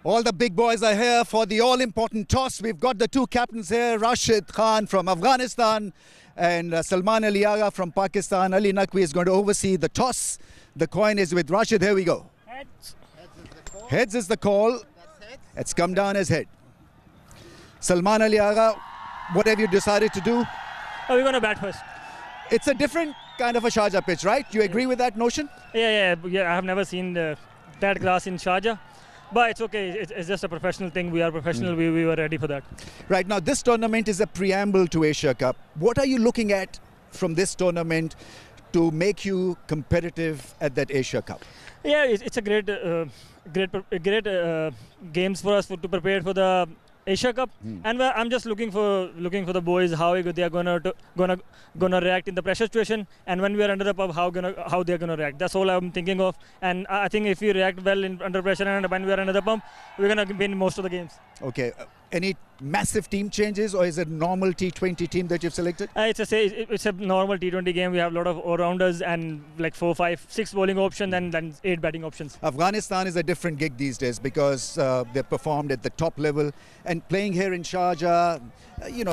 All the big boys are here for the all-important toss. We've got the two captains here, Rashid Khan from Afghanistan and Salman Ali Agha from Pakistan. Ali Naqvi is going to oversee the toss. The coin is with Rashid. Here we go. Heads. Heads is the call. It's come down as head. Salman Ali Agha, what have you decided to do? We're going to bat first. It's a different kind of a Sharjah pitch, right? You agree with that notion? Yeah. I have never seen that grass in Sharjah. But it's okay. It's just a professional thing. We are professional. We were ready for that. Right. Now, this tournament is a preamble to Asia Cup. What are you looking at from this tournament to make you competitive at that Asia Cup? Yeah, it's a great games for us to prepare for the Asia Cup, and I'm just looking for the boys how they are gonna react in the pressure situation, and when we are under the pump, how they are gonna react. That's all I'm thinking of, and I think if we react well under pressure and when we are under the pump, we're gonna win most of the games. Okay. Any massive team changes, or is it normal T20 team that you've selected? It's a normal T20 game. We have a lot of all-rounders and like 4, 5, 6 bowling options and then 8 batting options. Afghanistan is a different gig these days because they've performed at the top level, and playing here in Sharjah,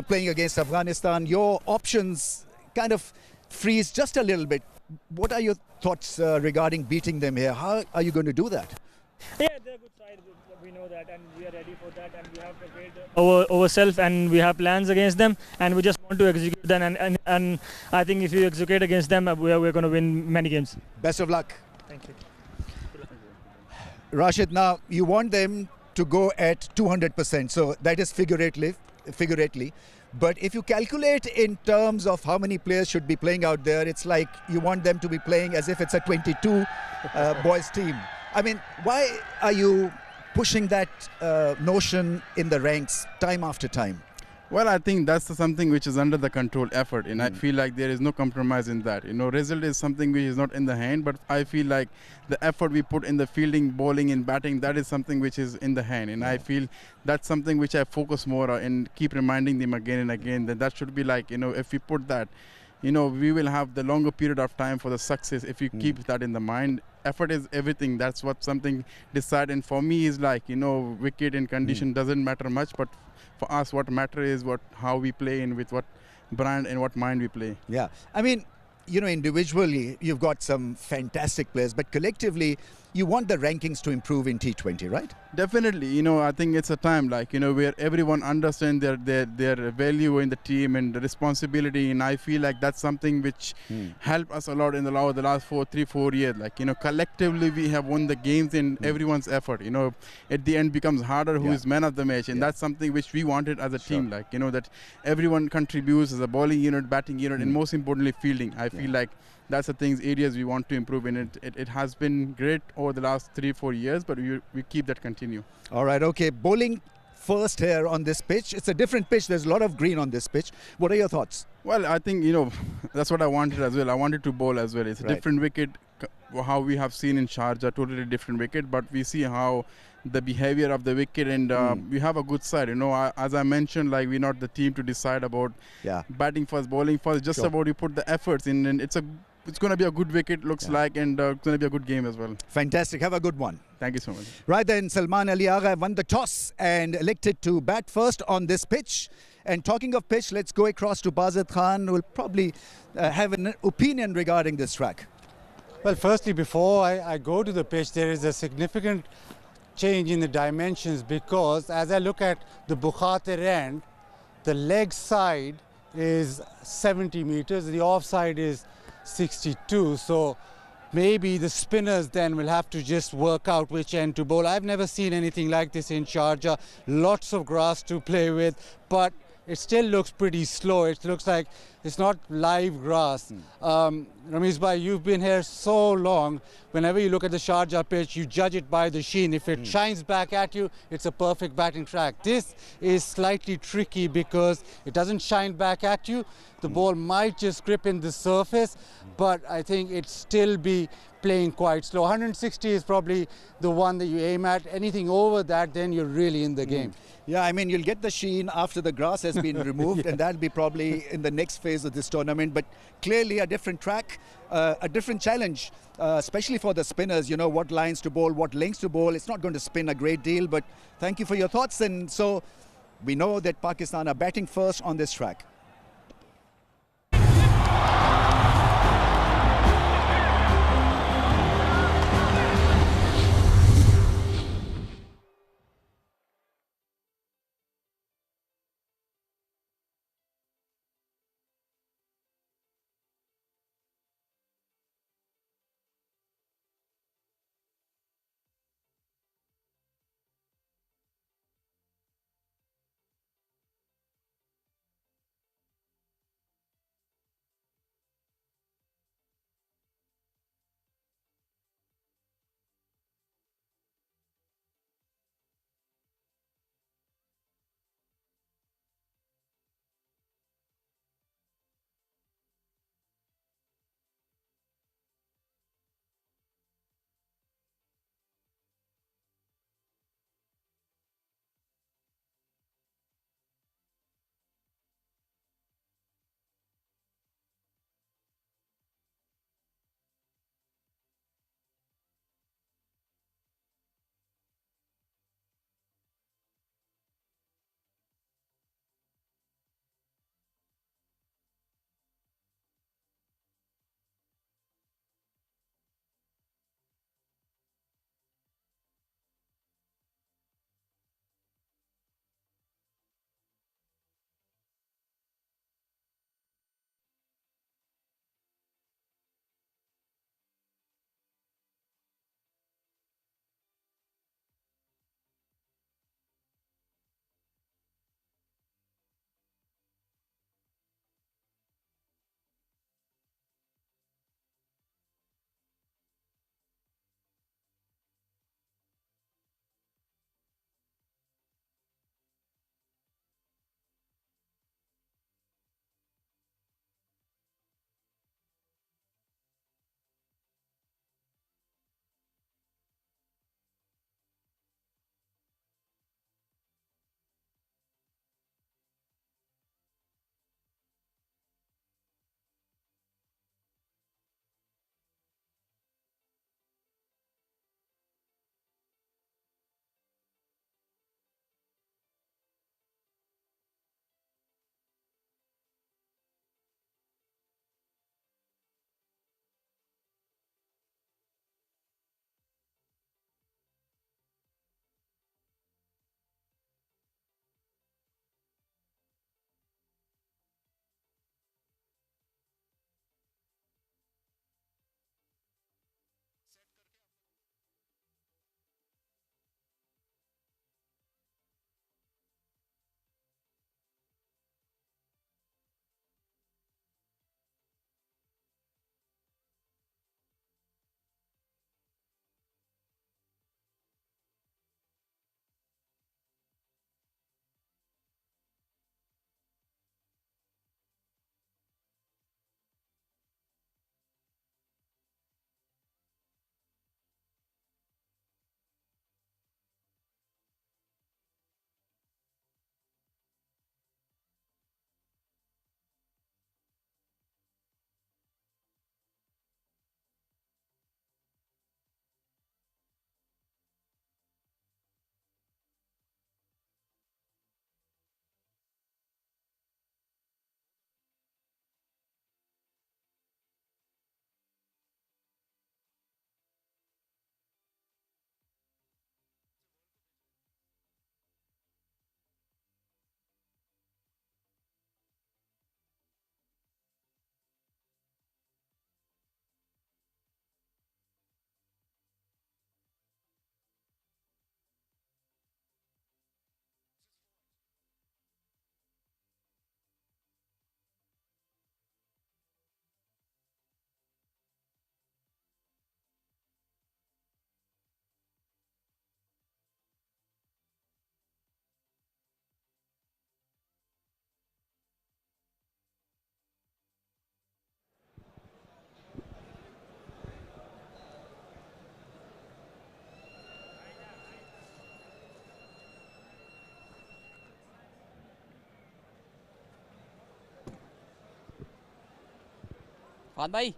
playing against Afghanistan, your options kind of freeze just a little bit. What are your thoughts regarding beating them here? How are you going to do that? Yeah, they're a good side. We know that, and we are ready for that, and we have prepared ourselves, and we have plans against them, and we just want to execute them. And I think if you execute against them, we're going to win many games. Best of luck. Thank you. Rashid, now you want them to go at 200%, so that is figuratively. But if you calculate in terms of how many players should be playing out there, it's like you want them to be playing as if it's a 22 boys team. I mean, why are you pushing that notion in the ranks time after time? Well, I think that's something which is under the control effort, and I feel like there is no compromise in that. Result is something which is not in the hand, but I feel like the effort we put in the fielding, bowling, and batting, that is something which is in the hand, and I feel that's something which I focus more on and keep reminding them again and again that should be like, if we put that, we will have the longer period of time for the success if you keep that in the mind. Effort is everything. That's what something decide. And for me is like, wicket and condition doesn't matter much, but for us what matters is how we play and with what brand and what mind we play. Yeah. I mean, individually you've got some fantastic players, but collectively you want the rankings to improve in T20, right? Definitely. I think it's a time where everyone understands their value in the team and the responsibility, and I feel like that's something which helped us a lot in the last 3-4 years. Collectively we have won the games in everyone's effort. At the end becomes harder who is man of the match, and that's something which we wanted as a team. That everyone contributes as a bowling unit, batting unit, and most importantly fielding. I feel like that's the areas we want to improve in. It has been great over the last 3-4 years, but we keep that continue. All right, okay. Bowling first here on this pitch. It's a different pitch. There's a lot of green on this pitch. What are your thoughts? Well, I think, that's what I wanted as well. I wanted to bowl as well. It's a different wicket, how we have seen in Sharjah, totally different wicket, but we see how the behavior of the wicket, and we have a good side. As I mentioned, we're not the team to decide about batting first, bowling first, just about you put the efforts in, and it's going to be a good wicket, looks like, and it's going to be a good game as well. Fantastic. Have a good one. Thank you so much. Right then, Salman Ali Agha won the toss and elected to bat first on this pitch. And talking of pitch, let's go across to Bazid Khan, who will probably have an opinion regarding this track. Well, firstly, before I go to the pitch, there is a significant change in the dimensions, because as I look at the Bukhatir end, the leg side is 70 meters, the offside is 62, so maybe the spinners then will have to just work out which end to bowl. I've never seen anything like this in Sharjah. Lots of grass to play with, but it still looks pretty slow. It looks like it's not live grass. Ramesh bhai, you've been here so long. Whenever you look at the Sharjah pitch, you judge it by the sheen. If it shines back at you, it's a perfect batting track. This is slightly tricky because it doesn't shine back at you. The ball might just grip in the surface, but I think it'd still be playing quite slow. 160 is probably the one that you aim at. Anything over that, then you're really in the game. Yeah, I mean, you'll get the sheen after the grass has been removed, and that'll be probably in the next phase of this tournament. But clearly a different track, a different challenge, especially for the spinners. You know, what lines to bowl, what lengths to bowl. It's not going to spin a great deal, but thank you for your thoughts. And so we know that Pakistan are batting first on this track. Fahd भाई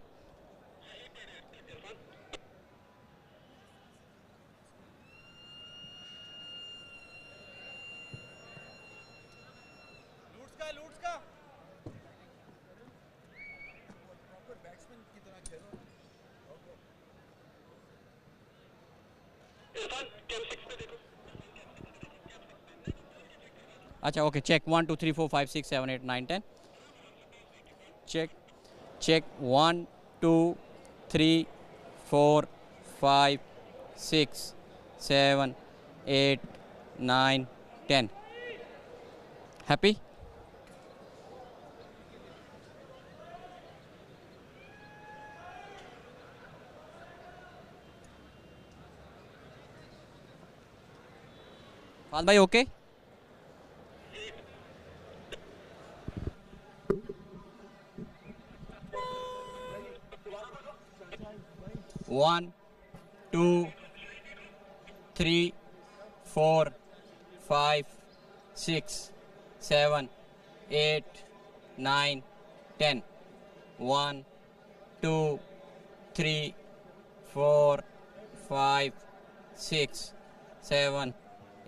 अच्छा okay check 1 2 3 4 5 6 7 8 9 10 check check 1 2 3 4 5 6 7 8 9 10 happy Fahd भाई okay One, two, three, 4 5 6 7 8 9 10 1 2 3 4 5 6 7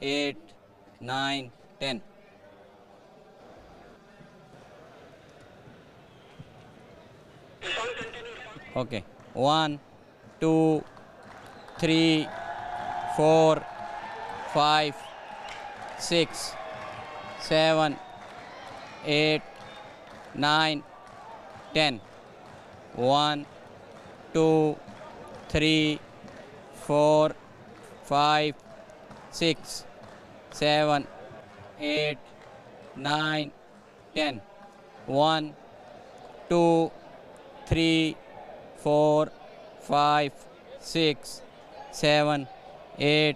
8 9 10 okay 1 2 3 4 5 6 7 8 9 10 1 2 3 4 5 6 7 8 9 10 1 2 3 4 5 6 7 8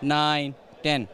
9 10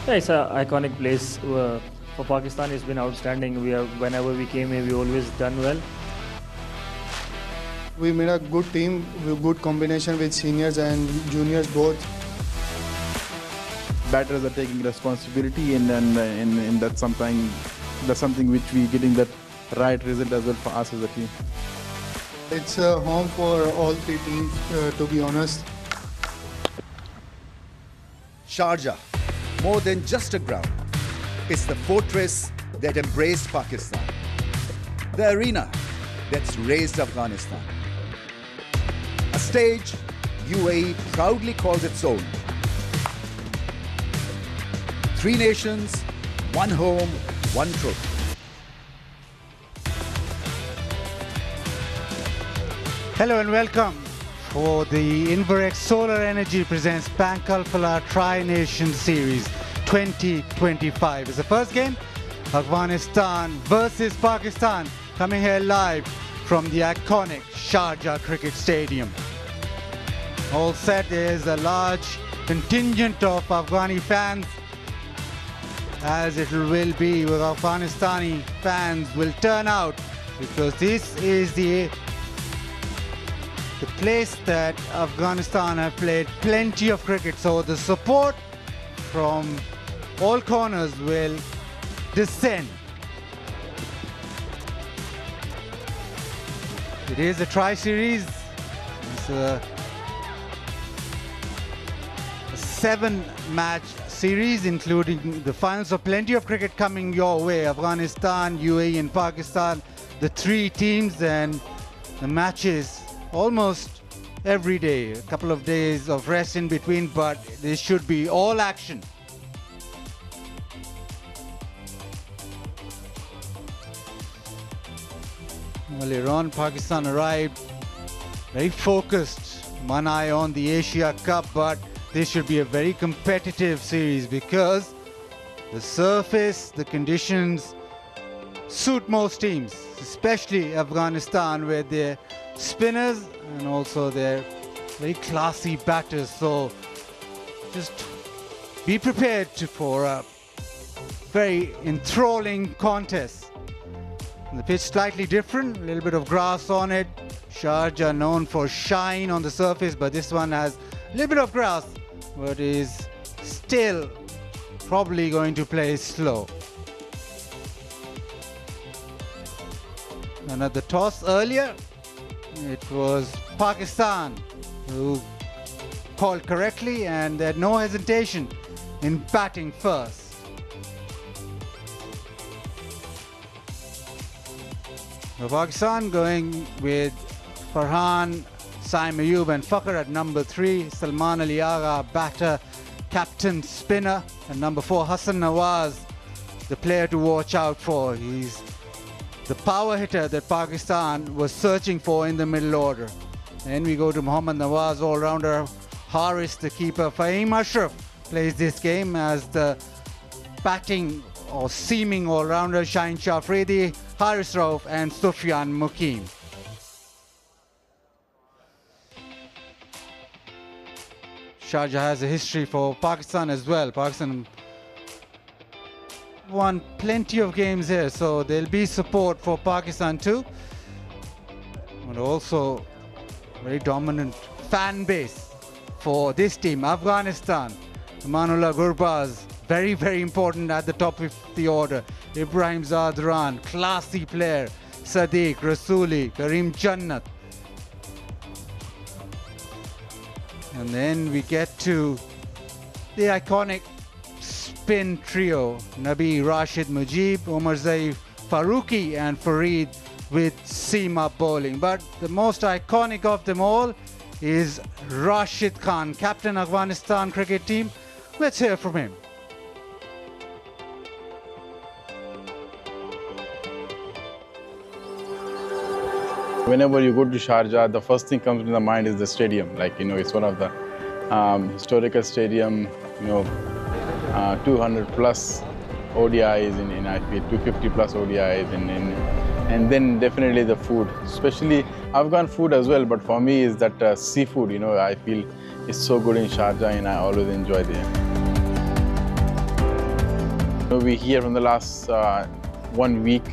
Yeah, it's an iconic place for Pakistan. It's been outstanding. Whenever we came here, we always done well. We made a good team, with good combination with seniors and juniors both. Batters are taking responsibility, and that's something which we getting that right result as well for us as a team. It's a home for all three teams, to be honest. Sharjah, more than just a ground, it's the fortress that embraced Pakistan, the arena that's raised Afghanistan, a stage UAE proudly calls its own. 3 nations, 1 home, 1 trophy. Hello and welcome for the Inverex Solar Energy presents Bank-Alfala Tri-Nation Series 2025. It's the first game, Afghanistan versus Pakistan, coming here live from the iconic Sharjah Cricket Stadium. All set, is a large contingent of Afghani fans, as it will be with Afghanistani fans will turn out, because this is the place that Afghanistan have played plenty of cricket, so the support from all corners will descend. It is a tri-series. It's a 7-match series, including the finals, so plenty of cricket coming your way. Afghanistan, UAE and Pakistan, the 3 teams, and the matches almost every day. A couple of days of rest in between, but this should be all action. Earlier on, Pakistan arrived very focused, one eye on the Asia Cup, but this should be a very competitive series because the surface, the conditions suit most teams, especially Afghanistan with their spinners and also their very classy batters. So just be prepared for a very enthralling contest. The pitch slightly different, a little bit of grass on it. Sharjah known for shine on the surface, but this one has a little bit of grass, but is still probably going to play slow. And at the toss earlier, it was Pakistan who called correctly, and they had no hesitation in batting first. Pakistan going with Farhan, Saim Ayub and Fakhr at number 3, Salman Ali Agha, batter, captain, spinner, and number 4, Hassan Nawaz, the player to watch out for. He's the power hitter that Pakistan was searching for in the middle order. Then we go to Mohammad Nawaz, all-rounder, Haris, the keeper. Fahim Ashraf plays this game as the batting or seeming all-rounder. Shaheen Shah Afridi, Haris Rauf and Sufyan Mukim. Sharjah has a history for Pakistan as well. Pakistan won plenty of games here, so there'll be support for Pakistan too. But also very dominant fan base for this team. Afghanistan, Amanullah Gurbaz, very, very important at the top of the order. Ibrahim Zadran, classy player. Sadiq, Rasuli, Kareem Jannat. And then we get to the iconic spin trio, Nabi, Rashid, Mujib, Omar Zaif, Farooqi and Fareed with seam-up bowling. But the most iconic of them all is Rashid Khan, captain Afghanistan cricket team. Let's hear from him. Whenever you go to Sharjah, the first thing comes to the mind is the stadium. Like, it's one of the historical stadium, 200 plus ODIs in IPL, 250 plus ODIs, and then definitely the food, especially Afghan food as well. But for me is that seafood, I feel it's so good in Sharjah and I always enjoy there. We're here from the last 1 week,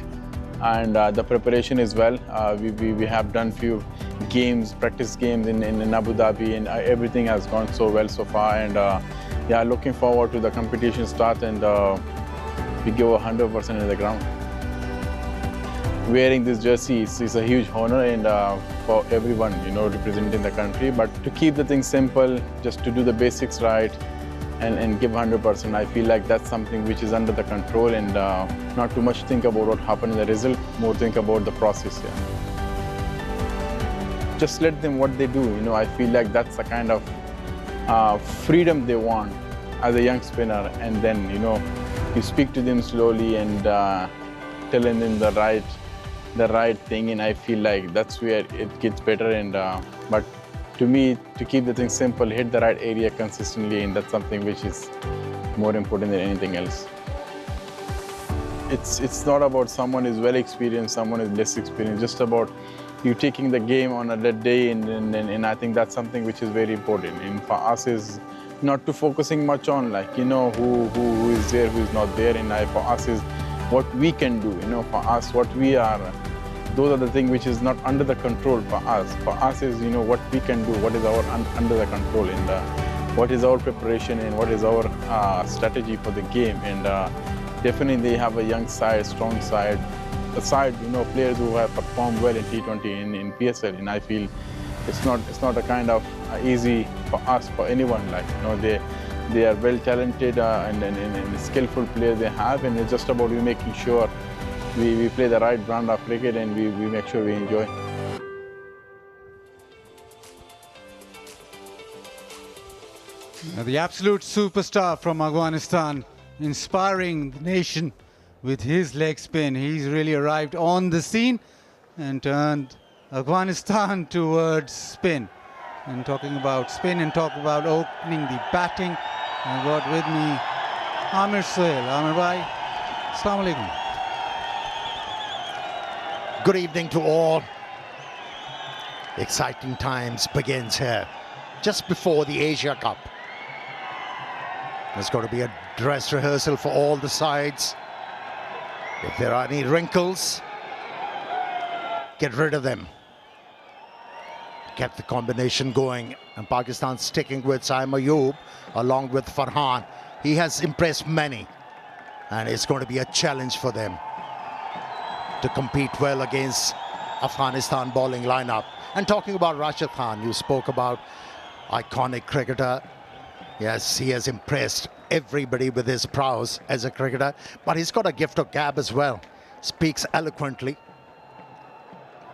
and the preparation is well. We have done few games, practice games in Abu Dhabi, and everything has gone so well so far. And yeah, looking forward to the competition start, and we give 100% in the ground. Wearing this jersey is a huge honor, and for everyone, representing the country. But to keep the thing simple, just to do the basics right, and give 100%, I feel like that's something which is under the control, and not too much think about what happened in the result, more think about the process. Yeah. Just let them what they do. I feel like that's the kind of freedom they want as a young spinner, and then you speak to them slowly and telling them the right thing, and I feel like that's where it gets better. And but to me, to keep the thing simple, hit the right area consistently, and that's something which is more important than anything else. It's not about someone is well experienced, someone is less experienced, just about you taking the game on a that day, and I think that's something which is very important. And for us is not to focusing much on who is there, who is not there, and for us is what we can do. For us, what we are. Those are the things which is not under the control for us. For us is what we can do, what is our under the control, and what is our preparation, and what is our strategy for the game. And definitely they have a young side, strong side, a side players who have performed well in T20 in PSL. And I feel it's not a kind of easy for us, for anyone. They are well talented and skillful players they have, and it's just about making sure we play the right brand of cricket, and we make sure we enjoy. The absolute superstar from Afghanistan, inspiring the nation with his leg spin. He's really arrived on the scene and turned Afghanistan towards spin. And talking about spin and talk about opening the batting, I've got with me Amir Sohail. Amir bhai, Assalamu alaikum. Good evening to all. Exciting times begins here, just before the Asia Cup. There's going to be a dress rehearsal for all the sides. If there are any wrinkles, get rid of them. Kept the combination going, and Pakistan sticking with Saim Ayub along with Farhan. He has impressed many, and it's going to be a challenge for them to compete well against Afghanistan bowling lineup. And talking about Rashid Khan, you spoke about iconic cricketer. Yes, he has impressed everybody with his prowess as a cricketer, but he's got a gift of gab as well. Speaks eloquently,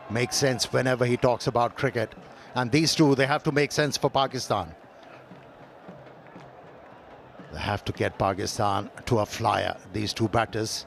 makes sense whenever he talks about cricket. And these two, they have to make sense for Pakistan. They have to get Pakistan to a flyer, these two batters.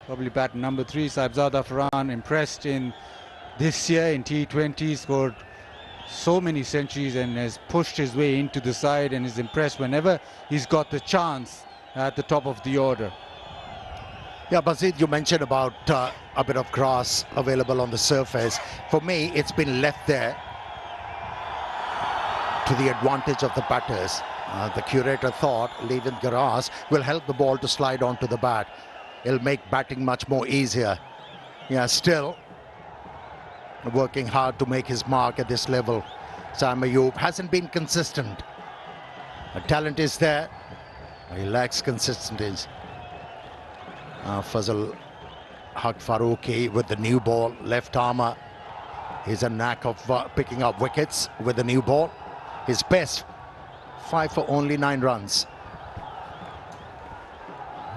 Probably bat number 3, Saibzada Farhan, impressed in this year in T20, scored so many centuries and has pushed his way into the side and is impressed whenever he's got the chance at the top of the order. Yeah, Basit, you mentioned about a bit of grass available on the surface. For me, it's been left there to the advantage of the batters. The curator thought leaving grass will help the ball to slide onto the bat. It'll make batting much more easier. Yeah, still working hard to make his mark at this level. Saim Ayub hasn't been consistent. The talent is there, but he lacks consistency. Fazal Haq Farooqi with the new ball, left armer. He's a knack of picking up wickets with the new ball. His best, 5 for only 9 runs.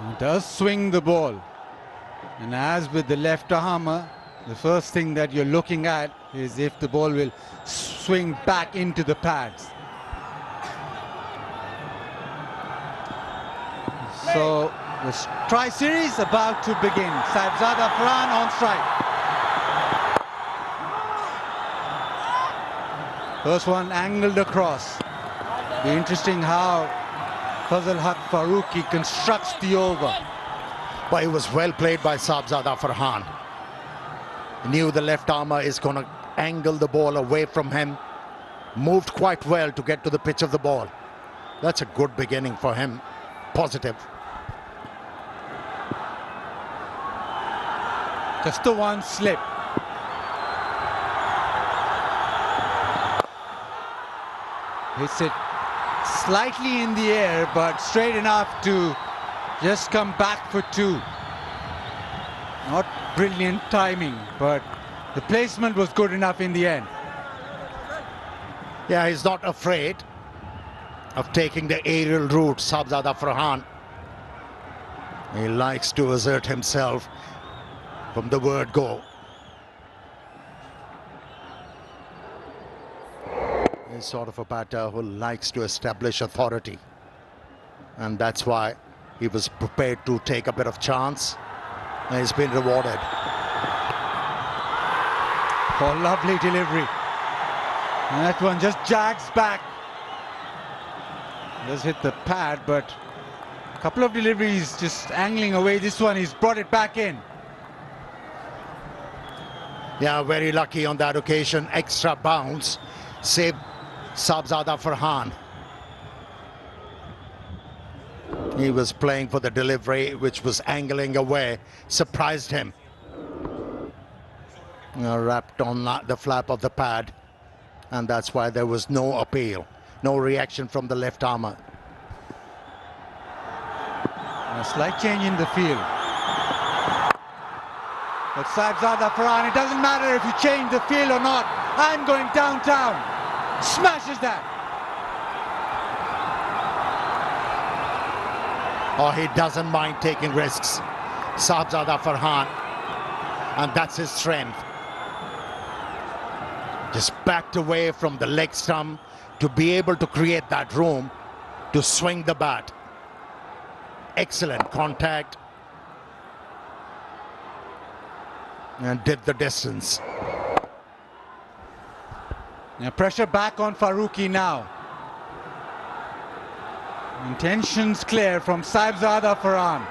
He does swing the ball. And as with the left armer, the first thing that you're looking at is if the ball will swing back into the pads. So the try series about to begin. Saibzada Farhan on strike. First one angled across. Be interesting how Fazal Haq Farooqi constructs the over. But it was well played by Saibzada Farhan. He knew the left armer is going to angle the ball away from him. Moved quite well to get to the pitch of the ball. That's a good beginning for him. Positive. Just the one slip. Hits it slightly in the air, but straight enough to just come back for 2. Not brilliant timing, but the placement was good enough in the end. Yeah, he's not afraid of taking the aerial route, Saibzada Farhan. He likes to assert himself from the word go. He's sort of a batter who likes to establish authority. And that's why he was prepared to take a bit of chance. And he's been rewarded. Oh, lovely delivery. And that one just jags back. Does hit the pad, but a couple of deliveries just angling away. This one, he's brought it back in. Yeah, very lucky on that occasion. Extra bounce saved Saibzada Farhan. He was playing for the delivery, which was angling away. Surprised him. Wrapped on the flap of the pad. And that's why there was no appeal. No reaction from the left armer. A slight change in the field. But Saibzada Farhan, it doesn't matter if you change the field or not. I'm going downtown. Smashes that. Oh, he doesn't mind taking risks. Saibzada Farhan. And that's his strength. Just backed away from the leg stump to be able to create that room to swing the bat. Excellent contact. And did the distance. Now pressure back on Farooqi now. Intentions clear from Saibzada Farhan.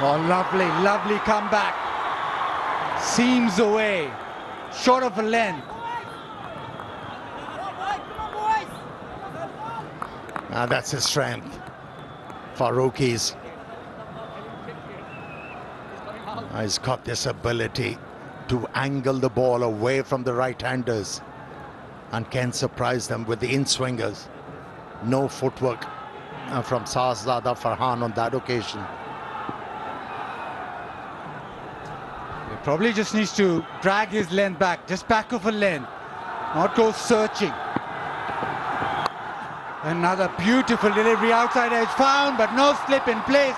Oh, lovely, lovely comeback. Seams away, short of a length. That's his strength. Farooqi's. He's got this ability to angle the ball away from the right-handers and can surprise them with the in-swingers. No footwork from Saibzada Farhan on that occasion. He probably just needs to drag his length back, just back of a length, not go searching. Another beautiful delivery, outside edge found, but no slip in place.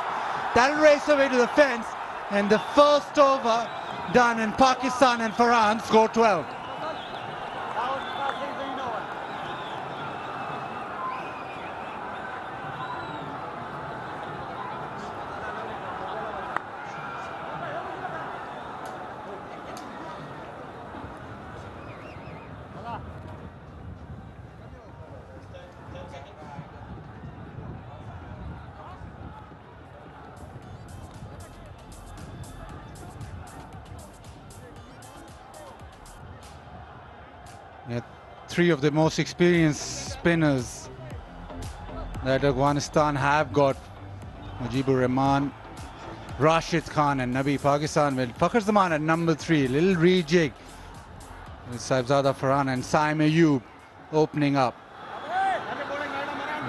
That'll race away to the fence, and the first over done in Pakistan, and Farhan score 12. Yeah, 3 of the most experienced spinners that Afghanistan have got. Mujibur Rahman, Rashid Khan and Nabi. Pakistan with Fakhar Zaman at number 3. Little rejig with Saibzada Farhan and Saim Ayub opening up.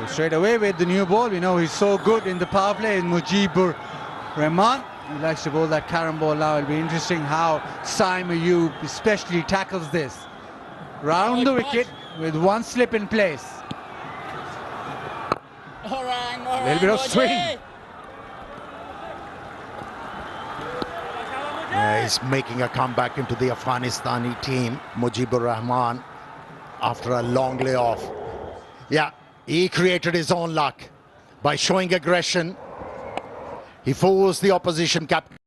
Straight away with the new ball, we know he's so good in the power play, is Mujibur Rahman. He likes to bowl that carom ball now. It'll be interesting how Saim Ayub especially tackles this. Round the wicket with one slip in place. A little bit of swing. He's making a comeback into the Afghanistani team, Mujibur Rahman, after a long layoff. Yeah, he created his own luck by showing aggression. He forced the opposition captain.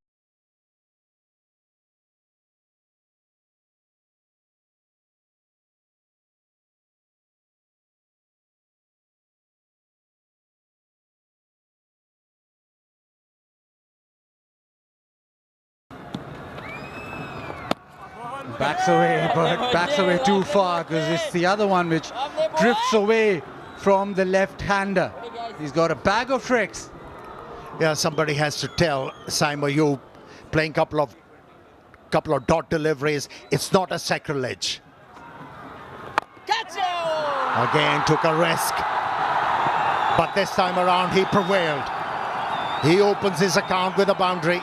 Backs away, but backs away too far because it's the other one which drifts away from the left-hander. He's got a bag of tricks. Yeah, somebody has to tell Saim Ayub, playing couple of dot deliveries, it's not a sacrilege. Again took a risk, but this time around he prevailed. He opens his account with a boundary.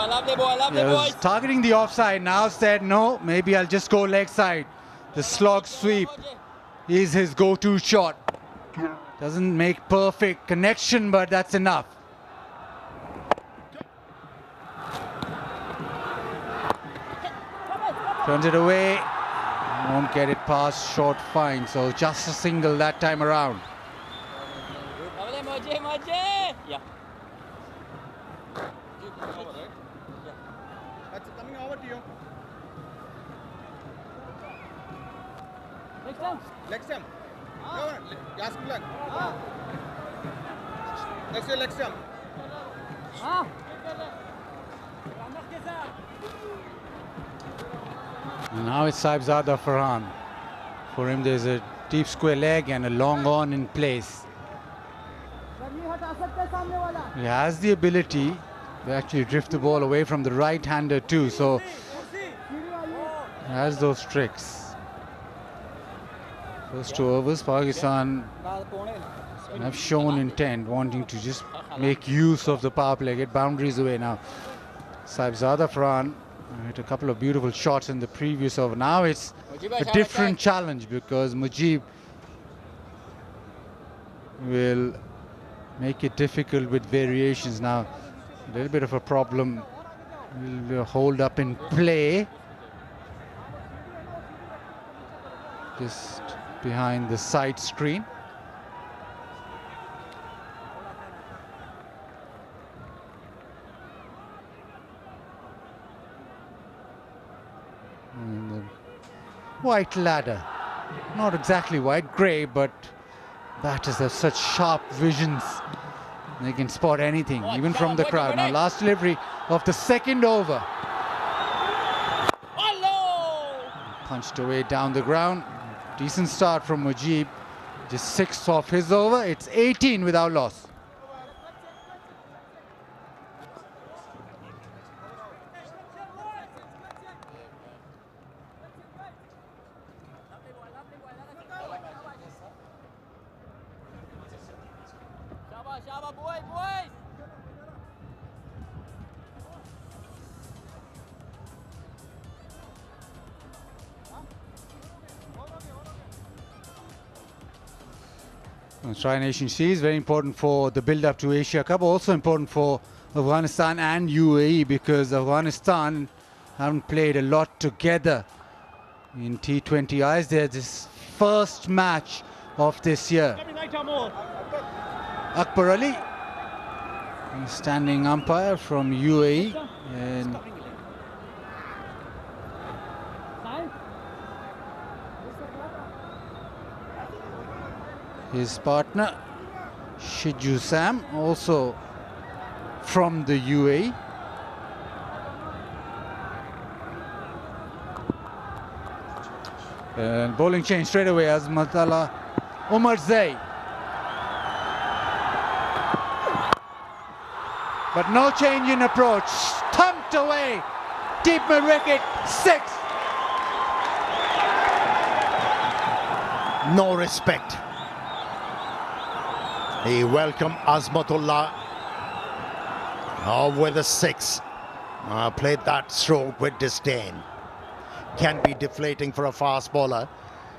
Lovely boy, Was targeting the offside, now said no, maybe I'll just go leg side. The slog sweep is his go-to shot. Doesn't make perfect connection, but that's enough. Turns it away, won't get it past, short fine, so just a single that time around. Yeah. That's coming over to you. Leg stump. Go on. Gas plug. Next leg stump. And now it's Saibzada Farhan. For him there's a deep square leg and a long on in place. He has the ability to actually drift the ball away from the right-hander too, so he has those tricks. First 2 overs, Pakistan have shown intent, wanting to just make use of the power play, get boundaries away now. Saibzada Farhan hit a couple of beautiful shots in the previous over. Now it's a different challenge because Mujib will make it difficult with variations now. A little bit of a problem. Will hold up in play. Just behind the side screen. And the white ladder. Not exactly white, grey, but batters have such sharp visions. They can spot anything, even from the crowd. Now, last delivery of the second over. Punched away down the ground. Decent start from Mujib. Just 6 off his over. It's 18 without loss. Tri-Nation Series, very important for the build-up to Asia Cup, also important for Afghanistan and UAE because Afghanistan haven't played a lot together in T20Is. They're this first match of this year. Akbar Ali, standing umpire from UAE, and his partner Shiju Sam, also from the UAE. And bowling change straight away as Matala Umar Zay. But no change in approach. Thumped away. Deep mid wicket, 6. No respect. He welcomed Azmatullah with a 6. Played that stroke with disdain. Can be deflating for a fast bowler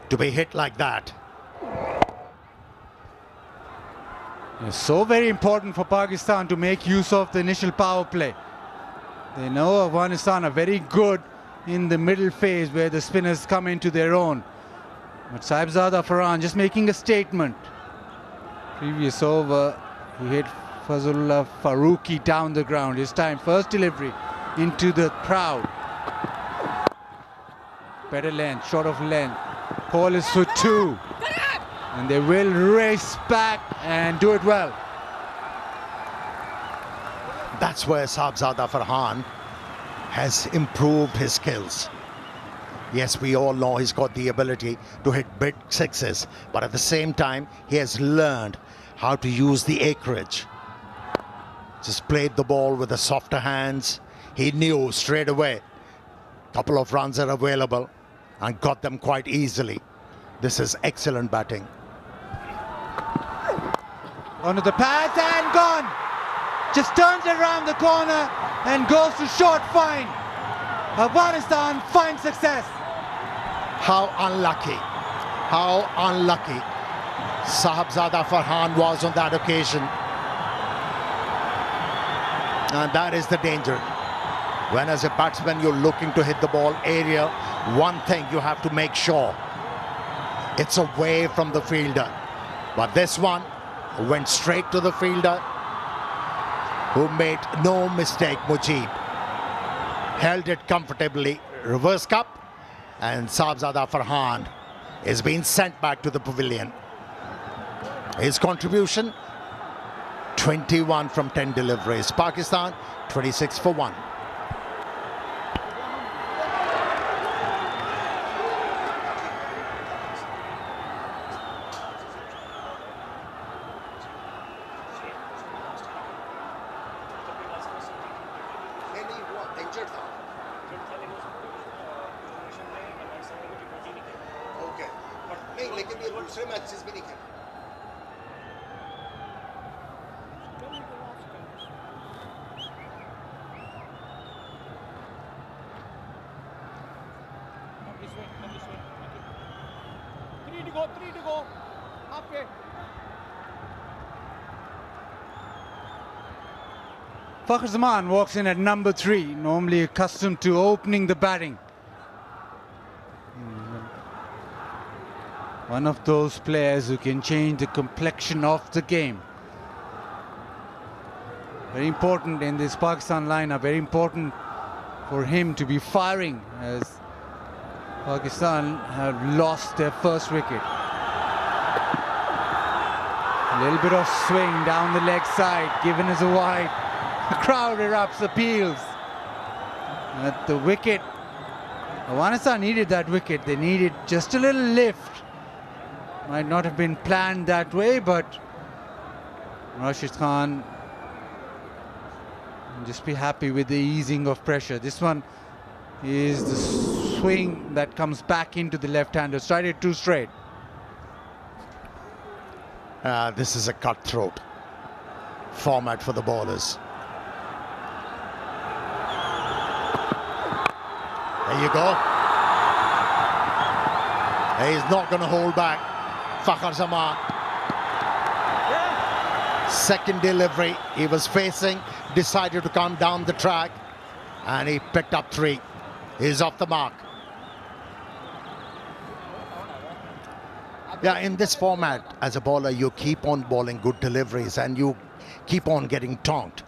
to be hit like that. It's so very important for Pakistan to make use of the initial power play. They know Afghanistan are very good in the middle phase where the spinners come into their own. But Sahibzada Farhan just making a statement. Previous over, he hit Fazlullah Farooqi down the ground. This time, first delivery into the crowd. Better length, short of length. Call is for 2. And they will race back and do it well. That's where Sahibzada Farhan has improved his skills. Yes, we all know he's got the ability to hit big 6s, but at the same time, he has learned how to use the acreage. Just played the ball with the softer hands. He knew straight away a couple of runs are available and got them quite easily. This is excellent batting. Onto the pads and gone. Just turns around the corner and goes to short fine. Afghanistan finds success. How unlucky Sahibzada Farhan was on that occasion. And that is the danger. When as a batsman you're looking to hit the ball aerial, one thing you have to make sure it's away from the fielder. But this one went straight to the fielder, who made no mistake, Mujib. Held it comfortably, reverse cup, and Sahibzada Farhan is being sent back to the pavilion. His contribution, 21 from 10 deliveries. Pakistan, 26 for 1. Three to go. Halfway. Fakhr Zaman walks in at number 3, normally accustomed to opening the batting. One of those players who can change the complexion of the game. Very important in this Pakistan lineup, very important for him to be firing as Pakistan have lost their first wicket. A little bit of swing down the leg side, given as a wide. The crowd erupts, appeals. At the wicket, Afghanistan needed that wicket. They needed just a little lift. Might not have been planned that way, but Rashid Khan just be happy with the easing of pressure. This one is the swing that comes back into the left-hander. Tried it too straight. This is a cutthroat format for the bowlers. There you go. He's not going to hold back. Fakhr Zaman. Second delivery he was facing, decided to come down the track, and he picked up 3. He's off the mark. Yeah, in this format, as a bowler, you keep on bowling good deliveries and you keep on getting tonked.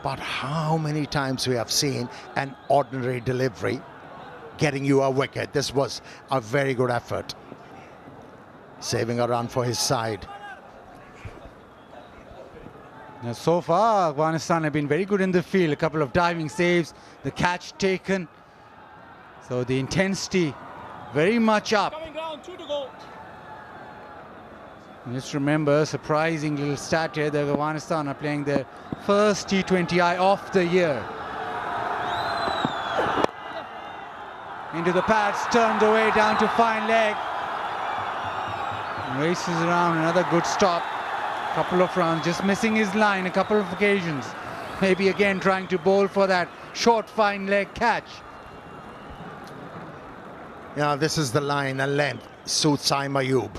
But how many times we have seen an ordinary delivery getting you a wicket? This was a very good effort. Saving a run for his side. Now, so far, Afghanistan have been very good in the field. A couple of diving saves, the catch taken. So the intensity very much up. Coming down, 2 to go. Just remember, surprising little stat here, that Afghanistan are playing their first T20I of the year. Into the pads, turned away down to fine leg. Races around, another good stop. Couple of runs, just missing his line a couple of occasions. Maybe again trying to bowl for that short fine leg catch. Yeah, this is the line and length. Suits Ayub.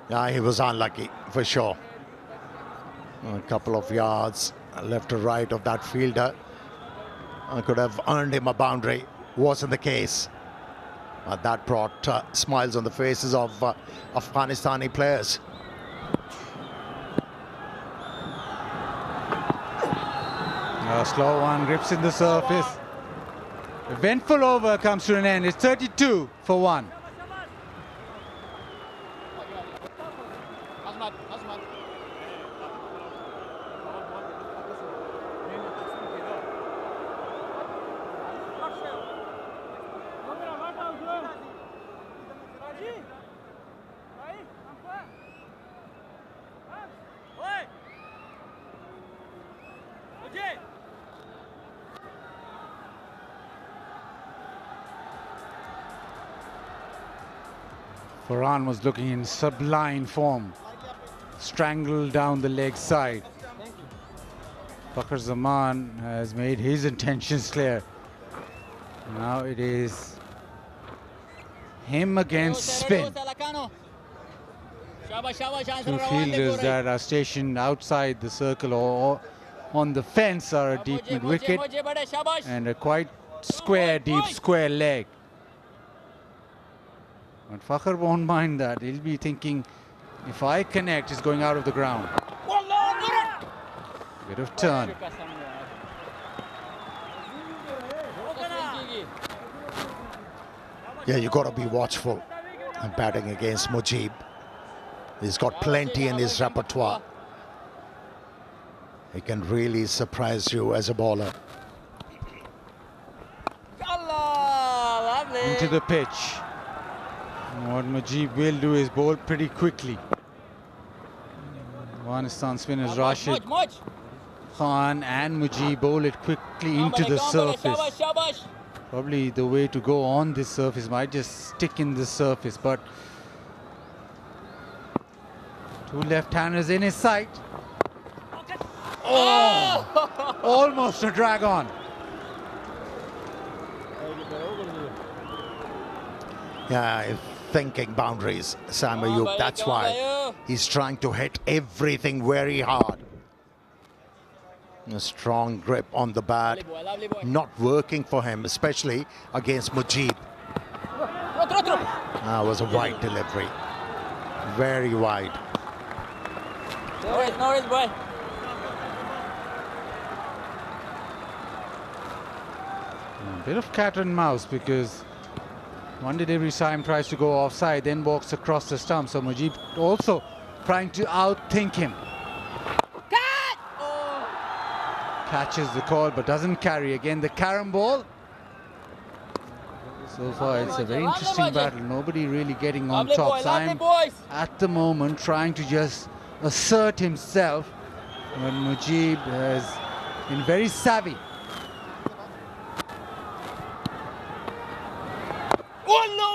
Yeah, he was unlucky for sure. A couple of yards left or right of that fielder. I could have earned him a boundary. Wasn't the case. That brought smiles on the faces of Afghanistani players. A slow one, grips in the surface. Eventful over comes to an end. It's 32 for 1. Farhan was looking in sublime form. Strangled down the leg side. Fakhar Zaman has made his intentions clear. Now it is him against spin. Two fielders that are stationed outside the circle or on the fence are a deep mid wicket and a quite square, deep square leg. But Fakhar won't mind that. He'll be thinking, if I connect, it's going out of the ground. Bit of turn. Yeah, you got to be watchful. I'm batting against Mujib. He's got plenty in his repertoire. He can really surprise you as a bowler. Into the pitch. What Mujib will do is bowl pretty quickly. Afghanistan spinners Rashid Khan and Mujib bowl it quickly into the surface. Probably the way to go on this surface, might just stick in the surface, but two left-handers in his sight. Oh! Almost a drag on. Yeah, thinking boundaries, Sam Ayub. That's why he's trying to hit everything very hard. A strong grip on the bat, not working for him, especially against Mujib. That was a wide delivery, very wide. No worries, boy. A bit of cat and mouse, because one delivery time tries to go offside, then walks across the stump. So Mujib also trying to outthink him. Catches the call but doesn't carry. Again the carom ball. So far it's a very interesting battle. Nobody really getting on top. Saim at the moment trying to just assert himself, when Mujib has been very savvy.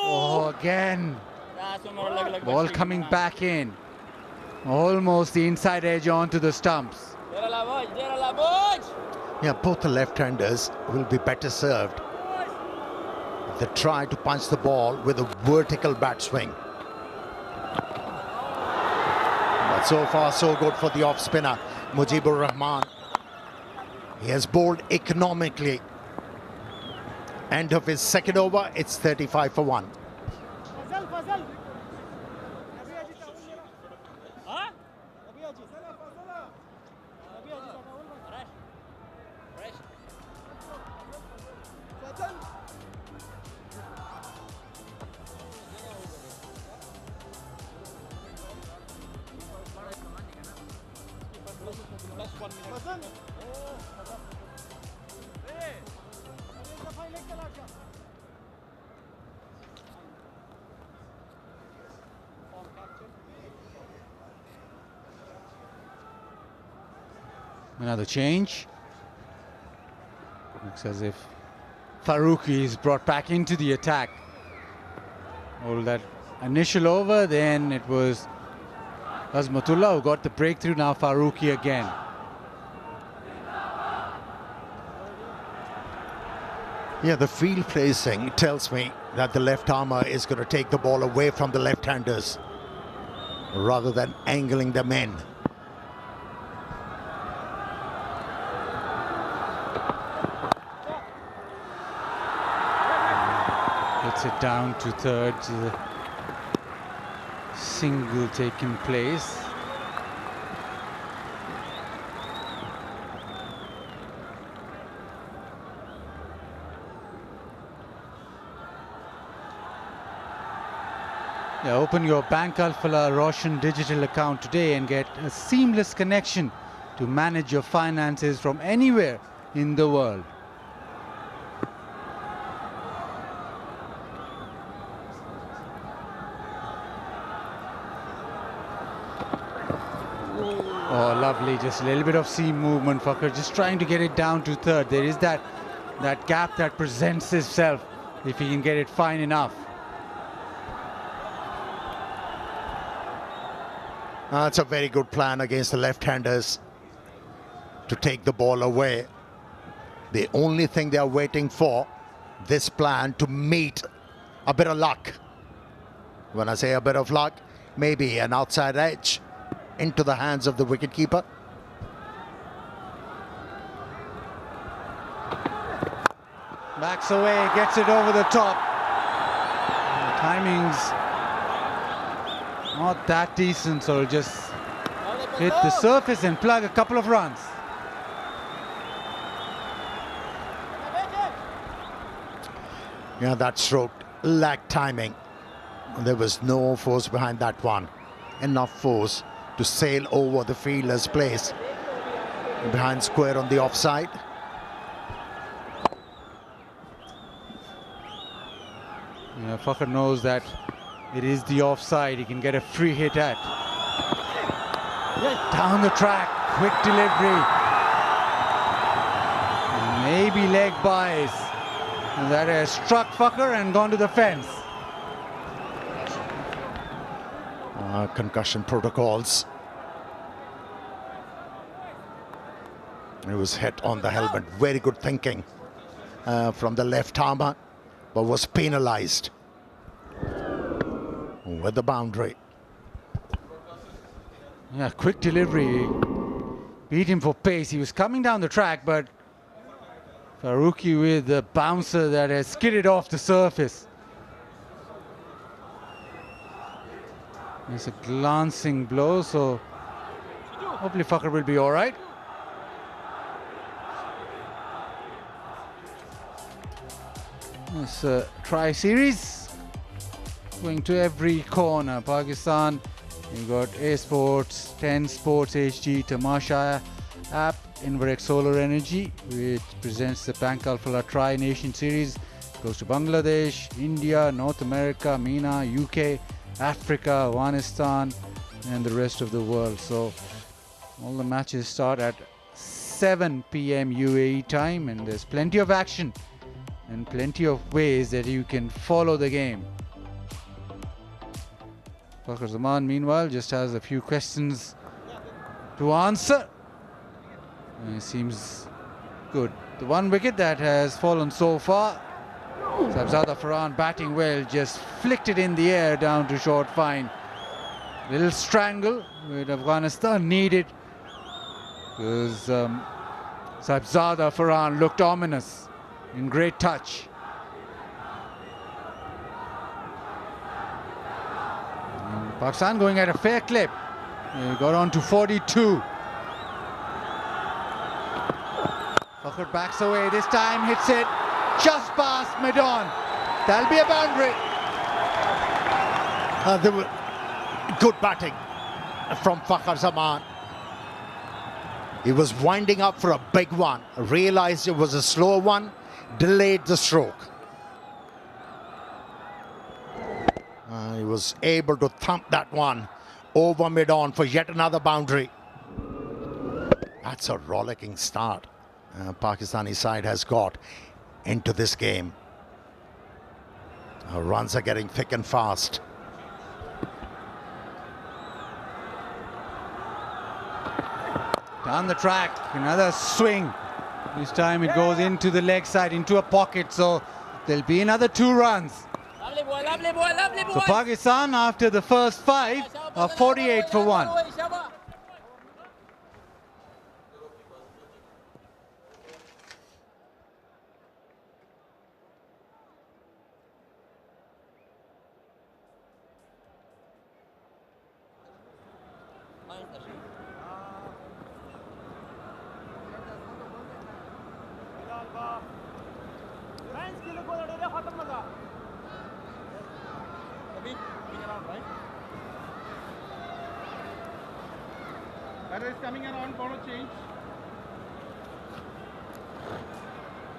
Oh, again. Ball coming back in. Almost the inside edge onto the stumps. Yeah, both the left-handers will be better served if they try to punch the ball with a vertical bat swing. But so far, so good for the off-spinner, Mujibur Rahman. He has bowled economically. End of his second over, it's 35 for 1. Another change. Looks as if Farooqi is brought back into the attack. All that initial over, then it was Azmatullah who got the breakthrough. Now Farooqi again. Yeah, the field placing tells me that the left armour is going to take the ball away from the left-handers rather than angling them in. Gets it down to third. Single taking place. Yeah, open your Bank Alphala Roshan digital account today and get a seamless connection to manage your finances from anywhere in the world. Oh, lovely. Just a little bit of seam movement, Fakhr. Just trying to get it down to third. There is that gap that presents itself if he can get it fine enough. That's a very good plan against the left-handers to take the ball away. The only thing they are waiting for, this plan to meet a bit of luck. When I say a bit of luck, maybe an outside edge into the hands of the wicketkeeper. Backs away, gets it over the top. The timing's not that decent, so it'll just hit the surface and plug a couple of runs. Yeah, that stroke lacked timing. There was no force behind that one. Enough force to sail over the fielder's place. Behind square on the offside. Yeah, Fakhr knows that it is the offside. He can get a free hit at. Down the track, quick delivery. Maybe leg buys. And that has struck Fakhr and gone to the fence. Concussion protocols. It was hit on the helmet. Very good thinking from the left armour, but was penalised with the boundary. Yeah, quick delivery. Beat him for pace. He was coming down the track, but Farooqi with the bouncer that has skidded off the surface. It's a glancing blow, so hopefully Fakhr will be all right. It's a tri-series going to every corner. Pakistan, you got A Sports, 10 Sports HD, Tamasha app, Inverx Solar Energy, which presents the Bank Alphala Tri-Nation Series. Goes to Bangladesh, India, North America, MENA, UK, Africa, Afghanistan, and the rest of the world. So all the matches start at 7 p.m. UAE time, and there's plenty of action and plenty of ways that you can follow the game. Fakhr Zaman, meanwhile, just has a few questions to answer. It seems good. The one wicket that has fallen so far, Sabzada Farhan batting well, just flicked it in the air down to short fine. Little strangle with Afghanistan needed, because Sabzada Farhan looked ominous, in great touch. And Pakistan going at a fair clip. They got on to 42. Fakhr backs away, this time hits it just past mid-on. That'll be a boundary. There were good batting from Fakhr Zaman. He was winding up for a big one, realized it was a slow one, delayed the stroke. He was able to thump that one over mid-on for yet another boundary. That's a rollicking start Pakistani side has got into this game. Runs are getting thick and fast. Down the track, another swing. This time it goes into the leg side, into a pocket, so there'll be another 2 runs. Lovely boy, lovely boy, lovely boy. So Pakistan, after the first 5, are 48 for 1.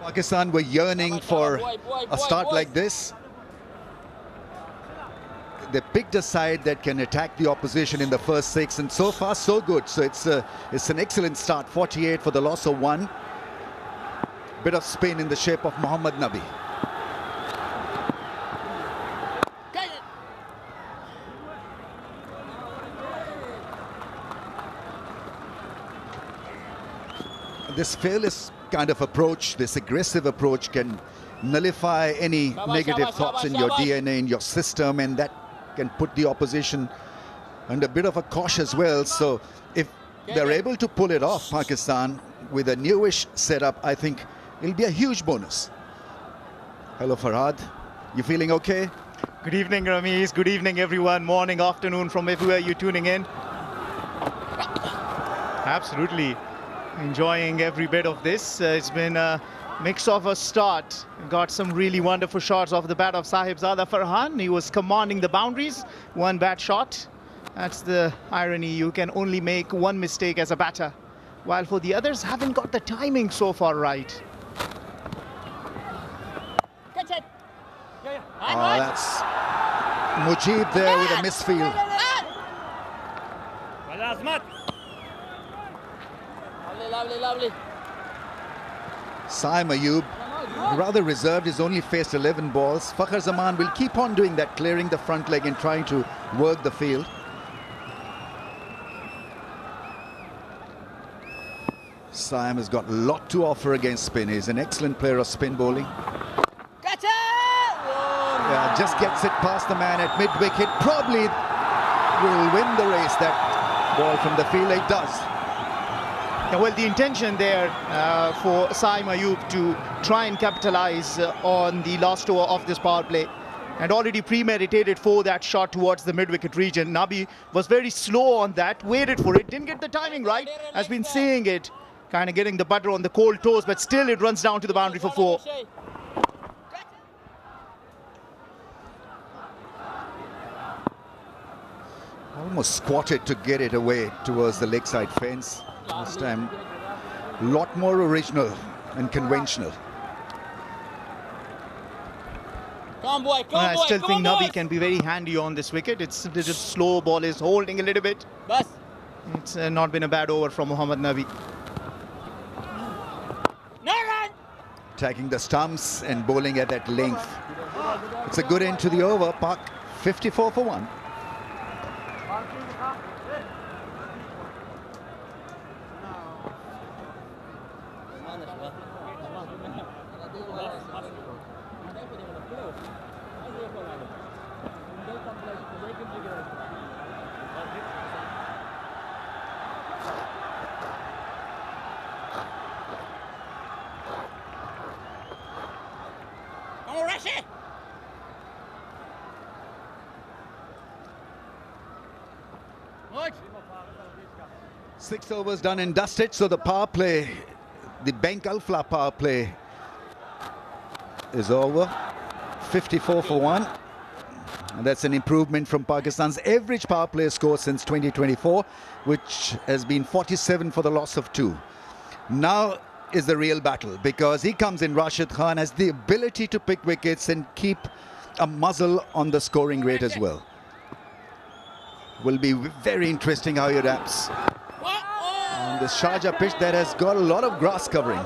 Pakistan were yearning for a start like this. They picked a side that can attack the opposition in the first 6, and so far so good. So it's an excellent start. 48 for the loss of 1. Bit of spin in the shape of Mohammad Nabi. This fearless kind of approach, this aggressive approach, can nullify any negative thoughts in your DNA, in your system, and that can put the opposition under a bit of a cosh as well. So if they're able to pull it off, Pakistan, with a newish setup, I think it'll be a huge bonus. Hello, Farhad. You feeling okay? Good evening, Ramesh. Good evening, everyone. Morning, afternoon, from everywhere you're tuning in. Absolutely. Enjoying every bit of this. It's been a mix of a start. Got some really wonderful shots off the bat of Sahibzada Farhan. He was commanding the boundaries. One bad shot. That's the irony. You can only make one mistake as a batter, while for the others haven't got the timing so far right. Oh, that's Mujib there with a misfield. Lovely, lovely. Saim Ayub, rather reserved, he's only faced 11 balls. Fakhar Zaman will keep on doing that, clearing the front leg and trying to work the field. Saim has got a lot to offer against spin. He's an excellent player of spin bowling. Gotcha! Yeah, just gets it past the man at mid-wicket. Probably will win the race. That ball from the field, it does. Yeah, well, the intention there for Saim Ayub to try and capitalize on the last over of this power play, and already premeditated for that shot towards the mid-wicket region. Nabi was very slow on that, waited for it, didn't get the timing right, has been seeing it, kind of getting the butter on the cold toes, but still it runs down to the boundary for 4. Almost squatted to get it away towards the leg side fence. This time, a lot more original and conventional. Come boy, come I boy, still come think on, Nabi boys. can be very handy on this wicket. It's just slow, ball is holding a little bit. Bas. It's not been a bad over from Mohammad Nabi. No run. Attacking the stumps and bowling at that length. It's a good end to the over. Pak 54 for 1. Come on, Rashi. 6 overs done and dusted, so the power play, the Bank Alfla power play is over. 54 for 1. And that's an improvement from Pakistan's average power play score since 2024, which has been 47 for the loss of 2. Now is the real battle, because he comes in, Rashid Khan has the ability to pick wickets and keep a muzzle on the scoring rate as well. Will be very interesting how he adapts on this Sharjah pitch that has got a lot of grass covering.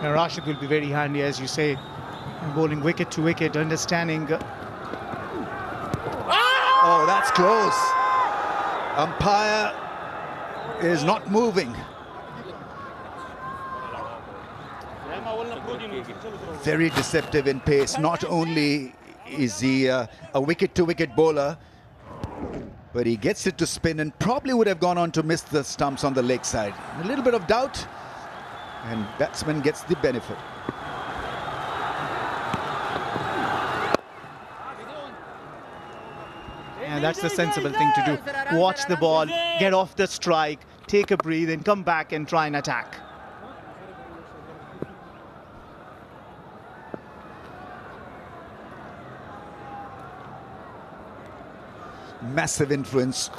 And Rashid will be very handy, as you say, bowling wicket to wicket, understanding. Oh, that's close. Umpire is not moving. Very deceptive in pace. Not only is he a wicket-to-wicket bowler, but he gets it to spin and probably would have gone on to miss the stumps on the leg side. A little bit of doubt, and batsman gets the benefit. And that's the sensible thing to do. Watch the ball, get off the strike, take a breathe, and come back and try and attack. Massive influence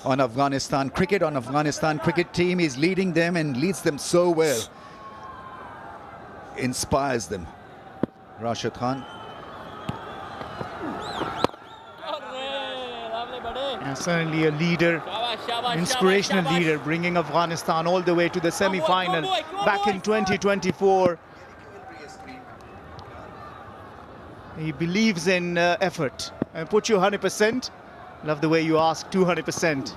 on Afghanistan cricket, on Afghanistan cricket team. He's leading them and leads them so well. Inspires them. Rashid Khan. And certainly a leader, inspirational leader, bringing Afghanistan all the way to the semi-final back in 2024. He believes in effort. Put you 100%. Love the way you ask 200%.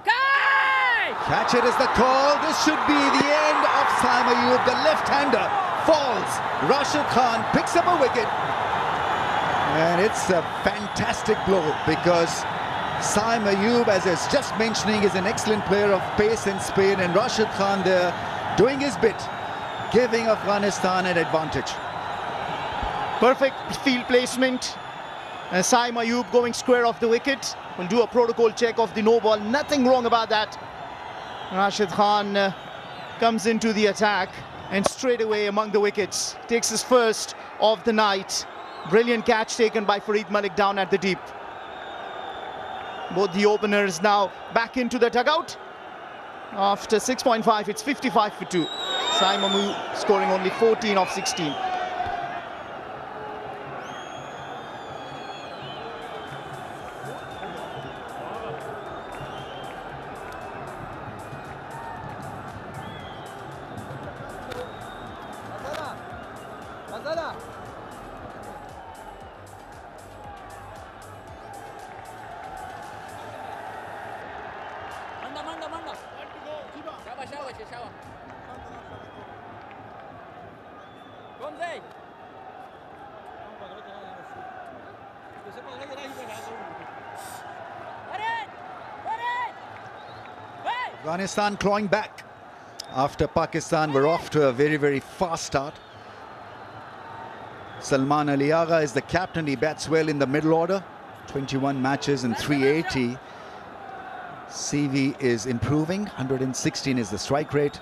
Catch it is the call. This should be the end of Saim Ayub. The left-hander falls. Rashid Khan picks up a wicket. And it's a fantastic blow because Saim Ayub, as I was just mentioning, is an excellent player of pace and speed. And Rashid Khan there doing his bit, giving Afghanistan an advantage. Perfect field placement. Saim Ayub going square off the wicket. Will do a protocol check of the no ball. Nothing wrong about that. Rashid Khan comes into the attack and straight away among the wickets. Takes his first of the night. Brilliant catch taken by Farid Malik down at the deep. Both the openers now back into the dugout. After 6.5, it's 55 for 2. Saim Ayub scoring only 14 of 16. Afghanistan clawing back after Pakistan were off to a very, very fast start. Salman Ali Agha is the captain. He bats well in the middle order. 21 matches and 380. CV is improving. 116 is the strike rate.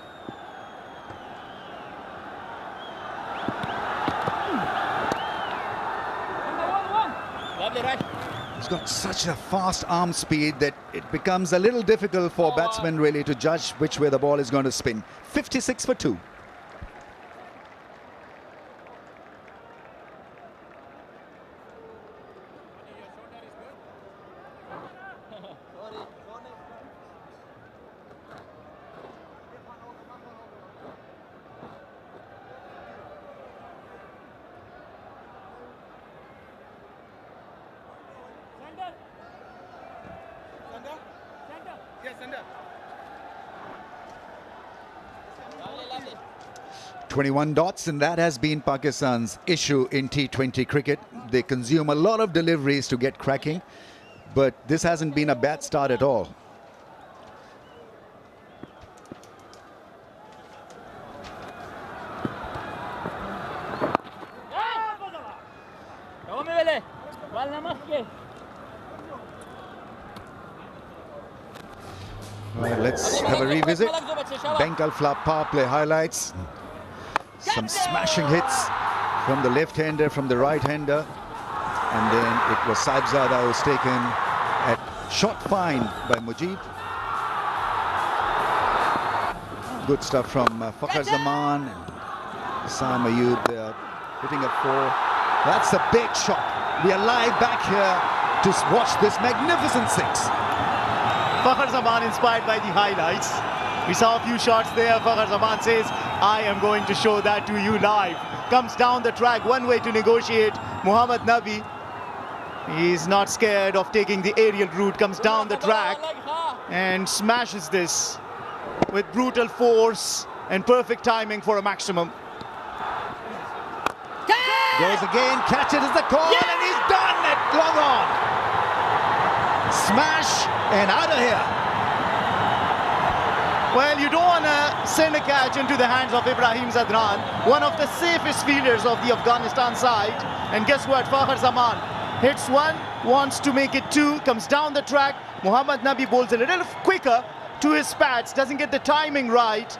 He's got such a fast arm speed that it becomes a little difficult for batsmen really to judge which way the ball is going to spin. 56 for 2. Yes, under. 21 dots, and that has been Pakistan's issue in T20 cricket. They consume a lot of deliveries to get cracking, but this hasn't been a bad start at all. Right, let's have a revisit. Bengal Flap power play highlights. Some smashing hits from the left-hander, from the right-hander. And then it was Saibzada who was taken at shot fine by Mujib. Good stuff from Fakhar Zaman. Saim Ayub there hitting a 4. That's a big shot. We are live back here to watch this magnificent 6. Fakhar Zaman inspired by the highlights. We saw a few shots there. Fakhar Zaman says, I am going to show that to you live. Comes down the track, one way to negotiate. Mohammad Nabi, he's not scared of taking the aerial route, comes down the track and smashes this with brutal force and perfect timing for a maximum. Goes again, catches the call, and he's done it. Long on. Smash and out of here. Well, you don't want to send a catch into the hands of Ibrahim Zadran, one of the safest fielders of the Afghanistan side. And guess what? Fakhar Zaman hits one, wants to make it two, comes down the track. Mohammad Nabi bowls a little quicker to his pads, doesn't get the timing right.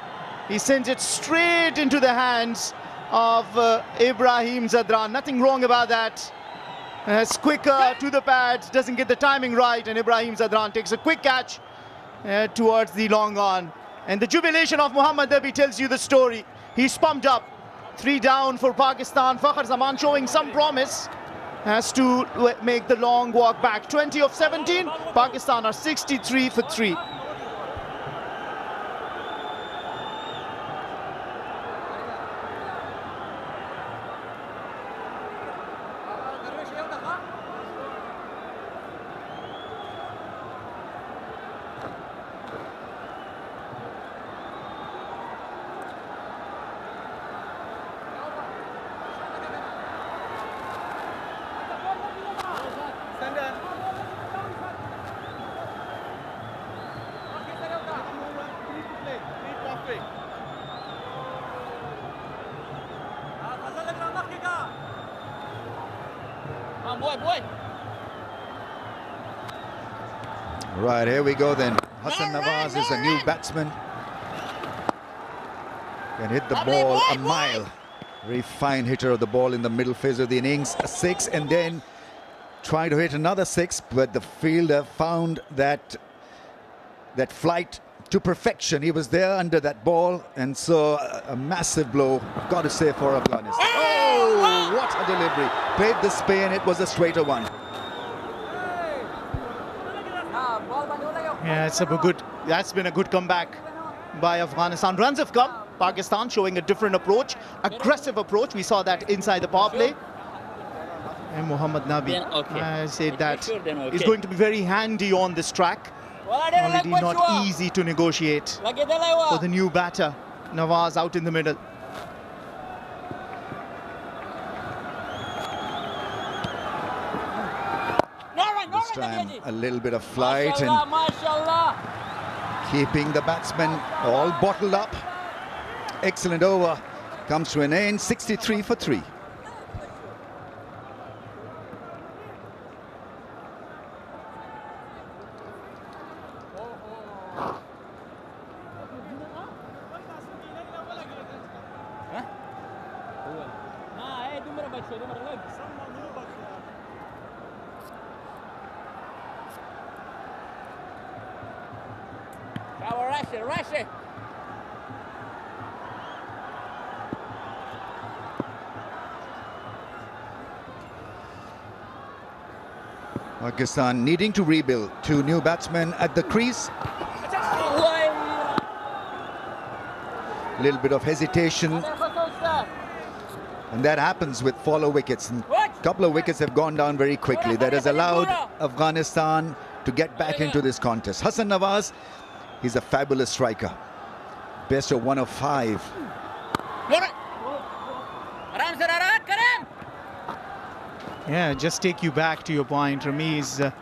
He sends it straight into the hands of Ibrahim Zadran. Nothing wrong about that. It's quicker to the pads, doesn't get the timing right, and Ibrahim Zadran takes a quick catch towards the long on. And the jubilation of Mohammad Nabi tells you the story. He's pumped up. 3 down for Pakistan. Fakhar Zaman showing some promise has to make the long walk back. 20 of 17. Pakistan are 63 for 3. Right, here we go then. Hassan Nawaz is a new batsman. Can hit the ball a mile. Very fine hitter of the ball in the middle phase of the innings. A 6 and then trying to hit another 6, but the fielder found that flight to perfection. He was there under that ball, and so a massive blow, got to say, for Afghanistan. Oh, what a delivery. Played the spin, it was a straighter one. Yeah, that's been a good comeback by Afghanistan. Runs have come. Pakistan showing a different approach, aggressive approach. We saw that inside the power play. And Mohammad Nabi, I said that is going to be very handy on this track. Already not easy to negotiate for the new batter. Nawaz out in the middle. This time a little bit of flight and keeping the batsmen all bottled up. Excellent over. Comes to an end, 63 for 3. Pakistan needing to rebuild. 2 new batsmen at the crease. A little bit of hesitation. And that happens with follow wickets. A couple of wickets have gone down very quickly. That has allowed Afghanistan to get back into this contest. Hassan Nawaz, he's a fabulous striker. Best of 1 of 5. Yeah, just take you back to your point, Ramiz.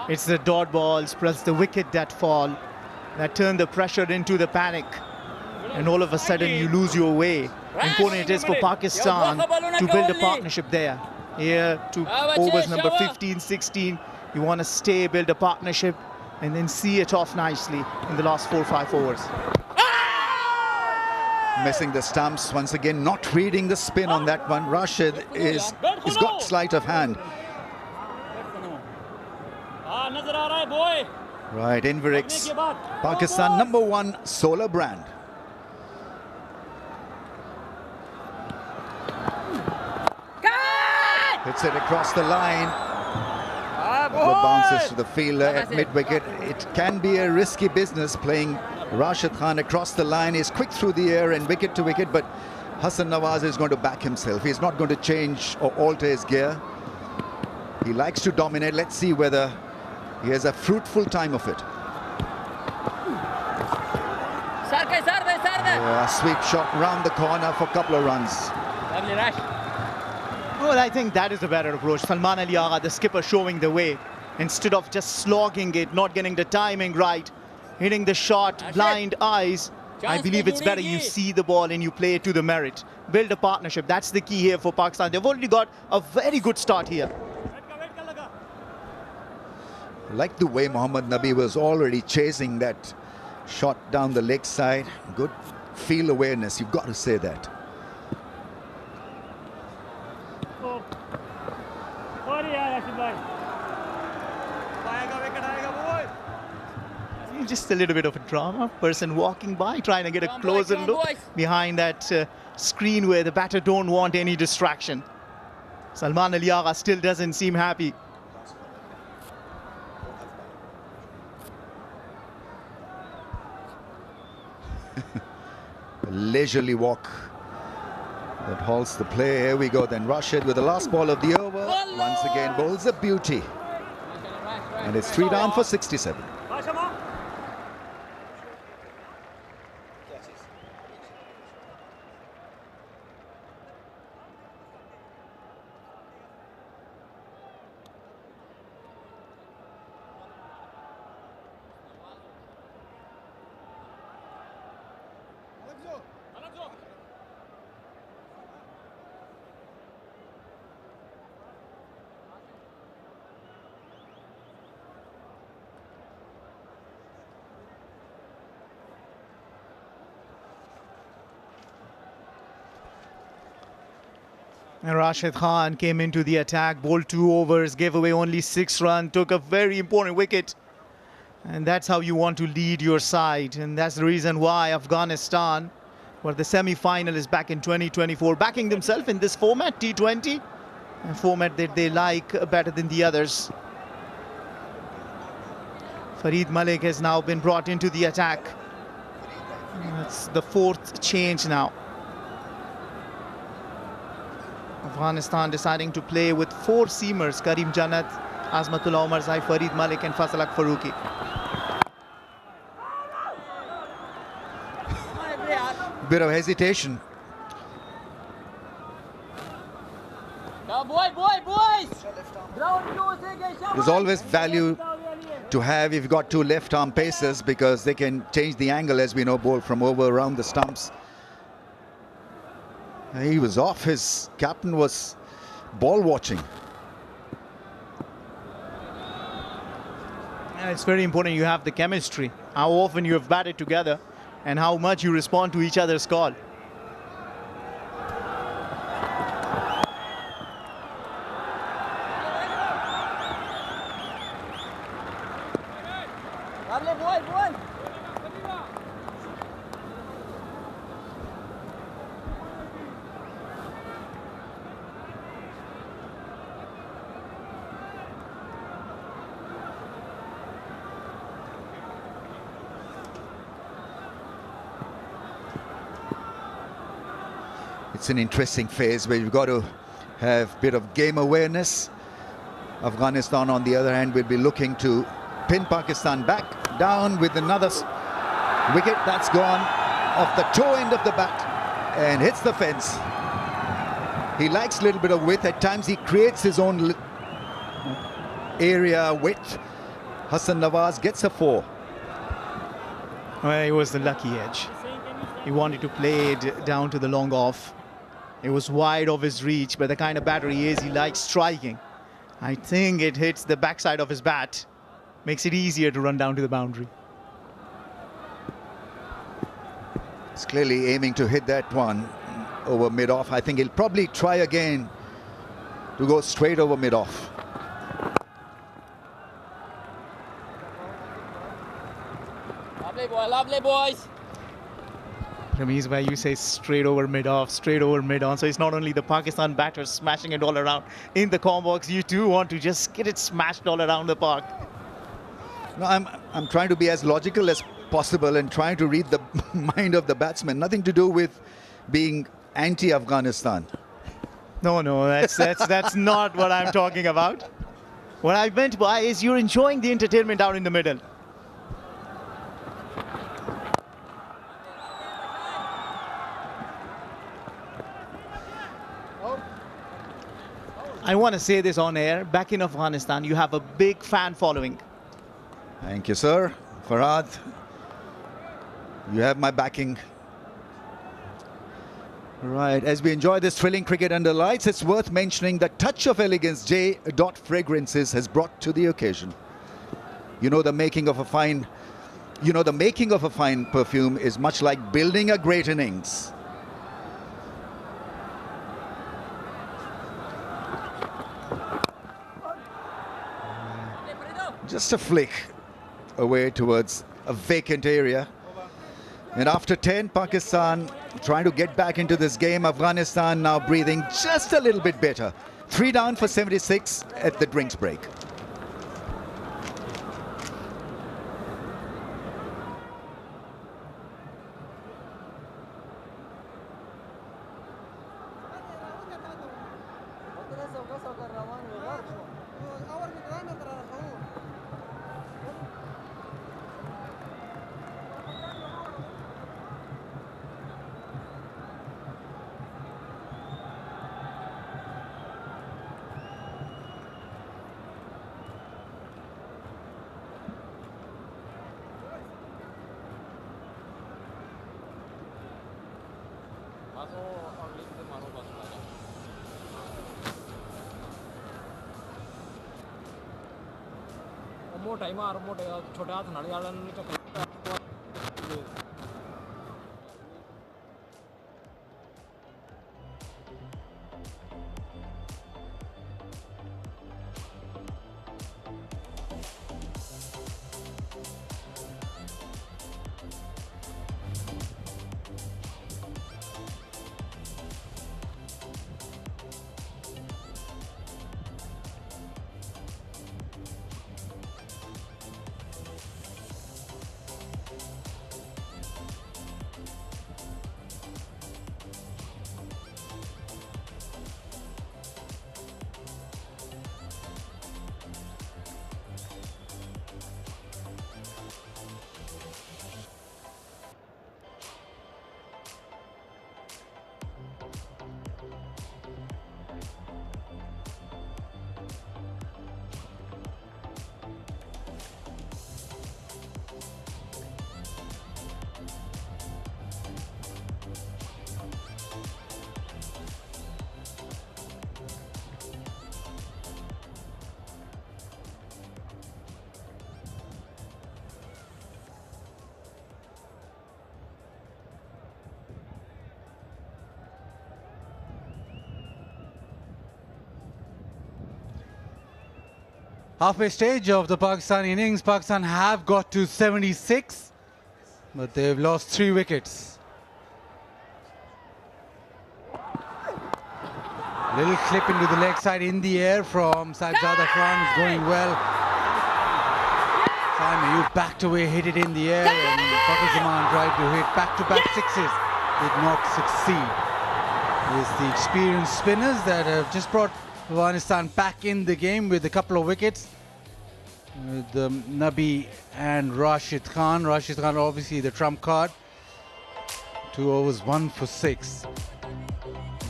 It's the dot balls plus the wicket that fall that turn the pressure into the panic. And all of a sudden you lose your way. Important it is for Pakistan to build a partnership there. Here to overs number 15, 16. You want to stay, build a partnership, and then see it off nicely in the last 4 or 5 overs. Missing the stumps once again, not reading the spin on that one. Rashid is got sleight of hand. Right, Invictus, Pakistan #1 solar brand. Hits it across the line. bounces to the fielder at mid-wicket. It can be a risky business playing Rashid Khan across the line. He's quick through the air and wicket to wicket, but Hassan Nawaz is going to back himself. He's not going to change or alter his gear. He likes to dominate. Let's see whether he has a fruitful time of it. A sweep shot round the corner for a couple of runs. Well, I think that is the better approach. Salman Ali Agha, the skipper, showing the way. Instead of just slogging it, not getting the timing right, hitting the shot, blind eyes, I believe it's better you see the ball and you play it to the merit. Build a partnership. That's the key here for Pakistan. They've already got a very good start here. Like the way Mohammad Nabi was already chasing that shot down the leg side. Good field awareness, you've got to say that. Just a little bit of a drama. Person walking by, trying to get a closer look behind that screen where the batter don't want any distraction. Salman Ali Agha still doesn't seem happy. A leisurely walk that halts the play. Here we go then. Rashid with the last ball of the over. Once again bowls a beauty. And it's 3 down for 67. And Rashid Khan came into the attack, bowled 2 overs, gave away only 6 runs, took a very important wicket. And that's how you want to lead your side. And that's the reason why Afghanistan, where the semi-final is back in 2024, backing themselves in this format, T20, a format that they like better than the others. Farid Malik has now been brought into the attack. That's the 4th change now. Afghanistan deciding to play with 4 seamers: Karim Jannat, Azmatullah Omarzai, Farid Malik and Fasalak Farooqi. Bit of hesitation. There's always value to have if you've got 2 left-arm pacers, because they can change the angle, as we know, bowl from over around the stumps. He was off. His captain was ball watching. And it's very important you have the chemistry. How often you have batted together and how much you respond to each other's call. It's an interesting phase where you've got to have a bit of game awareness. Afghanistan, on the other hand, will be looking to pin Pakistan back down with another wicket that's gone off the toe end of the bat and hits the fence. He likes a little bit of width. At times he creates his own area width. Hassan Nawaz gets a 4. Well, it was the lucky edge. He wanted to play it down to the long off. It was wide of his reach, but the kind of batter he is, he likes striking. I think it hits the backside of his bat, makes it easier to run down to the boundary. He's clearly aiming to hit that one over mid-off. I think he'll probably try again to go straight over mid-off. Lovely boy, lovely boys. Ramiz, where you say straight over mid-off, straight over mid-on. So it's not only the Pakistan batters smashing it all around in the comp box. You do want to just get it smashed all around the park. No, I'm trying to be as logical as possible and trying to read the mind of the batsman. Nothing to do with being anti-Afghanistan. No, that's not what I'm talking about. What I meant by is you're enjoying the entertainment out in the middle. I want to say this on air. Back in Afghanistan, you have a big fan following. Thank you, sir. Farhad, you have my backing. Right, as we enjoy this thrilling cricket under lights, it's worth mentioning the touch of elegance J. Fragrances has brought to the occasion. You know, the making of a fine perfume is much like building a great innings. Just a flick away towards a vacant area. And after 10, Pakistan trying to get back into this game. Afghanistan now breathing just a little bit better. 3 down for 76 at the drinks break. Halfway stage of the Pakistan innings, Pakistan have got to 76, but they've lost 3 wickets. Little clip into the leg side in the air from Saibzada Khan, is going well. Simon, you backed away, hit it in the air, and Fakhar Zaman tried to hit back-to-back sixes, did not succeed. It's the experienced spinners that have just brought Afghanistan back in the game with a couple of wickets. With Nabi and Rashid Khan. Rashid Khan obviously the trump card. 2 overs, 1 for 6.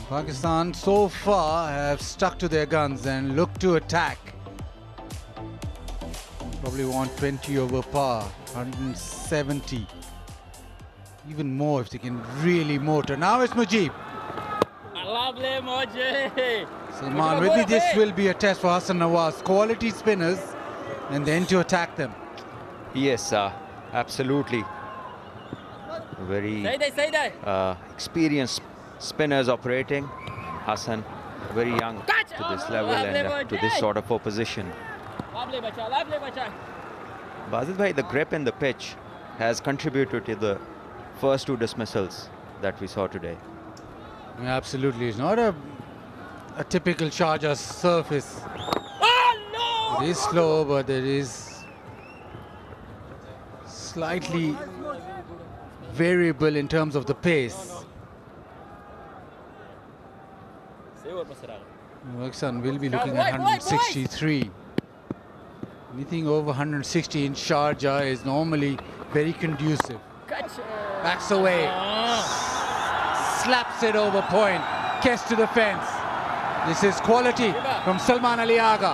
Pakistan so far have stuck to their guns and look to attack. Probably want 20 over par, 170. Even more if they can really motor. Now it's Mujib. Lovely Mujib. Salman, really this will be a test for Hassan Nawaz. Quality spinners and then to attack them. Yes, absolutely. Very experienced spinners operating. Hassan, very young to this level and to this sort of opposition. Bazid bhai, the grip in the pitch has contributed to the first 2 dismissals. that we saw today. Yeah, absolutely. It's not a typical Sharjah surface. It is slow, but it is slightly variable in terms of the pace. Pakistan will be looking at 163. Anything over 160 in Sharjah is normally very conducive. Backs away. Slaps it over point. Kes to the fence. This is quality from Salman Ali Agha.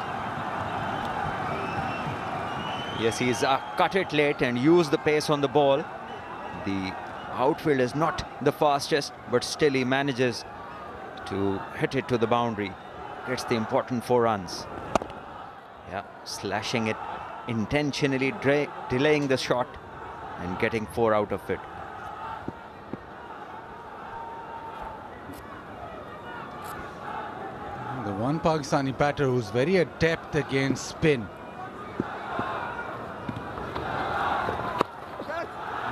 Yes, he's cut it late and used the pace on the ball. The outfield is not the fastest, but still he manages to hit it to the boundary. Gets the important 4 runs. Yeah, slashing it, intentionally delaying the shot and getting 4 out of it. The one Pakistani batter who's very adept against spin.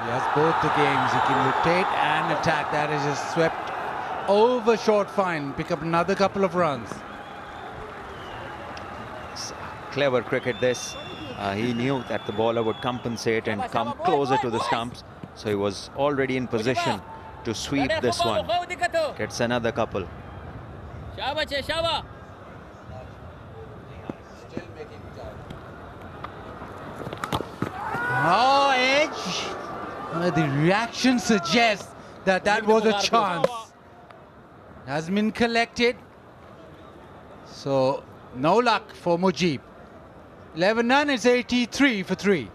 He has both the games. He can rotate and attack. That is just swept over short fine. Pick up another couple of runs. Clever cricket this. He knew that the bowler would compensate and come closer to the stumps. So he was already in position to sweep this one. Gets another couple. Oh, edge. The reaction suggests that that was a chance. Has been collected. So no luck for Mujib. 11 none, it's 83 for 3.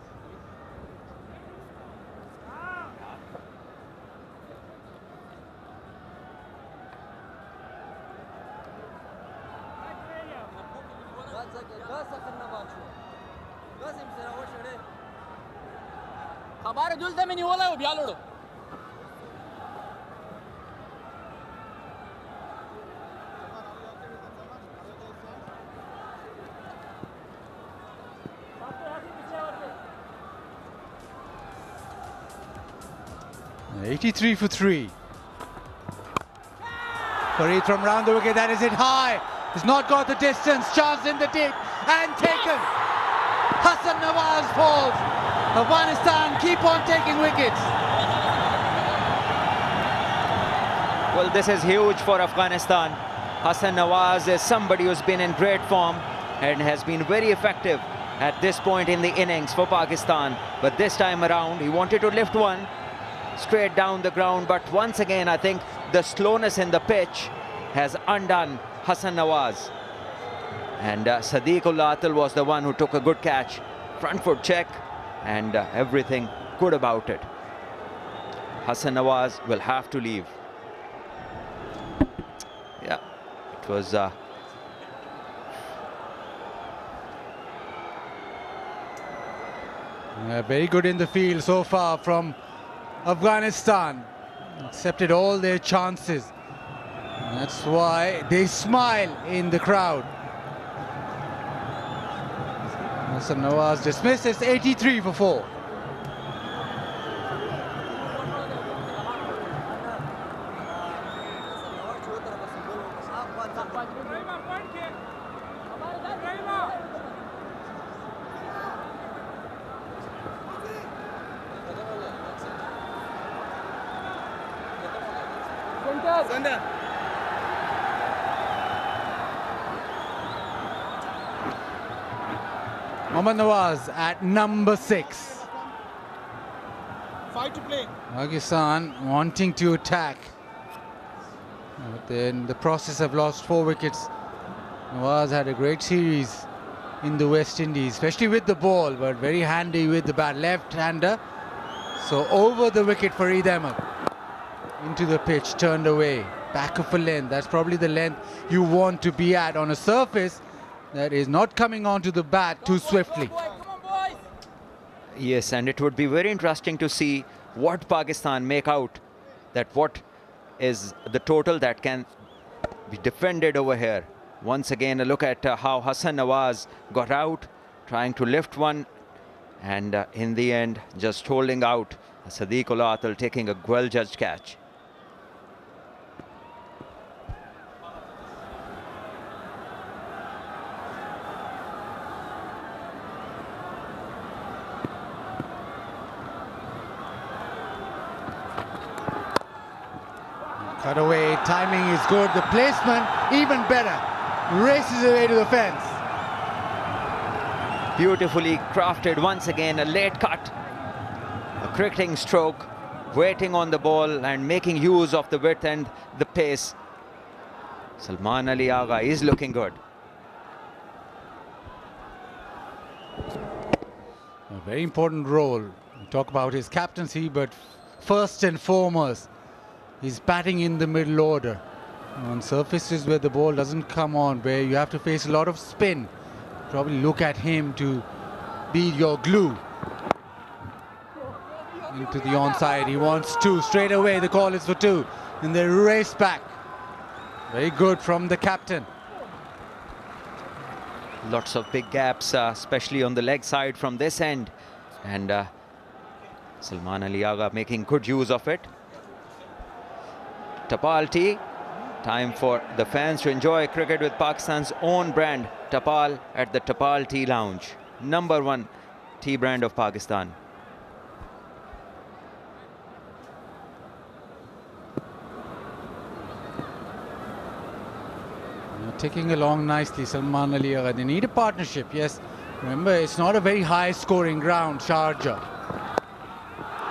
$83 for 3. Farid from round the wicket, that is it high. Has not got the distance, chance in the deep and taken. Hassan Nawaz falls. Afghanistan keep on taking wickets. Well, this is huge for Afghanistan. Hassan Nawaz is somebody who's been in great form and has been very effective at this point in the innings for Pakistan. But this time around, he wanted to lift one straight down the ground. But once again, I think the slowness in the pitch has undone Hassan Nawaz. And Sadiqullah Atal was the one who took a good catch. Front foot check and everything good about it. Hassan Nawaz will have to leave. Yeah, it was very good in the field so far from Afghanistan. Accepted all their chances. That's why they smile in the crowd. Hassan Nawaz dismissed. It's 83 for 4. Mohammad Nawaz at number 6. 5 to play. Pakistan wanting to attack. But in the process have lost 4 wickets. Nawaz had a great series in the West Indies, especially with the ball, but very handy with the bat. Left-hander. So over the wicket for Eid Ahmed. Into the pitch, turned away. Back of a length. That's probably the length you want to be at on a surface that is not coming onto the bat too swiftly. Yes, and it would be very interesting to see what Pakistan make out, that what is the total that can be defended over here. Once again, a look at how Hassan Nawaz got out, trying to lift one, and in the end, just holding out. Sadiqullah Atal taking a well-judged catch. Cut away, timing is good. The placement, even better. Races away to the fence. Beautifully crafted once again, a late cut. A cricketing stroke, waiting on the ball and making use of the width and the pace. Salman Ali Agha is looking good. A very important role. We talk about his captaincy, but first and foremost, he's batting in the middle order. On surfaces where the ball doesn't come on, where you have to face a lot of spin, probably look at him to be your glue. Into the onside, he wants two. Straight away, the call is for two. And they race back. Very good from the captain. Lots of big gaps, especially on the leg side from this end. And Salman Ali Agha making good use of it. Tapal tea. Time for the fans to enjoy cricket with Pakistan's own brand, Tapal, at the Tapal Tea Lounge. #1 tea brand of Pakistan. Ticking along nicely, Salman Ali Agha. They need a partnership, yes. Remember, it's not a very high-scoring ground, Sharjah.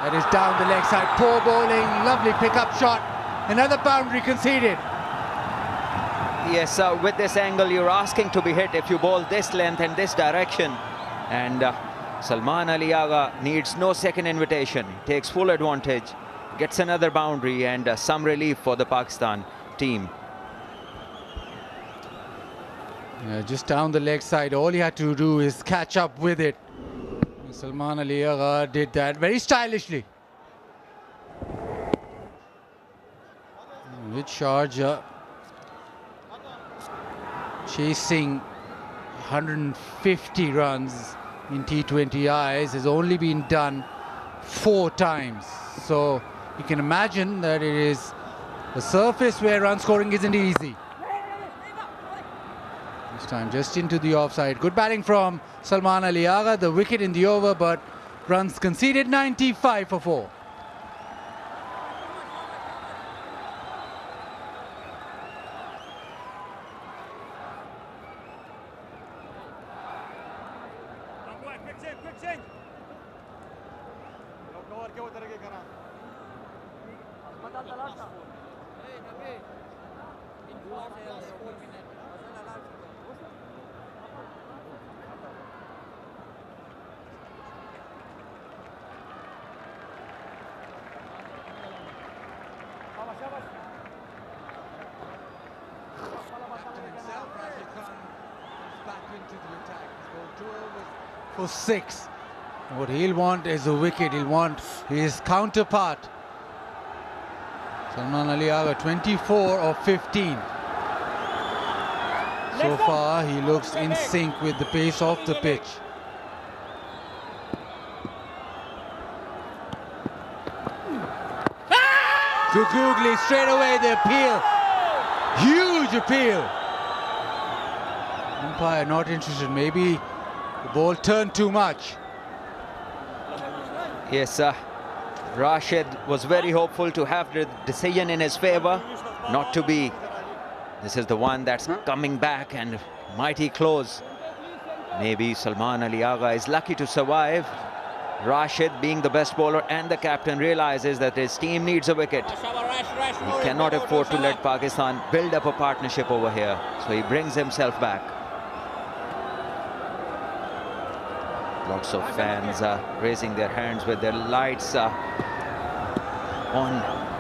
That is down the leg side. Poor bowling, lovely pick-up shot. Another boundary conceded. Yes, with this angle, you're asking to be hit if you bowl this length and this direction. And Salman Ali Agha needs no second invitation. Takes full advantage, gets another boundary and some relief for the Pakistan team. Just down the leg side, all he had to do is catch up with it. Salman Ali Agha did that very stylishly. With Sharjah chasing 150 runs in T20Is has only been done 4 times. So you can imagine that it is a surface where run scoring isn't easy. This time just into the offside. Good batting from Salman Ali Agha. The wicket in the over, but runs conceded, 95 for 4. For 6. What he'll want is a wicket. He'll want his counterpart. Salman Ali Agha, 24 of 15. So far, he looks in sync with the pace of the pitch. To Googly, straight away the appeal. Huge appeal. Umpire not interested. Maybe the ball turned too much. Yes, Rashid was very hopeful to have the decision in his favor. Not to be. This is the one that's coming back and mighty close. Maybe Salman Ali Agha is lucky to survive. Rashid, being the best bowler and the captain, realizes that his team needs a wicket. He cannot afford to let Pakistan build up a partnership over here. So he brings himself back. Lots of fans raising their hands with their lights on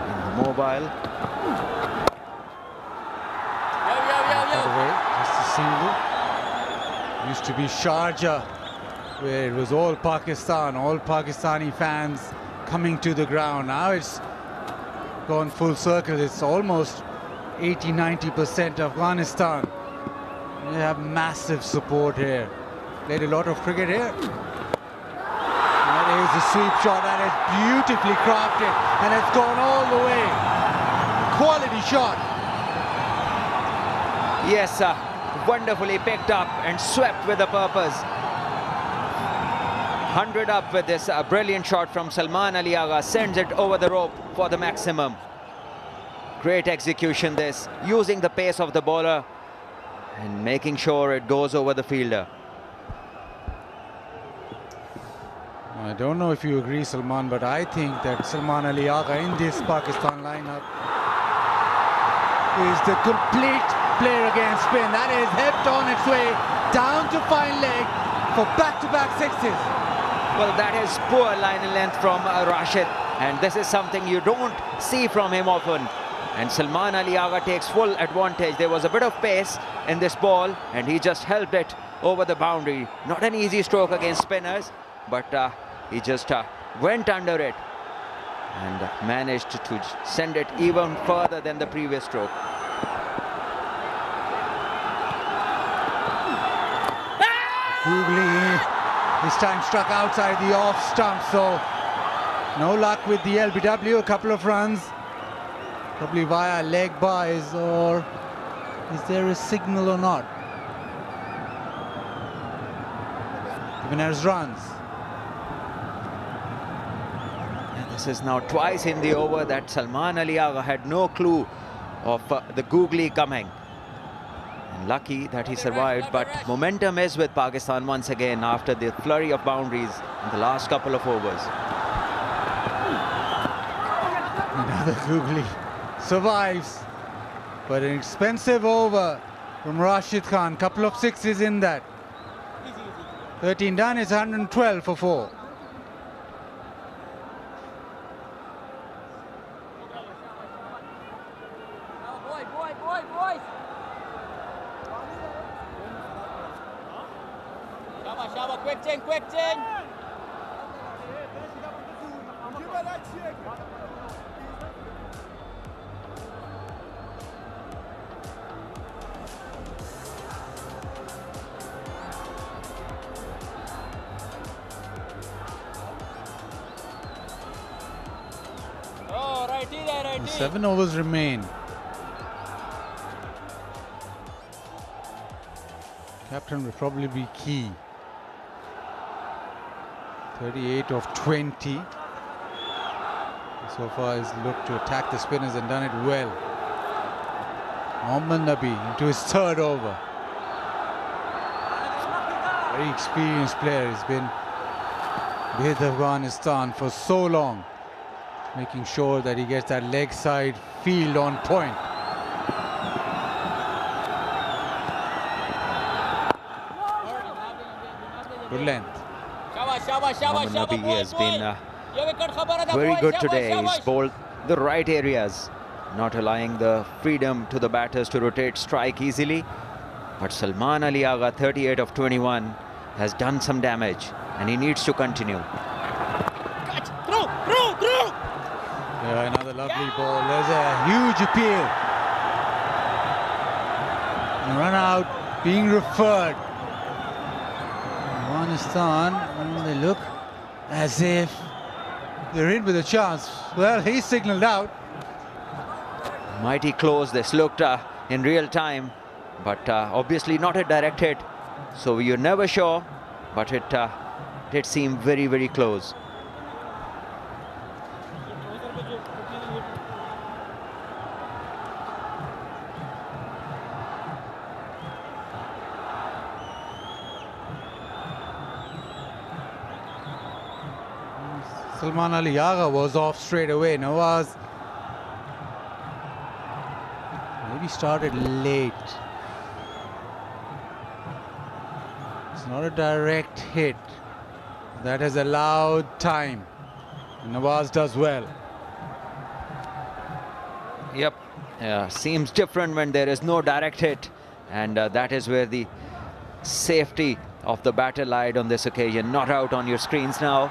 in the mobile. Just a single. Used to be Sharjah, where it was all Pakistan, all Pakistani fans coming to the ground. Now it's gone full circle. It's almost 80–90% Afghanistan. They have massive support here. Played a lot of cricket here. That is a sweep shot. That is beautifully crafted, and it's gone all the way. Quality shot. Yes, wonderfully picked up and swept with a purpose. 100 up with this brilliant shot from Salman Ali Agha. Sends it over the rope for the maximum. Great execution this, using the pace of the bowler and making sure it goes over the fielder. I don't know if you agree, Salman, but I think that Salman Ali Agha in this Pakistan lineup is the complete player against spin. That is hepped on its way down to fine leg for back-to-back sixes. Well, that is poor line and length from Rashid, and this is something you don't see from him often. And Salman Ali Agha takes full advantage. There was a bit of pace in this ball, and he just helped it over the boundary. Not an easy stroke against spinners, but he just went under it and managed to send it even further than the previous stroke. Googly this time struck outside the off stump, so no luck with the LBW. A couple of runs, probably via leg buys, or is there a signal or not? Even as runs. This is now twice in the over that Salman Ali Agha had no clue of the googly coming. And lucky that he survived, but momentum is with Pakistan once again after the flurry of boundaries in the last couple of overs. Another googly survives, but an expensive over from Rashid Khan. Couple of sixes in that. 13 done, it's 112 for 4. Quick thing. Oh, righty there, righty. 7 overs remain. Captain will probably be key. 38 of 20. So far he's looked to attack the spinners and done it well. Mohammad Nabi into his 3rd over. Very experienced player. He's been with Afghanistan for so long, making sure that he gets that leg side field on point. Good length. Mohammad Nabi has been very good today. He's bowled the right areas, not allowing the freedom to the batters to rotate strike easily. But Salman Ali Agha, 38 of 21, has done some damage, and he needs to continue. Yeah, another lovely ball. There's a huge appeal. And run out being referred. Afghanistan, they look as if they're in with a chance. Well, he signaled out. Mighty close. This looked in real time, but obviously not a direct hit. So you're never sure, but it did seem very, very close. Salman Ali Agha was off straight away. Nawaz maybe started late. It's not a direct hit. That has allowed time. Nawaz does well. Yep, seems different when there is no direct hit, and that is where the safety of the batter lied on this occasion. Not out on your screens now,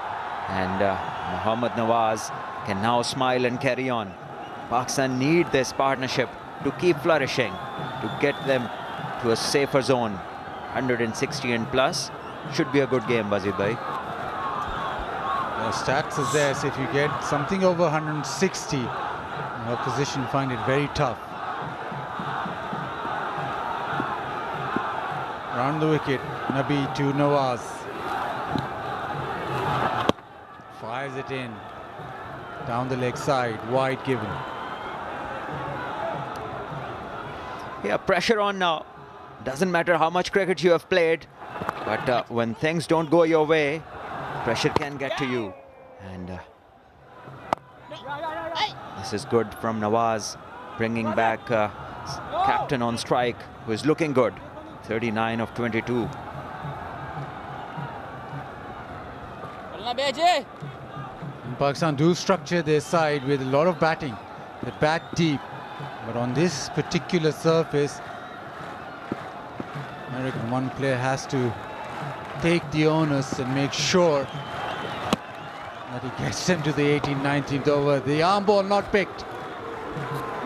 and Mohammad Nawaz can now smile and carry on. Pakistan need this partnership to keep flourishing, to get them to a safer zone. 160 and plus should be a good game, Bazid bhai. The stats is there, so if you get something over 160, the opposition find it very tough. Round the wicket, Nabi to Nawaz. Fires it in, down the leg side, wide given. Yeah, pressure on now. Doesn't matter how much cricket you have played, but when things don't go your way, pressure can get to you. And this is good from Nawaz, bringing back captain on strike, who is looking good. 39 of 22. And Pakistan do structure their side with a lot of batting. They bat deep, but on this particular surface, I reckon one player has to take the onus and make sure that he gets them to the 18th, 19th over. The arm ball not picked.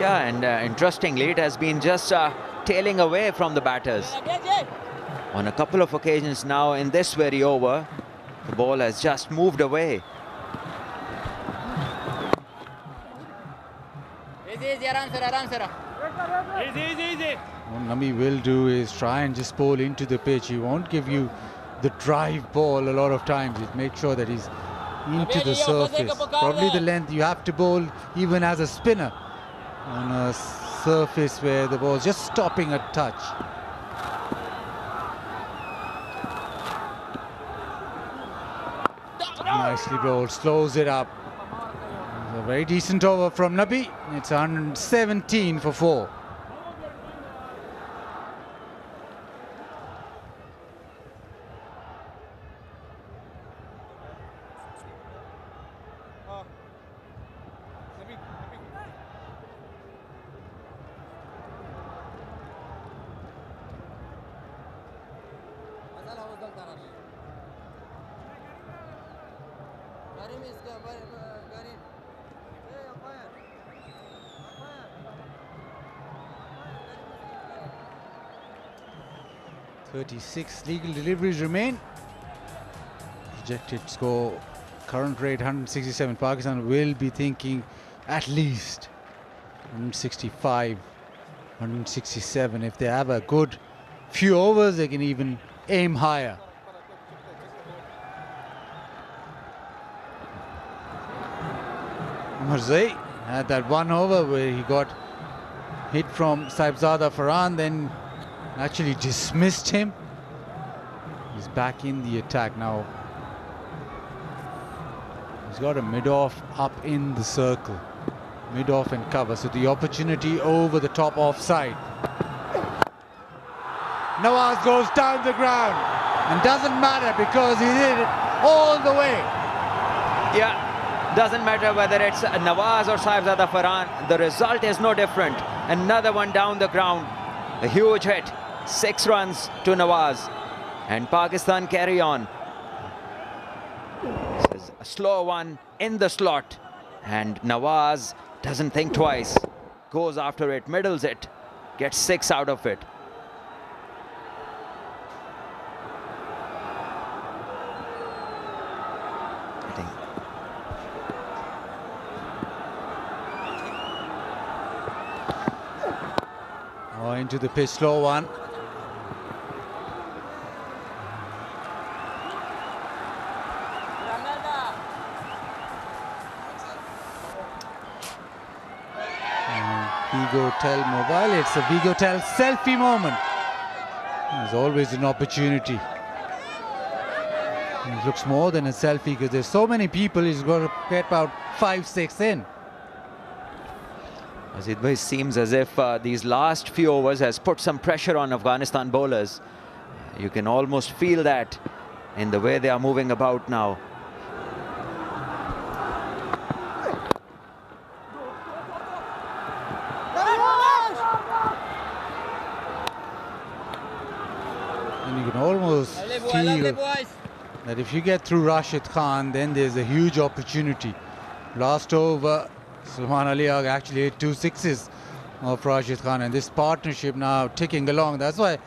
Yeah, and interestingly, it has been just tailing away from the batters. On a couple of occasions now in this very over, the ball has just moved away. What Nami will do is try and just bowl into the pitch. He won't give you the drive ball a lot of times. He'll make sure that he's into the surface. Probably the length you have to bowl even as a spinner on a surface where the ball's just stopping a touch. Nicely bowled, slows it up. It's a very decent over from Nabi. It's 117 for 4. .36 legal deliveries remain. Projected score, current rate 167. Pakistan will be thinking at least 165, 167. If they have a good few overs, they can even aim higher. Marzai had that one over where he got hit from Saibzada Farhan, then actually dismissed him. He's back in the attack now. He's got a mid-off up in the circle. Mid-off and cover, so the opportunity over the top offside. Nawaz goes down the ground, and doesn't matter because he did it all the way. Yeah, doesn't matter whether it's Nawaz or Saibzada Farhan, the result is no different. Another one down the ground, a huge hit. 6 runs to Nawaz, and Pakistan carry on. This is a slow one in the slot, and Nawaz doesn't think twice, goes after it, middles it, gets 6 out of it. Oh, into the pitch, slow one. Vigotel mobile, it's a Vigotel selfie moment. There's always an opportunity. It looks more than a selfie because there's so many people, he's going to get about 5-6 in. It seems as if these last few overs has put some pressure on Afghanistan bowlers. You can almost feel that in the way they are moving about now. And you can almost feel that if you get through Rashid Khan, then there's a huge opportunity. Last over, Salman Ali actually hit 2 sixes of Rashid Khan, and this partnership now ticking along. That's why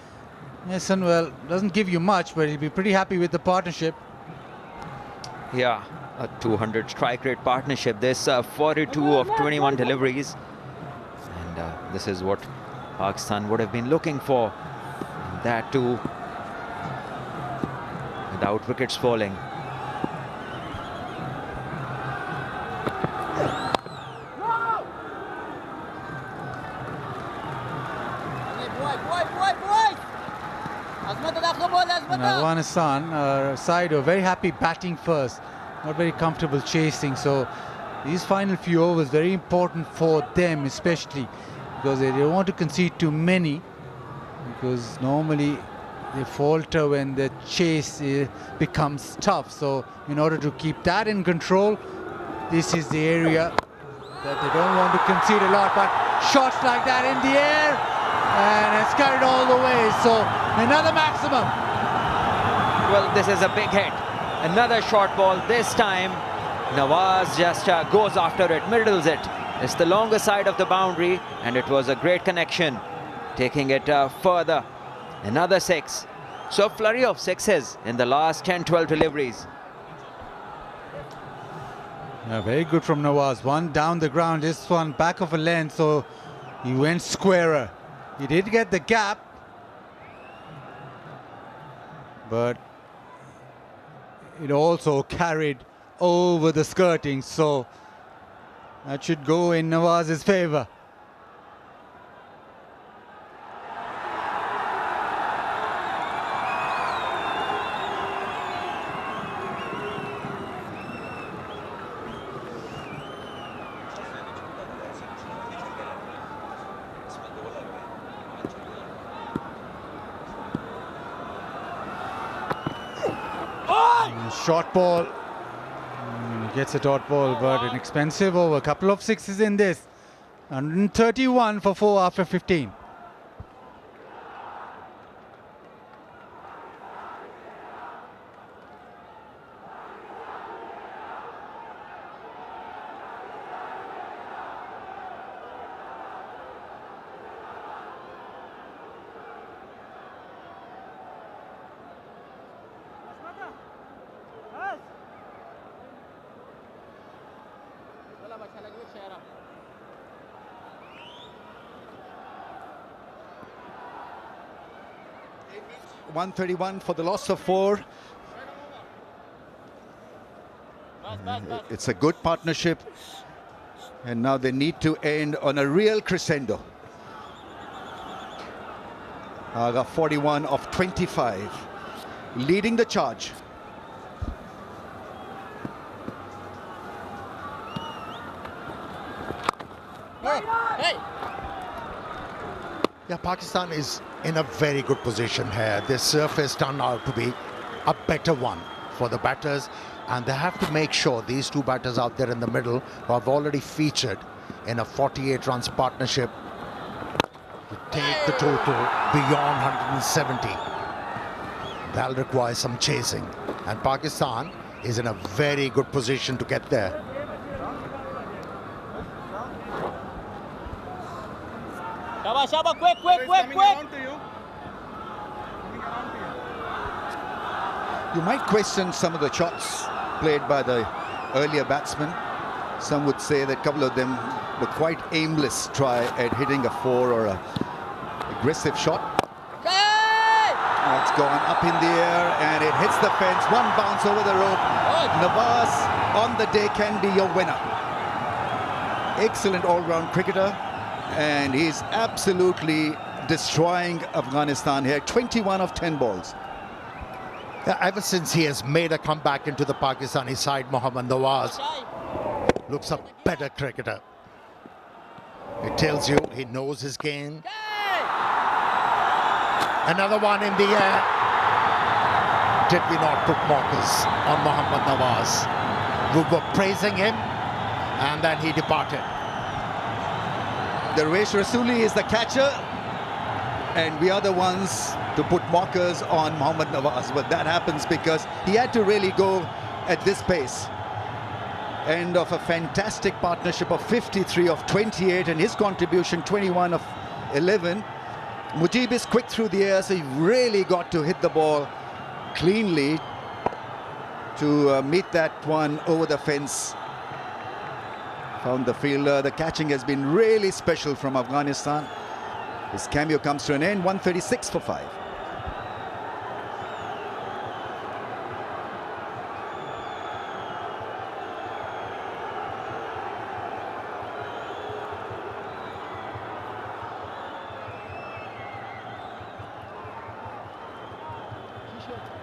Sunwell doesn't give you much, but he'll be pretty happy with the partnership. Yeah, a 200 strike rate partnership. This 42 of 21 deliveries, and this is what Pakistan would have been looking for. And that too without wickets falling. And Afghanistan side are very happy batting first, not very comfortable chasing. So these final few overs very important for them, especially because they don't want to concede too many, because normally they falter when the chase becomes tough. So in order to keep that in control, this is the area that they don't want to concede a lot. But shots like that in the air, and it's carried all the way. So another maximum. Well, this is a big hit. Another short ball. This time, Nawaz just goes after it, middles it. It's the longer side of the boundary, and it was a great connection, taking it further. Another 6. So a flurry of 6s in the last 10-12 deliveries. Yeah, very good from Nawaz. One down the ground, this one back of a length, so he went squarer. He did get the gap, but it also carried over the skirting, so that should go in Nawaz's favor. Short ball, gets a dot ball, but an expensive over. A couple of 6s in this. 131 for 4 after 15. $131 for the loss of 4. It's a good partnership, and now they need to end on a real crescendo. Aga 41 of 25, leading the charge. Yeah, Pakistan is in a very good position here. This surface turned out to be a better one for the batters, and they have to make sure these two batters out there in the middle, who have already featured in a 48 runs partnership, to take the total beyond 170. That'll require some chasing, and Pakistan is in a very good position to get there. Shaba, quick. You might question some of the shots played by the earlier batsmen. Some would say that a couple of them were quite aimless try at hitting a 4 or a aggressive shot. It's gone up in the air and it hits the fence. One bounce over the rope. Nawaz on the day can be your winner. Excellent all-round cricketer, and he's absolutely destroying Afghanistan here. 21 of 10 balls. Ever since he has made a comeback into the Pakistani side, Mohammad Nawaz looks a better cricketer. It tells you he knows his game. Another one in the air. Did we not put markers on Mohammad Nawaz? We were praising him, and then he departed. Darvesh Rasuli is the catcher, and we are the ones to put markers on Mohammad Nawaz. But that happens because he had to really go at this pace. End of a fantastic partnership of 53 of 28, and his contribution 21 of 11. Mujib is quick through the air, so he really got to hit the ball cleanly to meet that one over the fence. Found the fielder. The catching has been really special from Afghanistan. His cameo comes to an end. 136 for 5. T-shirt.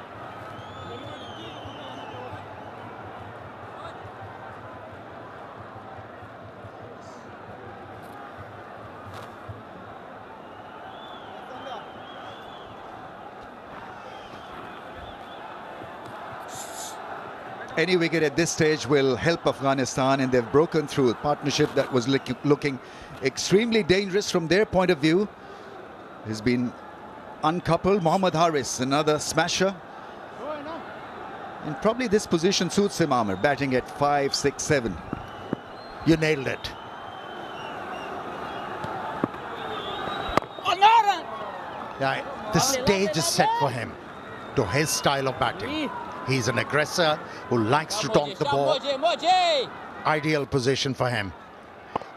Any wicket at this stage will help Afghanistan, and they've broken through a partnership that was looking extremely dangerous from their point of view. Has been uncoupled. Mohammad Haris, another smasher. And probably this position suits him, Amir, batting at 5, 6, 7. You nailed it. Yeah, the stage is set for him, to his style of batting. He's an aggressor who likes to donk the ball. Ideal position for him.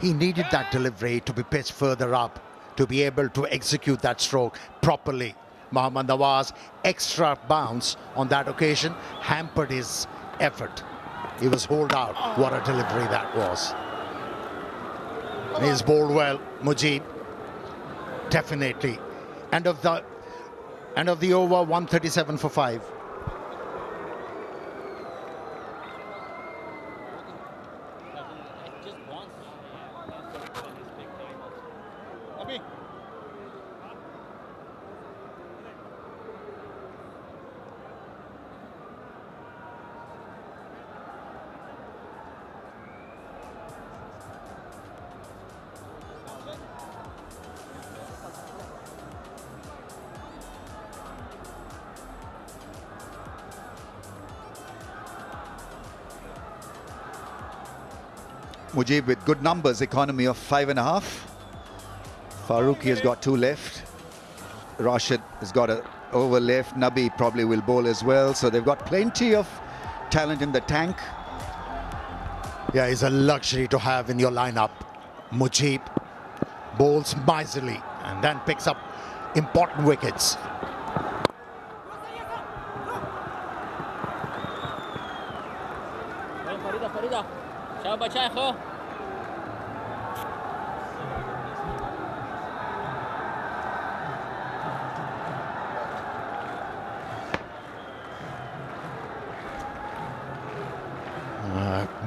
He needed that delivery to be pitched further up, to be able to execute that stroke properly. Mohammad Nawaz, extra bounce on that occasion, hampered his effort. He was holed out. What a delivery that was. He's bowled well, Mujib. Definitely. End of the over, 137 for 5. Mujib with good numbers, economy of 5.5. Farooqi has got 2 left. Rashid has got a over left. Nabi probably will bowl as well. So they've got plenty of talent in the tank. Yeah, it's a luxury to have in your lineup. Mujib bowls miserly and then picks up important wickets.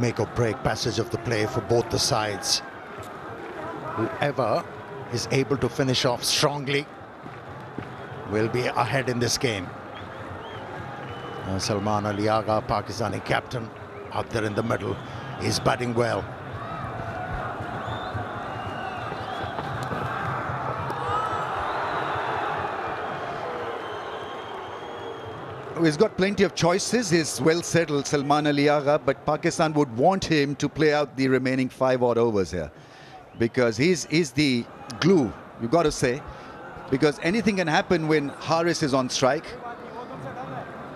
Make or break passage of the play for both the sides. Whoever is able to finish off strongly will be ahead in this game. Salman Ali Agha, Pakistani captain, out there in the middle, is batting well. He's got plenty of choices. He's well settled, Salman Ali Agha, but Pakistan would want him to play out the remaining 5 odd overs here, because he's the glue, you've got to say, because anything can happen when Haris is on strike.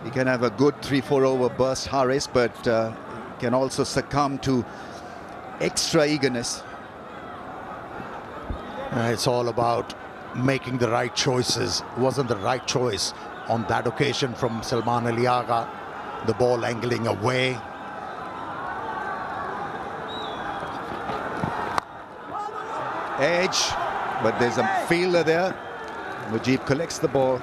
He can have a good 3-4 over burst, Haris, but can also succumb to extra eagerness. It's all about making the right choices. It wasn't the right choice on that occasion from Salman Ali Agha. The ball angling away. Edge, but there's a fielder there. Mujib collects the ball.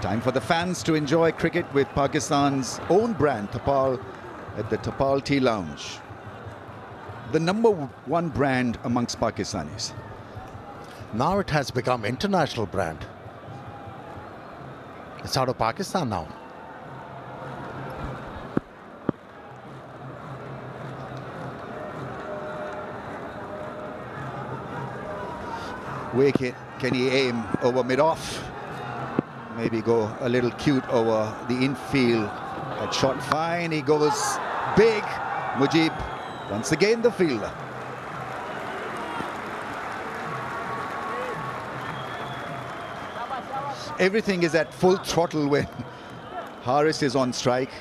Time for the fans to enjoy cricket with Pakistan's own brand, Tapal, at the Tapal Tea Lounge. The #1 brand amongst Pakistanis. Now it has become international brand. It's out of Pakistan now. Wicket, can he aim over mid-off? Maybe go a little cute over the infield. That shot fine, he goes big. Mujib, once again the fielder. Everything is at full throttle when Haris is on strike.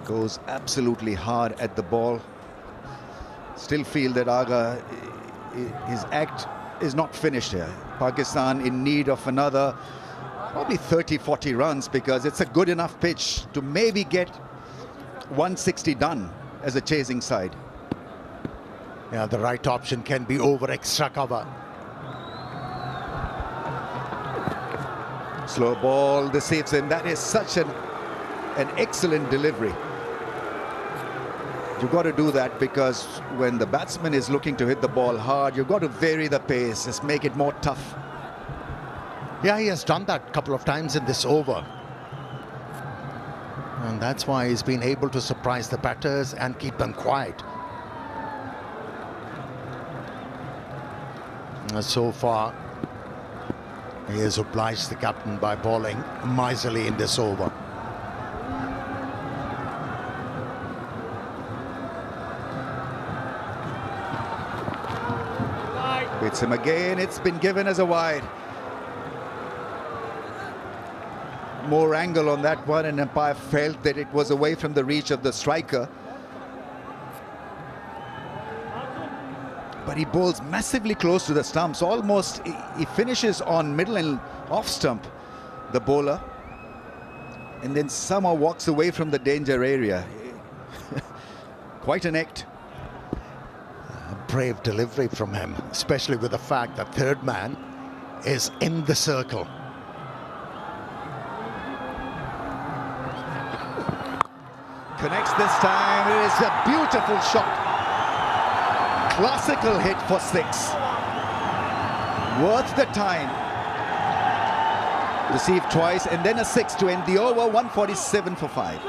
Goes absolutely hard at the ball. Still feel that Agha, his act is not finished here. Pakistan in need of another probably 30-40 runs, because it's a good enough pitch to maybe get 160 done as a chasing side. Yeah, the right option can be over extra cover. Slow ball deceives him. That is such an excellent delivery. You've got to do that, because when the batsman is looking to hit the ball hard, you've got to vary the pace, just make it more tough. Yeah, he has done that a couple of times in this over. And that's why he's been able to surprise the batters and keep them quiet. So far, he has obliged the captain by bowling miserly in this over. Hits him again, it's been given as a wide. More angle on that one, and umpire felt that it was away from the reach of the striker. But he bowls massively close to the stumps, almost he finishes on middle and off stump, the bowler, and then somehow walks away from the danger area. Quite an act. A brave delivery from him, especially with the fact that third man is in the circle. Connects this time. It is a beautiful shot. Classical hit for 6. Worth the time. Received twice and then a 6 to end the over. 147 for 5.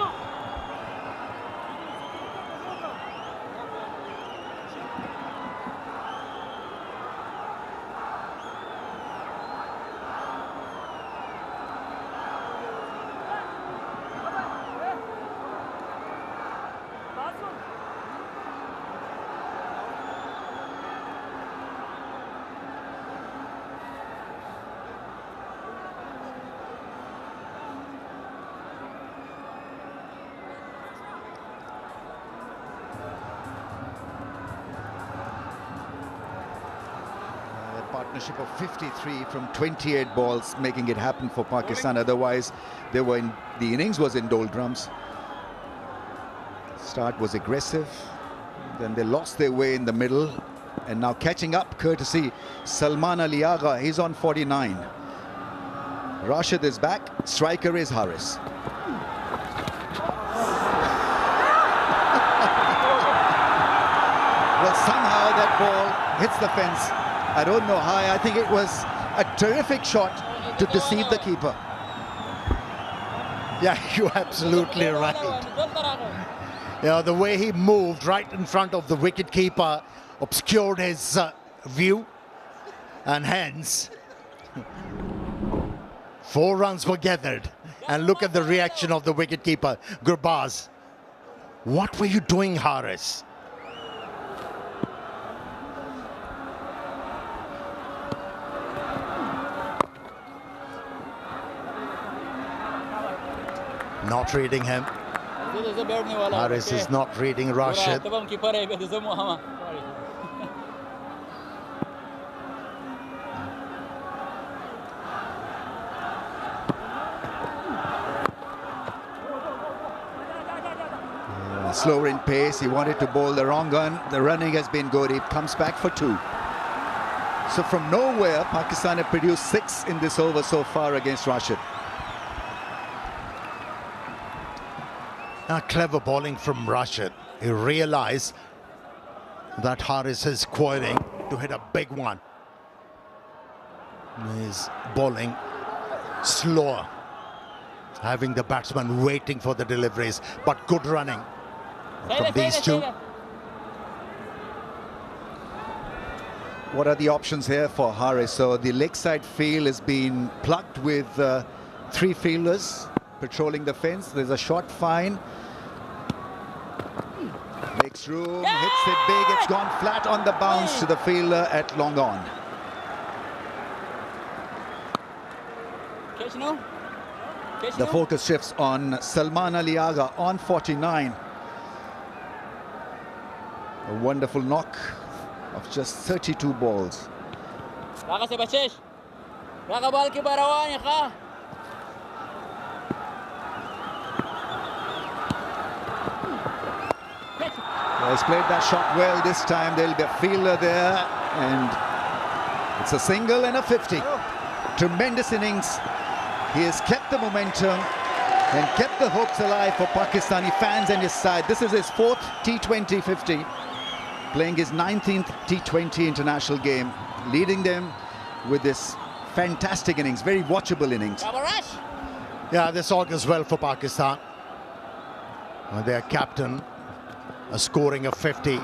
Partnership of 53 from 28 balls, making it happen for Pakistan. Otherwise, they were in the innings was in doldrums. Start was aggressive, then they lost their way in the middle, and now catching up courtesy Salman Ali Agha. He's on 49. Rashid is back. Striker is Haris. Well, somehow that ball hits the fence. I don't know how. I think it was a terrific shot to deceive the keeper. Yeah, you're absolutely right. Yeah, the way he moved right in front of the wicket-keeper obscured his view, and hence 4 runs were gathered. And look at the reaction of the wicket-keeper, Gurbaz. What were you doing, Haris? Not reading him. Haris is not reading Rashid. Slower in pace. He wanted to bowl the wrong gun. The running has been good. He comes back for 2. So from nowhere, Pakistan have produced 6 in this over so far against Rashid. Now, clever bowling from Rashid. He realized that Haris is coiling to hit a big one. He's bowling slower, having the batsman waiting for the deliveries, but good running from these two. What are the options here for Haris? So the leg side field is being plugged with 3 fielders patrolling the fence. There's a short fine. Makes room, hits it big. It's gone flat on the bounce to the fielder at long on. The focus shifts on Salman Ali Agha on 49. A wonderful knock of just 32 balls. Has played that shot well this time. There'll be a fielder there, and it's a single and a 50. Tremendous innings. He has kept the momentum and kept the hopes alive for Pakistani fans and his side. This is his 4th T20 50, playing his 19th T20 international game, leading them with this fantastic innings, very watchable innings. Yeah, this augurs well for Pakistan. Their captain scoring a 50. It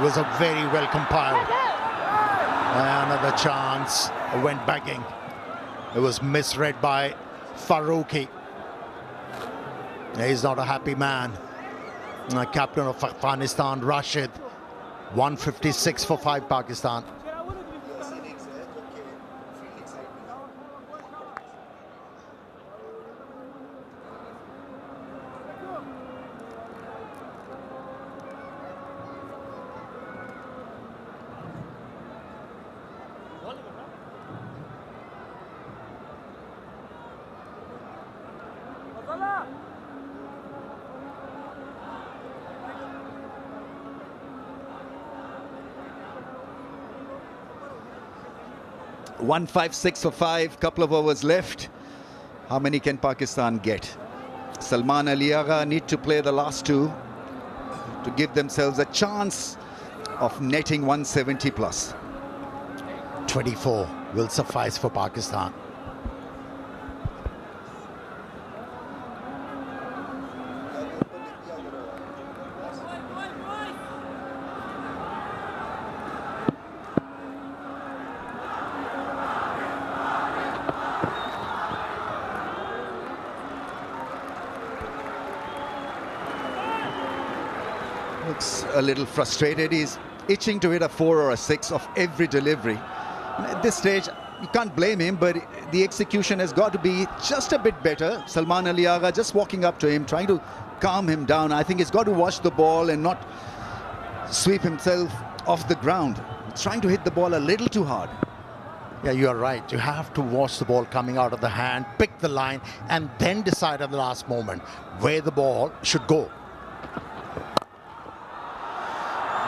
was a very well compiled. Another chance went begging. It was misread by Farooqi. He's not a happy man. Captain of Afghanistan, Rashid. 156 for 5 Pakistan. Masala! 156 for 5, couple of overs left. How many can Pakistan get? Salman Ali Agha need to play the last 2 to give themselves a chance of netting 170 plus. 24 will suffice for Pakistan. Looks a little frustrated. He's itching to hit a 4 or a 6 of every delivery. At this stage, you can't blame him, but the execution has got to be just a bit better. Salman Ali Agha just walking up to him, trying to calm him down. I think he's got to watch the ball and not sweep himself off the ground. He's trying to hit the ball a little too hard. Yeah, you are right. You have to watch the ball coming out of the hand, pick the line, and then decide at the last moment where the ball should go.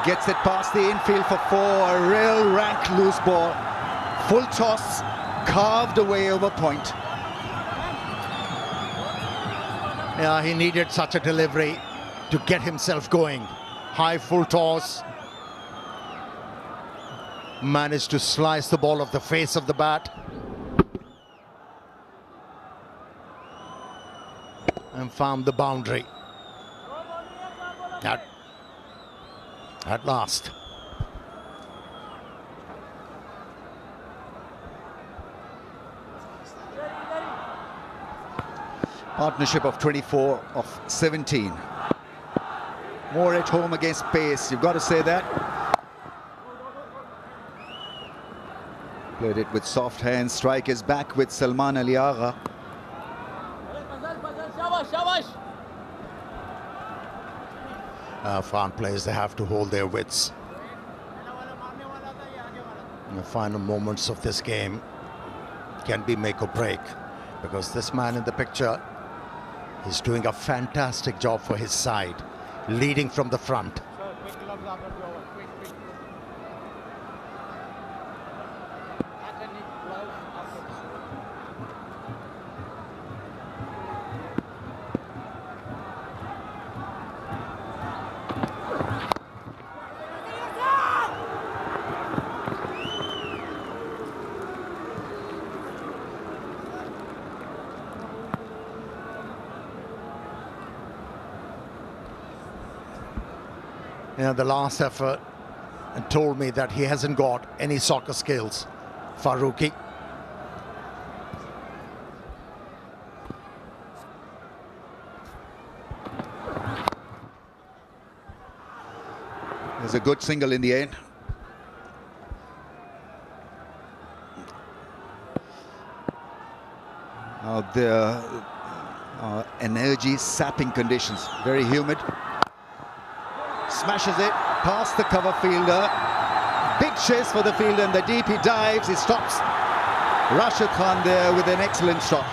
Gets it past the infield for 4, a real rank loose ball. Full toss, carved away over point. Yeah, he needed such a delivery to get himself going. High full toss. Managed to slice the ball off the face of the bat. And found the boundary. At last. Partnership of 24 of 17. More at home against pace, you've got to say that. Played it with soft hands. Strike is back with Salman Ali Agha. Afghan players, they have to hold their wits. In the final moments of this game can be make or break, because this man in the picture is doing a fantastic job for his side, leading from the front. You know, the last effort told me that he hasn't got any soccer skills, Farooqi. There's a good single in the end. Out there, energy sapping conditions, very humid. Smashes it past the cover fielder. Big chase for the fielder in the deep. He dives, he stops. Rashid Khan there with an excellent shot.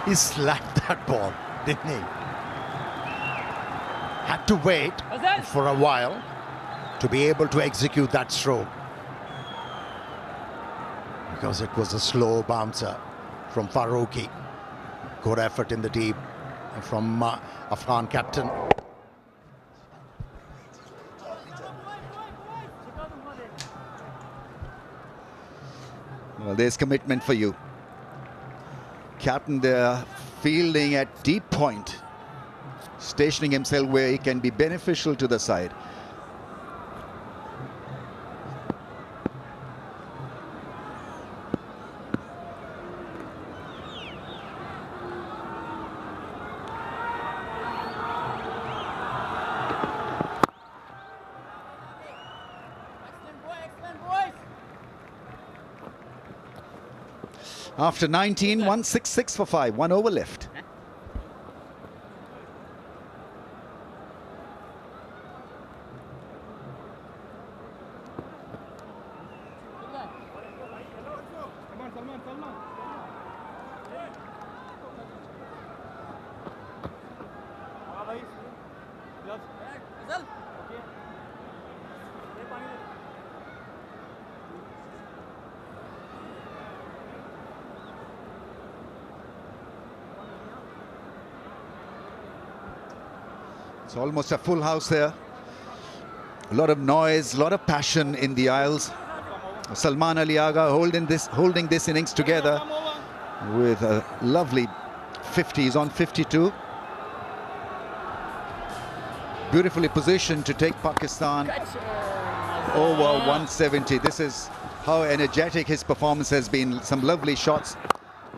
He slapped that ball, didn't he? Had to wait for a while to be able to execute that stroke, because it was a slow bouncer from Farooqi. Good effort in the deep from Afghan captain. there's commitment for you. Captain there, fielding at deep point, stationing himself where he can be beneficial to the side. After 19, 166 for 5, 1 over left. It's almost a full house here. A lot of noise, a lot of passion in the aisles. Salman Ali Agha holding this innings together with a lovely 50. He's on 52. Beautifully positioned to take Pakistan over 170. This is how energetic his performance has been. Some lovely shots,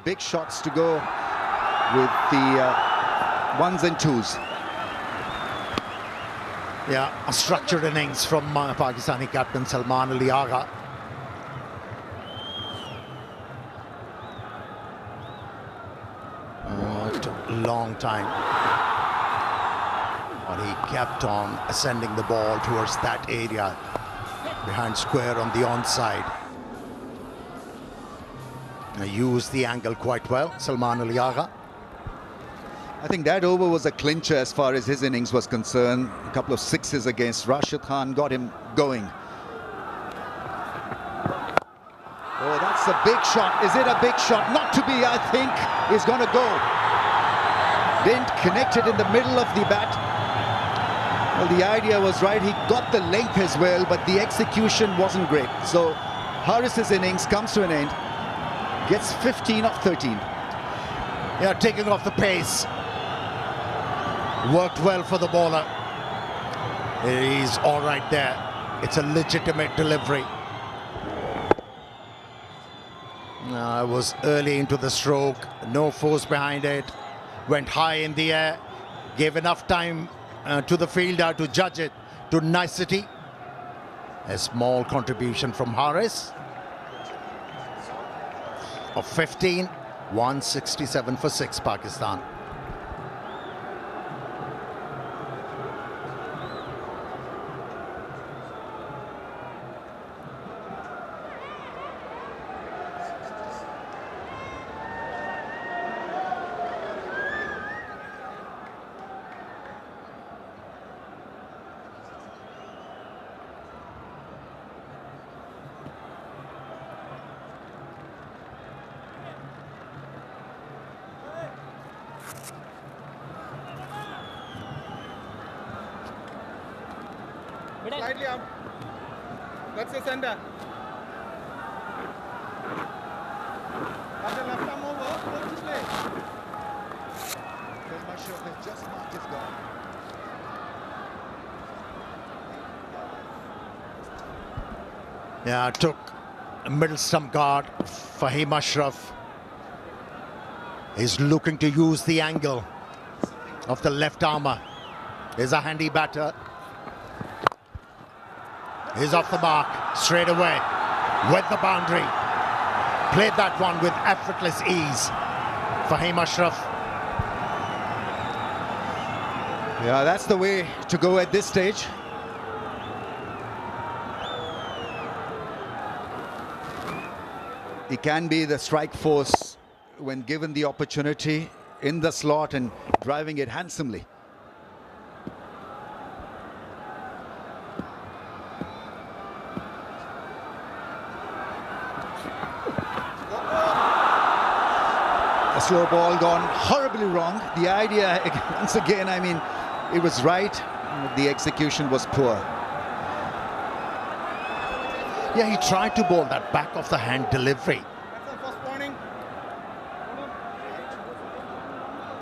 big shots to go with the ones and twos. Yeah, a structured innings from Pakistani captain Salman Ali Agha. It took a long time, but he kept on ascending the ball towards that area behind square on the onside. Used the angle quite well, Salman Ali Agha. I think that over was a clincher as far as his innings was concerned. A couple of sixes against Rashid Khan got him going. Oh, that's a big shot. Is it a big shot? Not to be, I think. He's going to go. Didn't connect it in the middle of the bat. Well, the idea was right. He got the length as well, but the execution wasn't great. So Haris's innings comes to an end. Gets 15 of 13. Yeah, taking off the pace. Worked well for the bowler. He's all right there. It's a legitimate delivery. It was early into the stroke. No force behind it. Went high in the air. Gave enough time to the fielder to judge it to nicety. A small contribution from Haris. Of 15, 167 for 6, Pakistan. Slightly up. That's the center. After left arm over, go this way. Mashraff has just marked his goal. Yeah, took a middle stump guard. Fahim Ashraf is looking to use the angle of the left armour. Is a handy batter. He's off the mark straight away with the boundary. Played that one with effortless ease. Fahim Ashraf. Yeah, that's the way to go at this stage. He can be the strike force when given the opportunity in the slot and driving it handsomely. A slow ball gone horribly wrong. The idea, once again, I mean, it was right. The execution was poor. Yeah, he tried to bowl that back of the hand delivery.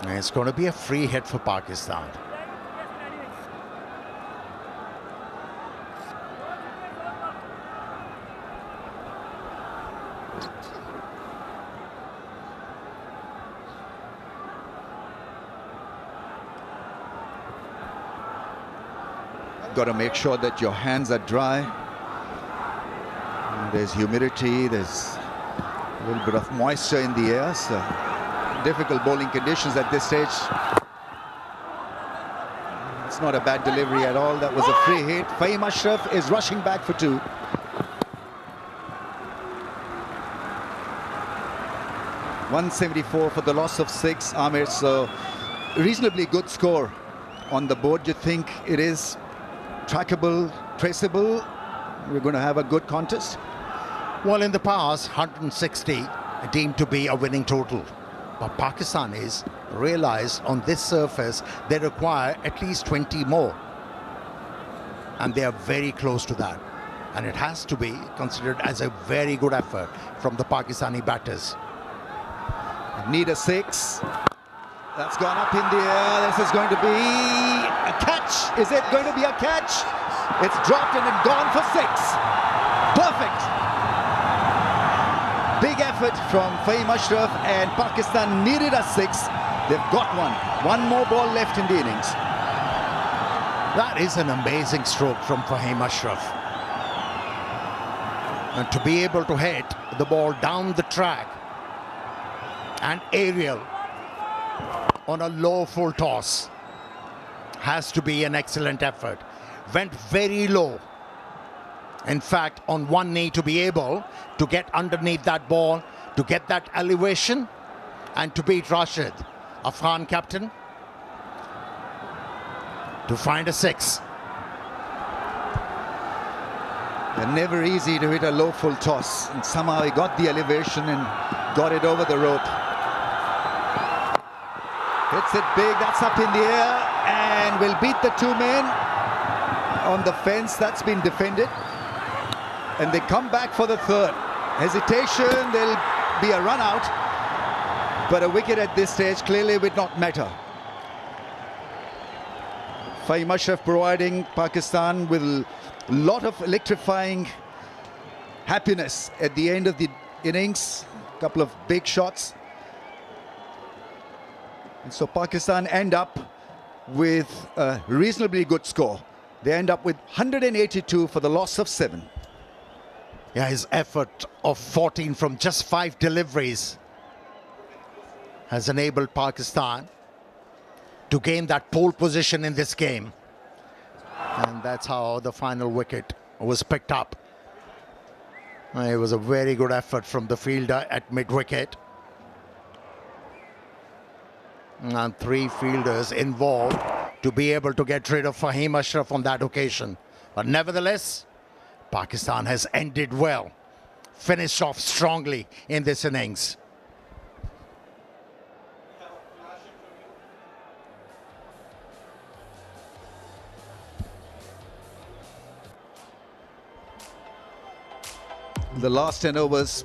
And it's going to be a free hit for Pakistan. Got to make sure that your hands are dry. There's humidity, there's a little bit of moisture in the air, so difficult bowling conditions at this stage. It's not a bad delivery at all. That was a free hit. Fahim Ashraf is rushing back for 2. .174 for the loss of 6, Amir. So reasonably good score on the board. You think it is trackable, traceable? We're going to have a good contest? Well, in the past, 160 deemed to be a winning total. But Pakistanis realize on this surface they require at least 20 more. And they are very close to that. And it has to be considered as a very good effort from the Pakistani batters. Need a 6. That's gone up in the air. This is going to be a catch. Is it going to be a catch? It's dropped and gone for 6. Perfect. Big effort from Fahim Ashraf, and Pakistan needed a 6. They've got one. One more ball left in the innings. That is an amazing stroke from Fahim Ashraf. And to be able to hit the ball down the track and aerial on a low full toss has to be an excellent effort. Went very low. In fact, on one knee, to be able to get underneath that ball, to get that elevation, and to beat Rashid, Afghan captain, to find a 6. They're never easy to hit a low full toss, and somehow he got the elevation and got it over the rope. Hits it big, that's up in the air, and will beat the 2 men on the fence. That's been defended. And they come back for the 3rd. Hesitation, there'll be a run out. But a wicket at this stage clearly would not matter. Fahim Ashraf providing Pakistan with a lot of electrifying happiness at the end of the innings. A couple of big shots. And so Pakistan end up with a reasonably good score. They end up with 182 for the loss of 7. Yeah, his effort of 14 from just 5 deliveries has enabled Pakistan to gain that pole position in this game. And that's how the final wicket was picked up. It was a very good effort from the fielder at mid-wicket. And 3 fielders involved to be able to get rid of Fahim Ashraf on that occasion. But nevertheless, Pakistan has ended well, finished off strongly in this innings. The last 10 overs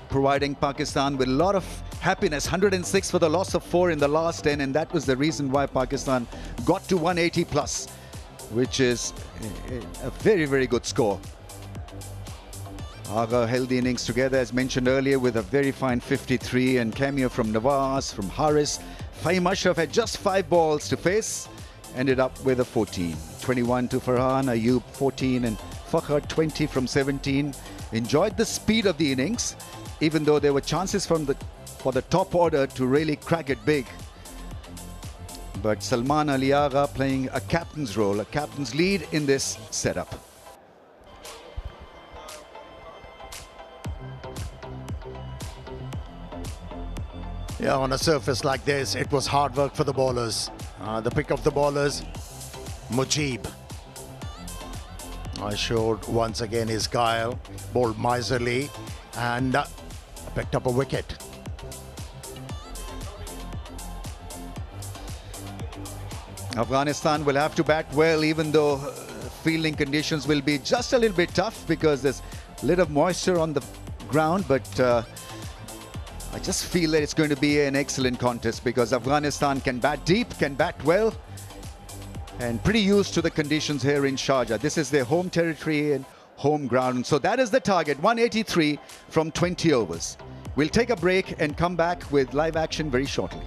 providing Pakistan with a lot of happiness. 106 for the loss of 4 in the last 10, and that was the reason why Pakistan got to 180 plus, which is a very, very good score. Agha held the innings together, as mentioned earlier, with a very fine 53 and cameo from Nawaz, from Haris. Fahim Ashraf had just 5 balls to face, ended up with a 14. 21 to Farhan, Ayub 14, and Fakhr 20 from 17. Enjoyed the speed of the innings, even though there were chances for the top order to really crack it big. But Salman Ali Agha playing a captain's role, a captain's lead in this setup. Yeah, on a surface like this, it was hard work for the bowlers. The pick of the bowlers, Mujib. Showed once again his guile, bowled miserly, and picked up a wicket. Afghanistan will have to bat well, even though fielding conditions will be just a little bit tough because there's a little moisture on the ground, but I just feel that it's going to be an excellent contest because Afghanistan can bat deep, can bat well, and pretty used to the conditions here in Sharjah. This is their home territory and home ground. So that is the target, 183 from 20 overs. We'll take a break and come back with live action very shortly.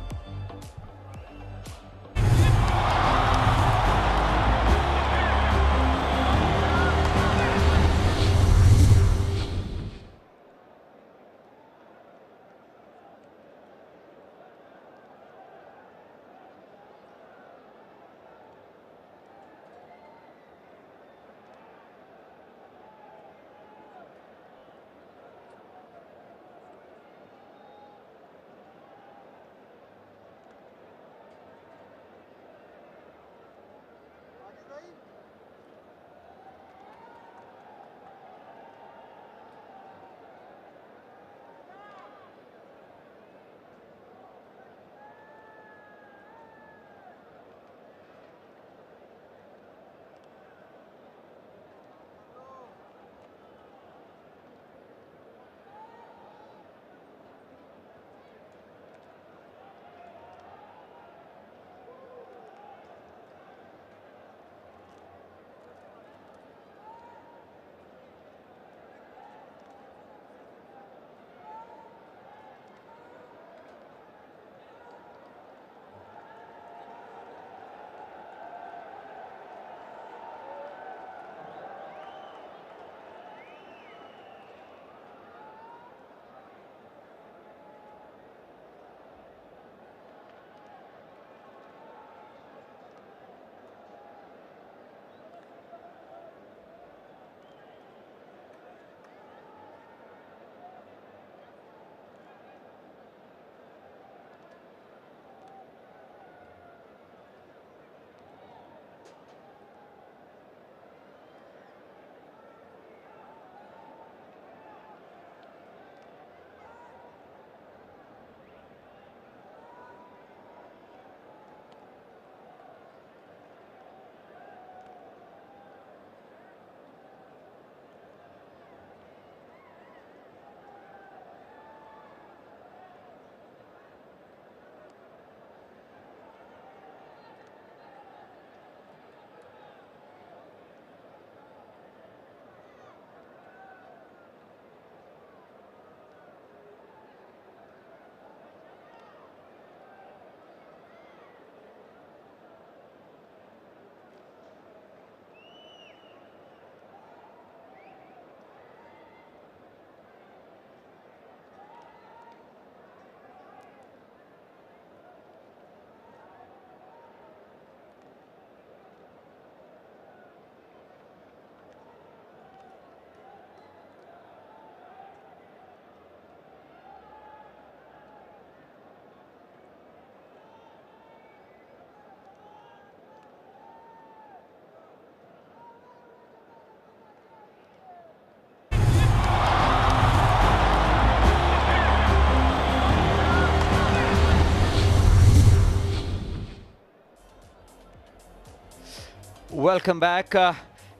Welcome back.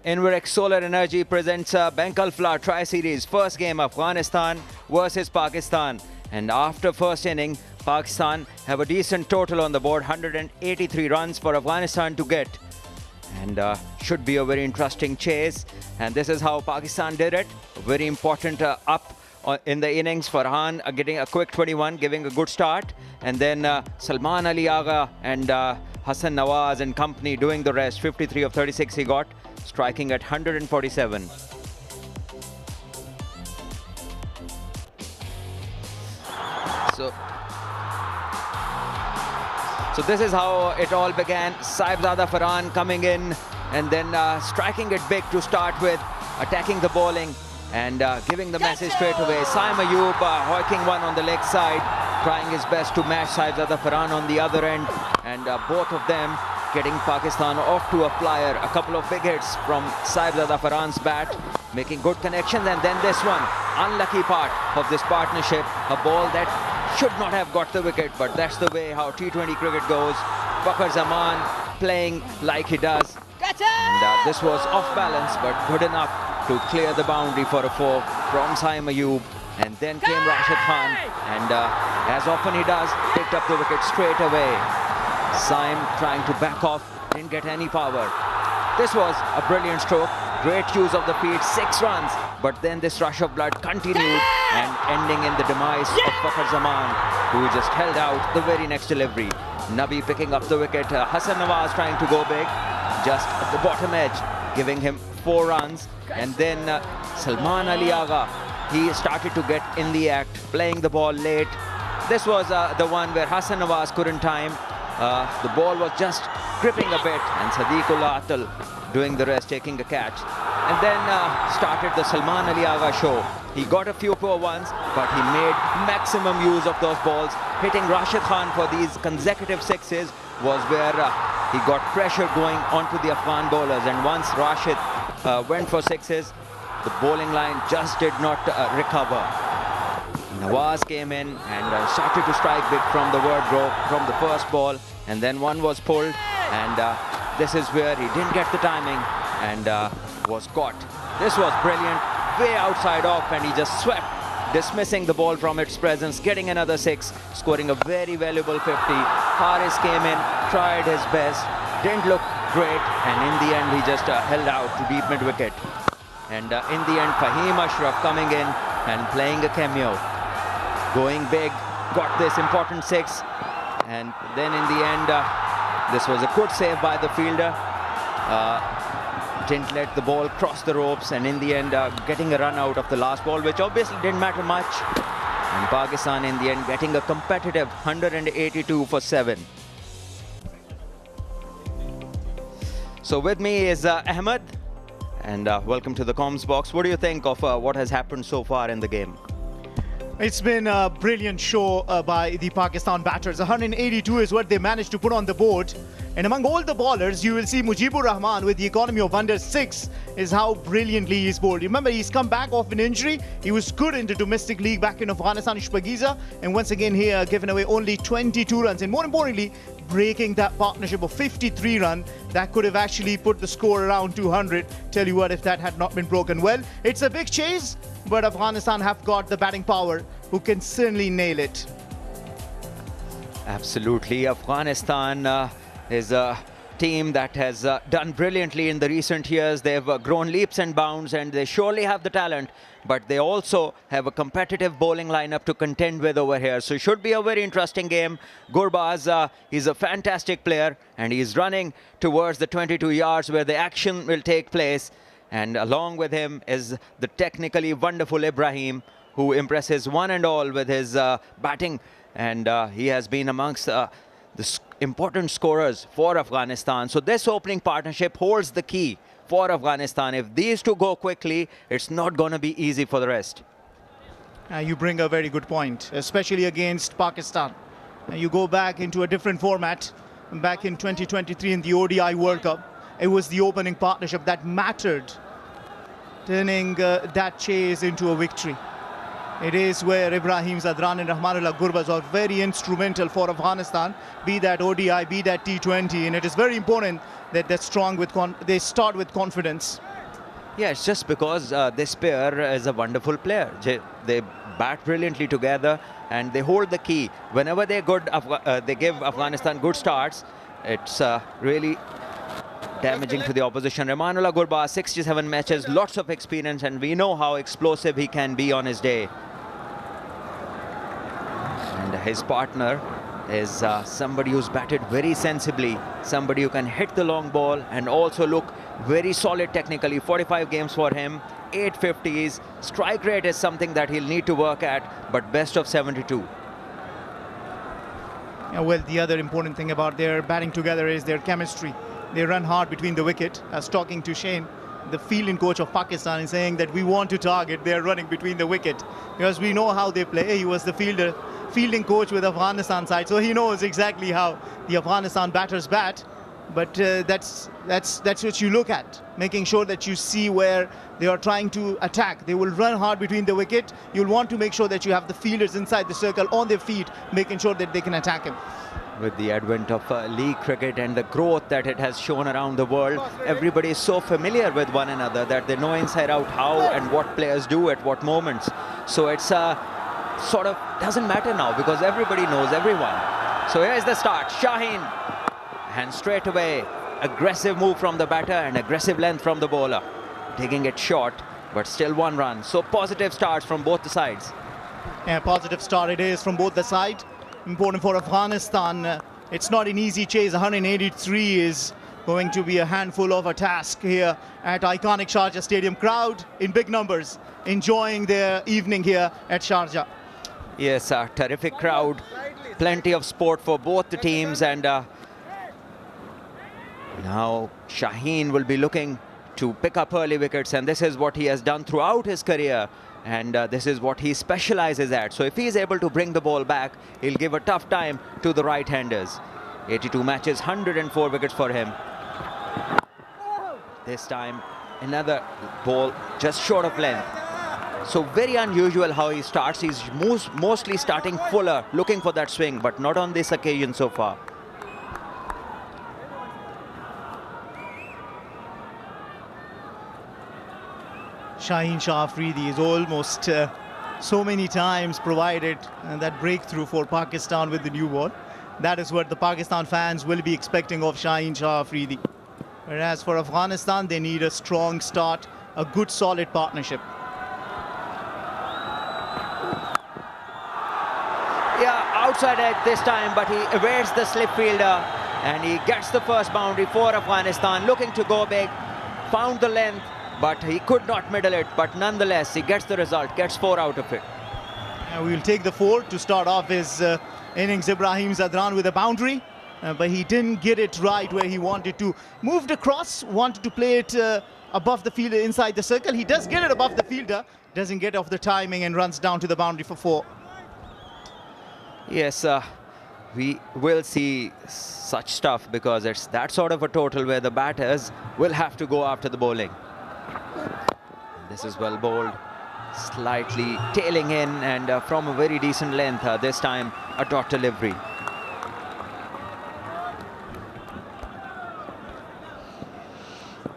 Inverex Solar Energy presents Benkalfla Tri-Series. First game, Afghanistan versus Pakistan. And after first inning, Pakistan have a decent total on the board, 183 runs for Afghanistan to get. And should be a very interesting chase. And this is how Pakistan did it. Very important up in the innings. Farhan getting a quick 21, giving a good start. And then Salman Ali Agha and Hassan Nawaz and company doing the rest. 53 of 36 he got, striking at 147. So this is how it all began. Saibzada Farhan coming in and then striking it big to start with, attacking the bowling and giving the message straight away. Saim Ayub hoiking one on the leg side, trying his best to match Saibzada Farhan on the other end, and both of them getting Pakistan off to a flyer. A couple of big hits from Saibzada Farhan's bat, making good connections, and then this one, unlucky part of this partnership, a ball that should not have got the wicket, but that's the way how T20 cricket goes. Fakhar Zaman playing like he does. And this was off balance, but good enough to clear the boundary for a 4. from Saim Ayub, and then came Rashid Khan, and as often he does, picked up the wicket straight away. Saim trying to back off, didn't get any power. This was a brilliant stroke, great use of the feet, 6 runs, but then this rush of blood continued and ending in the demise of Fakhar Zaman, who just held out the very next delivery. Nabi picking up the wicket, Hassan Nawaz trying to go big, just at the bottom edge, giving him 4 runs, and then Salman Ali Agha, he started to get in the act, playing the ball late. This was the one where Hassan Nawaz couldn't time. The ball was just gripping a bit, and Sadiqullah Atal doing the rest, taking a catch. And then started the Salman Ali Agha show. He got a few poor ones, but he made maximum use of those balls. Hitting Rashid Khan for these consecutive 6s was where he got pressure going onto the Afghan bowlers. And once Rashid went for 6s, the bowling line just did not recover. Nawaz came in and started to strike big from the wardrobe, from the first ball, and then one was pulled, and this is where he didn't get the timing and was caught. This was brilliant, way outside off, and he just swept, dismissing the ball from its presence, getting another 6, scoring a very valuable 50. Haris came in, tried his best, didn't look great, and in the end he just held out to deep mid-wicket. And in the end, Fahim Ashraf coming in and playing a cameo, going big, got this important 6, and then in the end, this was a good save by the fielder. Didn't let the ball cross the ropes, and in the end, getting a run out of the last ball, which obviously didn't matter much. And Pakistan in the end getting a competitive 182 for 7. So with me is Ahmed, and welcome to the comms box. What do you think of what has happened so far in the game? It's been a brilliant show by the Pakistan batters. 182 is what they managed to put on the board. And among all the bowlers, you will see Mujibur Rahman with the economy of under 6 is how brilliantly he's bowled. Remember, he's come back off an injury. He was good in the domestic league back in Afghanistan, Ishbagiza. And once again here, given away only 22 runs. And more importantly, breaking that partnership of 53 runs that could have actually put the score around 200. Tell you what, if that had not been broken. Well, it's a big chase, but Afghanistan have got the batting power who can certainly nail it. Absolutely. Afghanistan is a team that has done brilliantly in the recent years. They've grown leaps and bounds, and they surely have the talent, but they also have a competitive bowling lineup to contend with over here. So it should be a very interesting game. Gurbaz, he's a fantastic player, and he's running towards the 22 yards where the action will take place. And along with him is the technically wonderful Ibrahim, who impresses one and all with his batting. And he has been amongst the important scorers for Afghanistan. So this opening partnership holds the key for Afghanistan. If these two go quickly, it's not going to be easy for the rest. You bring a very good point, especially against Pakistan. You go back into a different format. Back in 2023 in the ODI World Cup, it was the opening partnership that mattered, turning that chase into a victory. It is where Ibrahim Zadran and Rahmanullah Gurbaz are very instrumental for Afghanistan, be that ODI, be that T20, and it is very important that they start with confidence. Yeah, it's just because this pair is a wonderful player. They bat brilliantly together, and they hold the key. Whenever they give Afghanistan good starts, it's really damaging to the opposition. Rahmanullah Gurbaz, 67 matches, lots of experience, and we know how explosive he can be on his day. And his partner is somebody who's batted very sensibly, somebody who can hit the long ball and also look very solid technically. 45 games for him, 8 50s. Strike rate is something that he'll need to work at, but best of 72. Yeah, well, the other important thing about their batting together is their chemistry. They run hard between the wicket. I was talking to Shane, the fielding coach of Pakistan, is saying that we want to target their running between the wicket because we know how they play. He was the fielding coach with Afghanistan side, so he knows exactly how the Afghanistan batters bat. But that's what you look at, making sure that you see where they are trying to attack. They will run hard between the wicket. You'll want to make sure that you have the fielders inside the circle on their feet, making sure that they can attack him. With the advent of league cricket and the growth that it has shown around the world, everybody is so familiar with one another that they know inside out how and what players do at what moments. So it's sort of doesn't matter now because everybody knows everyone. So here's the start. Shaheen, and straight away aggressive move from the batter and aggressive length from the bowler, taking it short, but still 1 run. So positive starts from both the sides. Yeah, positive start it is from both the sides. Important for Afghanistan. It's not an easy chase. 183 is going to be a handful of a task here at iconic Sharjah Stadium. Crowd in big numbers enjoying their evening here at Sharjah. Yes, a terrific crowd. Plenty of sport for both the teams. And now Shaheen will be looking to pick up early wickets. And this is what he has done throughout his career. And this is what he specializes at. So if he is able to bring the ball back, he'll give a tough time to the right-handers. 82 matches, 104 wickets for him. This time, another ball just short of length. So very unusual how he starts. He's mostly starting fuller, looking for that swing, but not on this occasion so far. Shaheen Shah Afridi is almost so many times provided that breakthrough for Pakistan with the new ball. That is what the Pakistan fans will be expecting of Shaheen Shah Afridi. Whereas for Afghanistan, they need a strong start, a good solid partnership. Yeah, outside edge this time, but he evades the slip fielder and he gets the first boundary for Afghanistan, looking to go big, found the length, but he could not middle it, but nonetheless he gets the result, gets 4 out of it. We will take the 4 to start off his innings. Ibrahim Zadran with a boundary, but he didn't get it right where he wanted to. Moved across, wanted to play it above the fielder inside the circle. He does get it above the fielder, doesn't get off the timing and runs down to the boundary for 4. Yes, we will see such stuff because it's that sort of a total where the batters will have to go after the bowling. This is well bowled, slightly tailing in and from a very decent length, this time a dot delivery.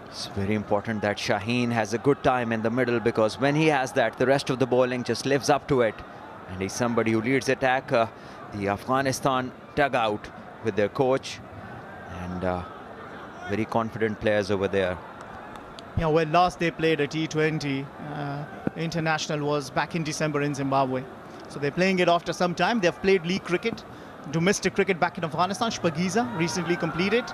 It's very important that Shaheen has a good time in the middle because when he has that, the rest of the bowling just lives up to it. And he's somebody who leads the attack, the Afghanistan dugout with their coach and very confident players over there. Yeah, well, last they played a T20 international was back in December in Zimbabwe. So they're playing it after some time. They've played league cricket, domestic cricket back in Afghanistan. Shpagiza recently completed.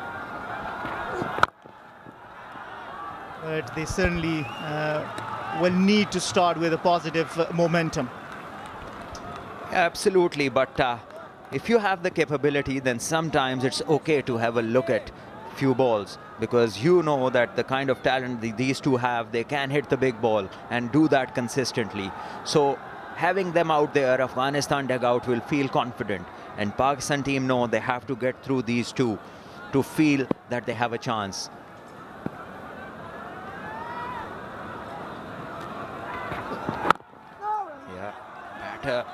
But they certainly will need to start with a positive momentum. Absolutely, but if you have the capability, then sometimes it's okay to have a look at few balls because you know that the kind of talent these two have, they can hit the big ball and do that consistently. So having them out there, Afghanistan dugout will feel confident, and Pakistan team know they have to get through these two to feel that they have a chance. Yeah, batter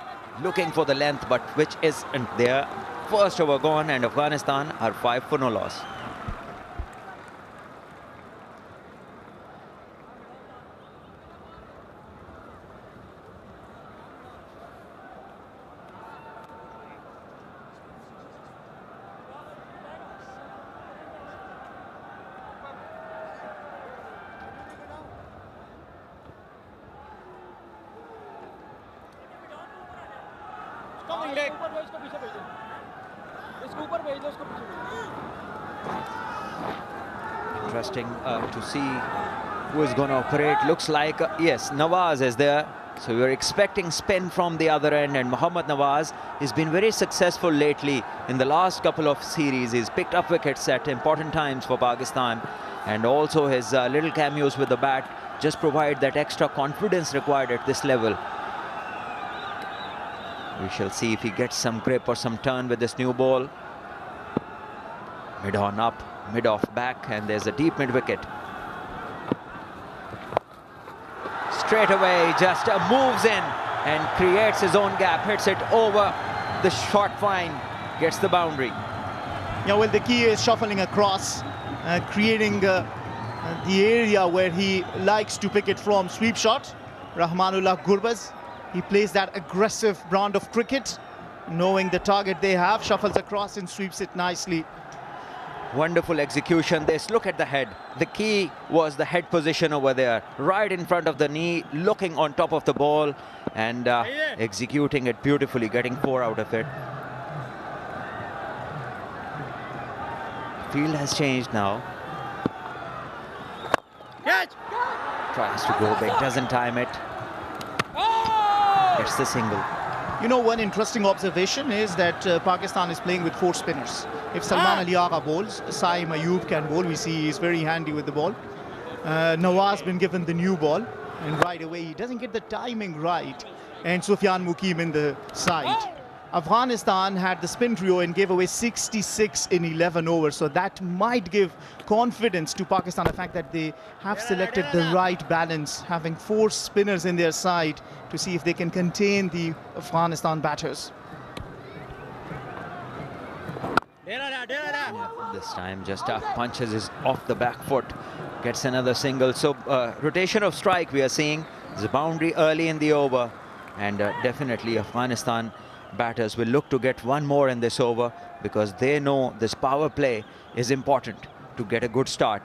looking for the length, but which isn't there. First over gone, and Afghanistan are 5 for no loss. Interesting to see who is going to operate. Looks like, yes, Nawaz is there. So we're expecting spin from the other end, and Mohammad Nawaz has been very successful lately in the last couple of series. He's picked up wickets at important times for Pakistan, and also his little cameos with the bat just provide that extra confidence required at this level. We shall see if he gets some grip or some turn with this new ball. Mid on up, mid off back, and there's a deep mid wicket. Straight away, just moves in and creates his own gap, hits it over the short fine gets the boundary. Yeah, well, the key is shuffling across, creating the area where he likes to pick it from. Sweep shot, Rahmanullah Gurbaz. He plays that aggressive brand of cricket, knowing the target they have, shuffles across and sweeps it nicely. Wonderful execution. This, look at the head. The key was the head position over there, right in front of the knee, looking on top of the ball and executing it beautifully, getting 4 out of it. Field has changed now. Catch! Tries to go big, doesn't time it. Gets the single. You know, one interesting observation is that Pakistan is playing with 4 spinners. If Salman Ali Agha bowls, Saim Ayub can bowl. We see he's very handy with the ball. Nawaz been given the new ball, and right away he doesn't get the timing right. And Sufyan Mukim in the side. Afghanistan had the spin trio and gave away 66 in 11 overs. So that might give confidence to Pakistan, the fact that they have selected the right balance, having 4 spinners in their side to see if they can contain the Afghanistan batters. This time just punches is off the back foot, gets another single. So rotation of strike we are seeing. There's a boundary early in the over, and definitely Afghanistan batters will look to get 1 more in this over, because they know this power play is important to get a good start,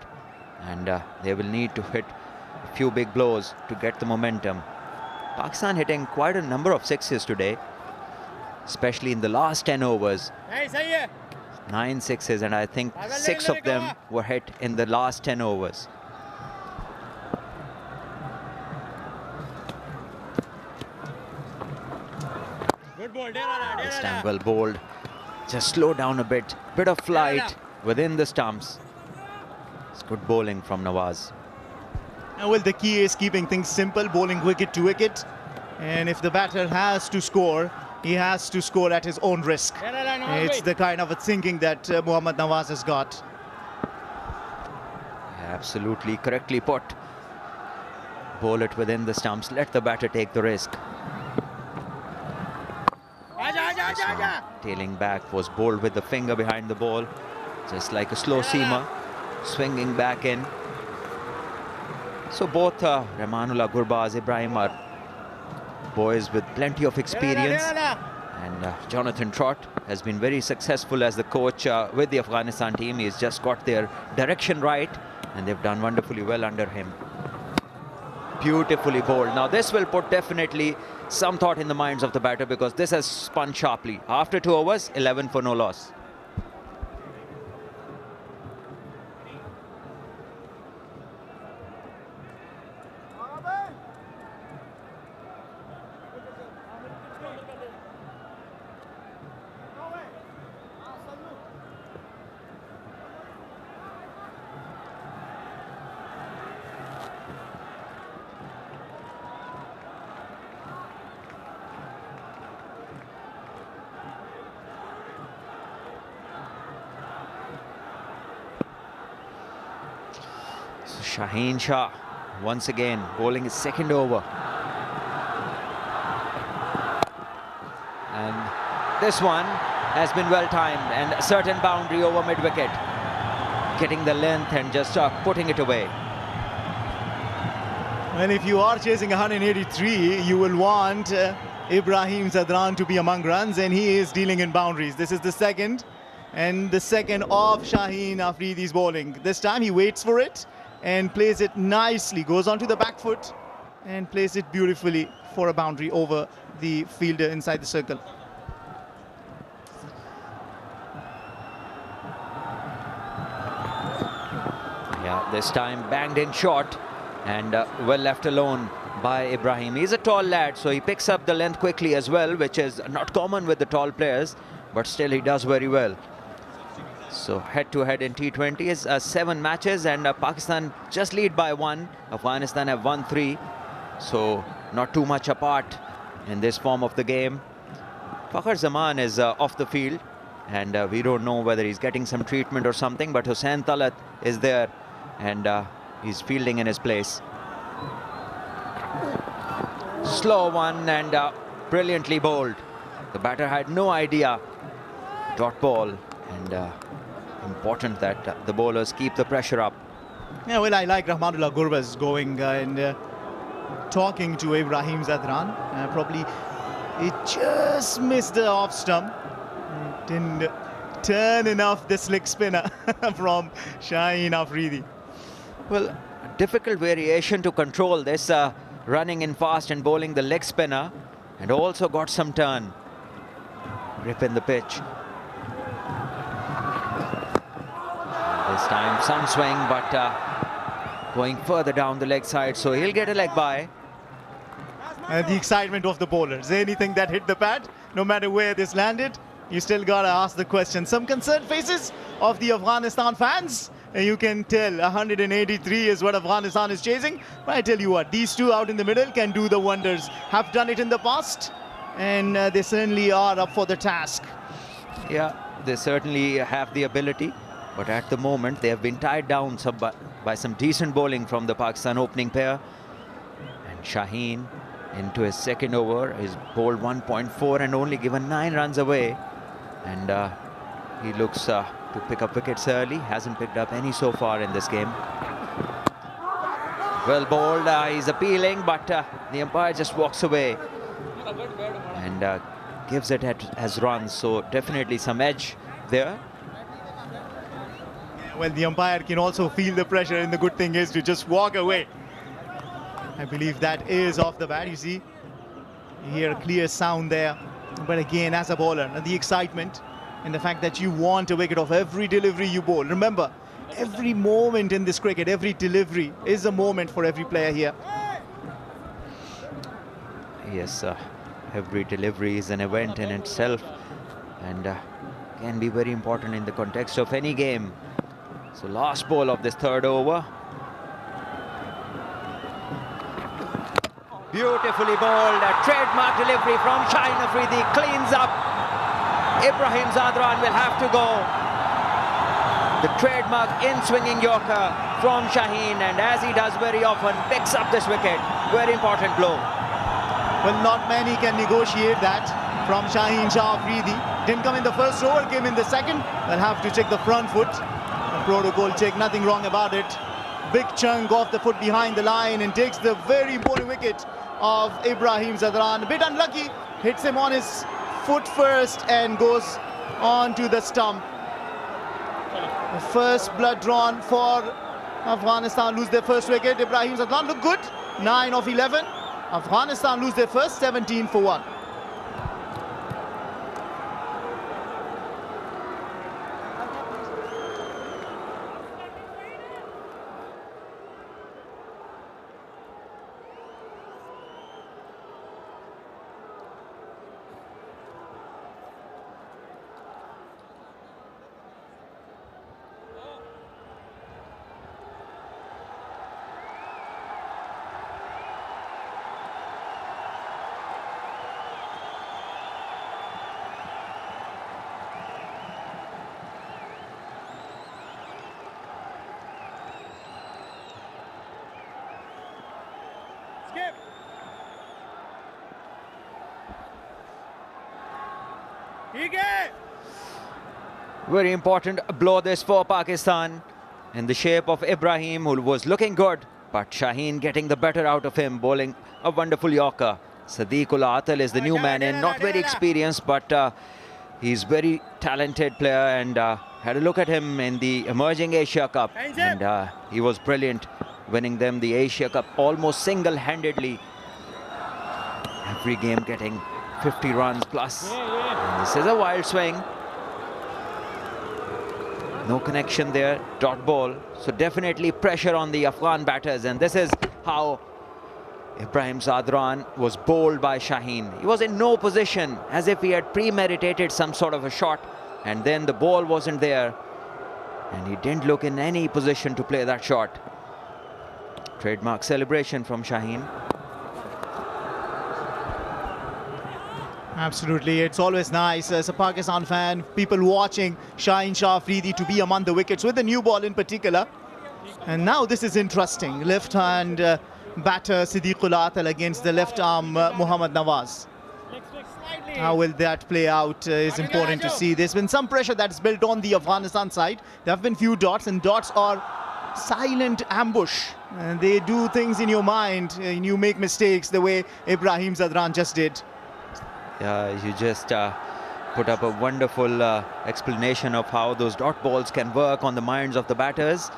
and they will need to hit a few big blows to get the momentum. Pakistan hitting quite a number of 6s today, especially in the last 10 overs. 9 6s, and I think 6 of them were hit in the last 10 overs. This time well bowled. Just slow down a bit of flight within the stumps. It's good bowling from Nawaz. Well, the key is keeping things simple, bowling wicket to wicket. And if the batter has to score, he has to score at his own risk. It's the kind of a thinking that Mohammad Nawaz has got. Absolutely correctly put. Bowl it within the stumps. Let the batter take the risk. Tailing back was bowled with the finger behind the ball, just like a slow seamer, swinging back in. So both Rahmanullah Gurbaz, Ibrahim are boys with plenty of experience, and Jonathan Trott has been very successful as the coach with the Afghanistan team. He's just got their direction right, and they've done wonderfully well under him. Beautifully bowled. Now this will put definitely some thought in the minds of the batter, because this has spun sharply. After 2 overs, 11 for no loss. Shaheen Shah once again bowling his 2nd over, and this one has been well timed, and a certain boundary over mid-wicket, getting the length and just putting it away. And if you are chasing 183, you will want Ibrahim Zadran to be among runs, and he is dealing in boundaries. This is the 2nd, and the 2nd of Shaheen Afridi's bowling. This time he waits for it and plays it nicely, goes onto the back foot and plays it beautifully for a boundary over the fielder inside the circle. Yeah, this time banged in short and well left alone by Ibrahim. He's a tall lad, so he picks up the length quickly as well, which is not common with the tall players, but still he does very well. So head-to-head in T20 is 7 matches, and Pakistan just lead by 1. Afghanistan have won 3, so not too much apart in this form of the game. Fakhar Zaman is off the field, and we don't know whether he's getting some treatment or something, but Hussain Talat is there, and he's fielding in his place. Slow one, and brilliantly bowled. The batter had no idea dot ball, and important that the bowlers keep the pressure up. Yeah, well, I like Rahmanullah Gurbaz going and talking to Ibrahim Zadran. Probably it just missed the off stump. It didn't turn enough the slick spinner from Shaheen Afridi. Well, difficult variation to control this, running in fast and bowling the leg spinner, and also got some turn. Grip in the pitch. This time some swing, but going further down the leg side, so he'll get a leg by. The excitement of the bowlers. Anything that hit the pad, no matter where this landed, you still gotta ask the question. Some concerned faces of the Afghanistan fans. You can tell 183 is what Afghanistan is chasing. But I tell you what, these two out in the middle can do the wonders. Have done it in the past, and they certainly are up for the task. Yeah, they certainly have the ability, but at the moment they have been tied down by some decent bowling from the Pakistan opening pair. And Shaheen into his second over, he's bowled 1.4 and only given 9 runs away. And he looks to pick up wickets early. Hasn't picked up any so far in this game. Well bowled, he's appealing, but the umpire just walks away and gives it as runs. So definitely some edge there. Well, the umpire can also feel the pressure, and the good thing is to just walk away. I believe that is off the bat. You see, you hear a clear sound there. But again, as a bowler, the excitement and the fact that you want a wicket off every delivery you bowl. Remember, every moment in this cricket, every delivery is a moment for every player here. Yes, every delivery is an event in itself, and can be very important in the context of any game. So last ball of this third over. Beautifully bowled, a trademark delivery from Shaheen Afridi, cleans up. Ibrahim Zadran will have to go. The trademark in-swinging Yorker from Shaheen, and as he does very often, picks up this wicket. Very important blow. Well, not many can negotiate that from Shaheen Shah Afridi. Didn't come in the first over, came in the second. They'll have to check the front foot. The protocol check, nothing wrong about it. Big chunk off the foot behind the line and takes the very important wicket of Ibrahim Zadran. A bit unlucky, hits him on his foot first and goes on to the stump. The first blood drawn for Afghanistan, lose their first wicket. Ibrahim Zadran look good, 9 of 11. Afghanistan lose their first, 17 for 1. Very important blow this for Pakistan in the shape of Ibrahim, who was looking good, but Shaheen getting the better out of him, bowling a wonderful Yorker. Sadiq-ul-Atal is the new man in, not very experienced, but he's very talented player, and had a look at him in the emerging Asia Cup, and he was brilliant, winning them the Asia Cup almost single-handedly. Every game getting 50 runs plus. And this is a wild swing. No connection there, dot ball. So definitely pressure on the Afghan batters, and this is how Ibrahim Zadran was bowled by Shaheen. He was in no position, as if he had premeditated some sort of a shot, and then the ball wasn't there, and he didn't look in any position to play that shot. Trademark celebration from Shaheen. Absolutely, it's always nice as a Pakistan fan, people watching Shaheen Shah Afridi to be among the wickets with the new ball in particular. And now this is interesting. Left hand batter Sadiq-ul-Atal against the left arm Muhammad Nawaz. How will that play out is important to see. There's been some pressure that's built on the Afghanistan side. There have been few dots, and dots are silent ambush. And they do things in your mind, and you make mistakes the way Ibrahim Zadran just did. Yeah, you just put up a wonderful explanation of how those dot balls can work on the minds of the batters.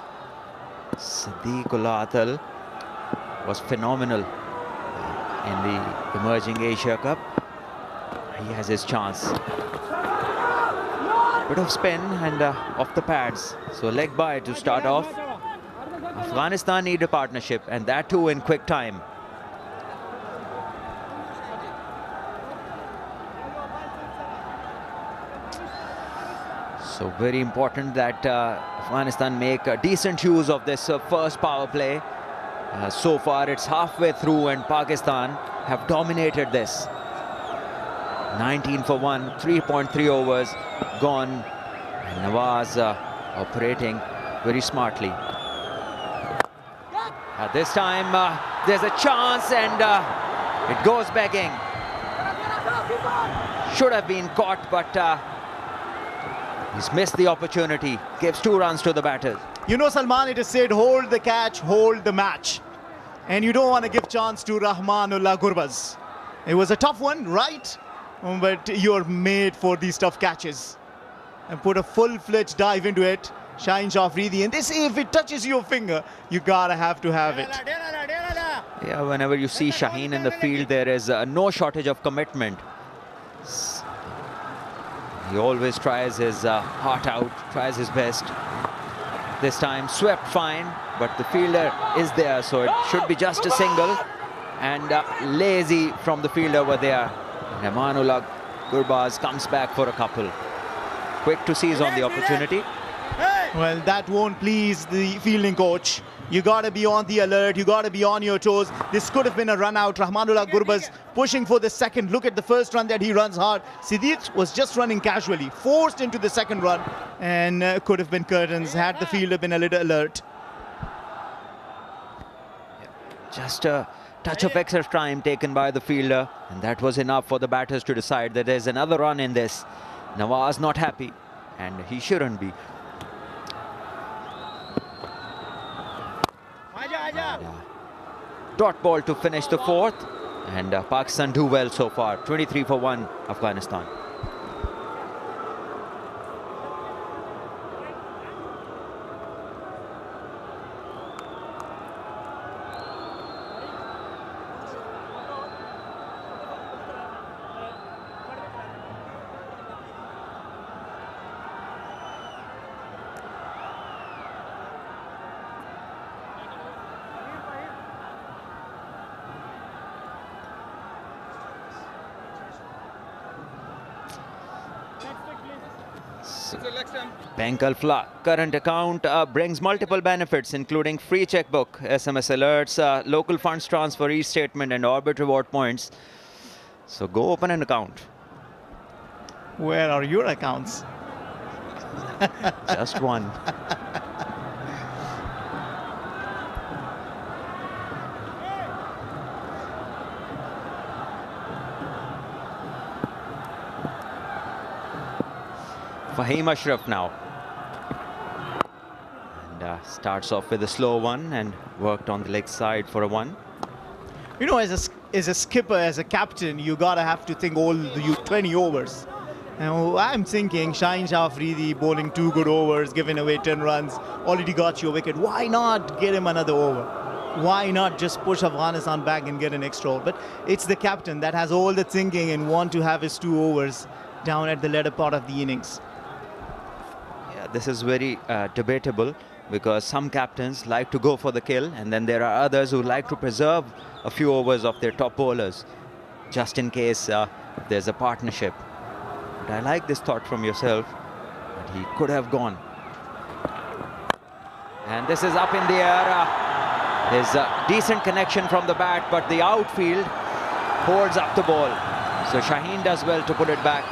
Siddiqullah Atal was phenomenal in the emerging Asia Cup. He has his chance. Bit of spin and off the pads. So leg by to start off. Afghanistan need a partnership, and that too in quick time. So very important that Afghanistan make decent use of this first power play. So far it's halfway through and Pakistan have dominated this. 19 for 1, 3.3 overs gone. And Nawaz operating very smartly. This time there's a chance and it goes begging. Should have been caught, but he's missed the opportunity. Gives 2 runs to the batters. You know, Salman, it is said, hold the catch, hold the match. And you don't want to give chance to Rahmanullah Gurbaz. It was a tough one, right? But you're made for these tough catches. And put a full-fledged dive into it. Shaheen Shah Afridi. And they say if it touches your finger, you gotta have to have it. Yeah, whenever you see Shaheen in the field, there is no shortage of commitment. He always tries his heart out, tries his best. This time swept fine, but the fielder is there, so it should be just a single. And lazy from the fielder over there. Rahmanullah Gurbaz comes back for a couple. Quick to seize on the opportunity. Well, that won't please the fielding coach. You got to be on the alert. You got to be on your toes. This could have been a run out. Rahmanullah Gurbaz pushing for the second. Look at the first run that he runs hard. Siddiq was just running casually, forced into the second run, and could have been curtains had the fielder been a little alert. Just a touch of extra time taken by the fielder, and that was enough for the batters to decide that there's another run in this. Nawaz not happy, and he shouldn't be. Dot ball to finish the 4th, and Pakistan do well so far. 23 for 1 Afghanistan. Bank Al-Fla current account brings multiple benefits, including free checkbook, SMS alerts, local funds transfer, restatement, and orbit reward points. So go open an account. Where are your accounts? Just one. Fahim Ashraf now. And starts off with a slow one and worked on the leg side for a 1. You know, as a skipper, as a captain, you gotta have to think all the 20 overs. Now, I'm thinking Shaheen Shah Afridi bowling 2 good overs, giving away 10 runs, already got your wicket. Why not get him another over? Why not just push Afghanistan back and get an extra over? But it's the captain that has all the thinking and want to have his 2 overs down at the latter part of the innings. Yeah, this is very debatable, because some captains like to go for the kill, and then there are others who like to preserve a few overs of their top bowlers, just in case there's a partnership. But I like this thought from yourself, that he could have gone. And this is up in the air. There's a decent connection from the bat, but the outfield holds up the ball. So Shaheen does well to put it back.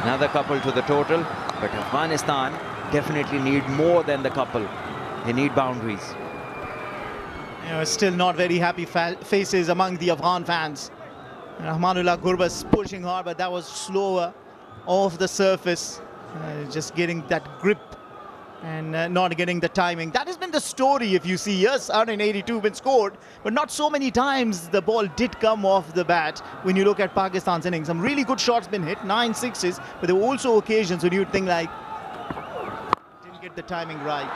Another couple to the total, but Afghanistan definitely need more than the couple. They need boundaries. You know, still not very happy faces among the Afghan fans. Rahmanullah Gurbaz pushing hard, but that was slower off the surface. Just getting that grip and not getting the timing. That has been the story, if you see. Yes, 182 been scored, but not so many times the ball did come off the bat when you look at Pakistan's innings. Some really good shots been hit, 9 sixes, but there were also occasions when you'd think like, didn't get the timing right.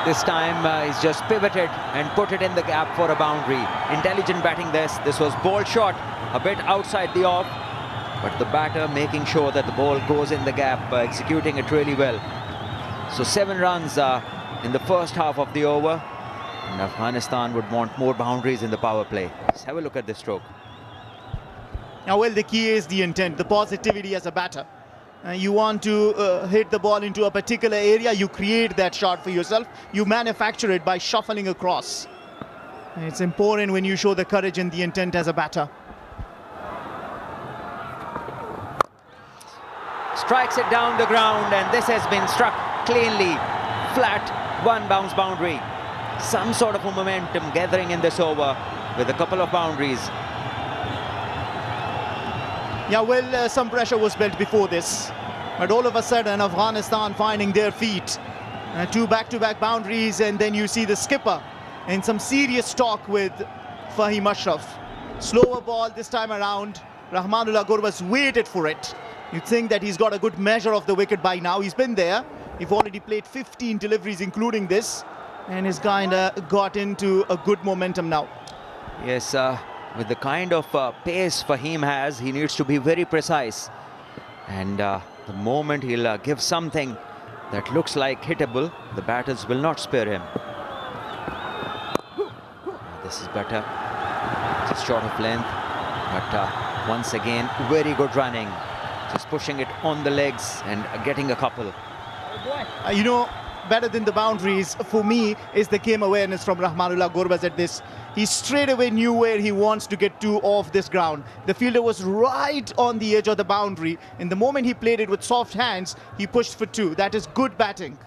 This time he's just pivoted and put it in the gap for a boundary. Intelligent batting this. This was ball shot, a bit outside the off, but the batter making sure that the ball goes in the gap, executing it really well. So 7 runs in the first half of the over, and Afghanistan would want more boundaries in the power play. Let's have a look at this stroke. Now, well, the key is the intent, the positivity as a batter. You want to hit the ball into a particular area, you create that shot for yourself, you manufacture it by shuffling across. And it's important when you show the courage and the intent as a batter. Strikes it down the ground, and this has been struck cleanly, flat, 1 bounce boundary. Some sort of a momentum gathering in this over with a couple of boundaries. Yeah, well, some pressure was built before this, but all of a sudden Afghanistan finding their feet. 2 back-to-back boundaries, and then you see the skipper in some serious talk with Fahim Ashraf. Slower ball this time around. Rahmanullah Gurbaz waited for it. You'd think that he's got a good measure of the wicket by now. He's been there. He's already played 15 deliveries, including this, and he's kind of got into a good momentum now. Yes, with the kind of pace Fahim has, he needs to be very precise. And the moment he'll give something that looks like hittable, the batters will not spare him. This is better. Just short of length, but once again, very good running. Just pushing it on the legs and getting a couple. You know, better than the boundaries for me is the game awareness from Rahmanullah Gurbaz at this. He straight away knew where he wants to get to off this ground. The fielder was right on the edge of the boundary, and the moment he played it with soft hands, he pushed for 2. That is good batting.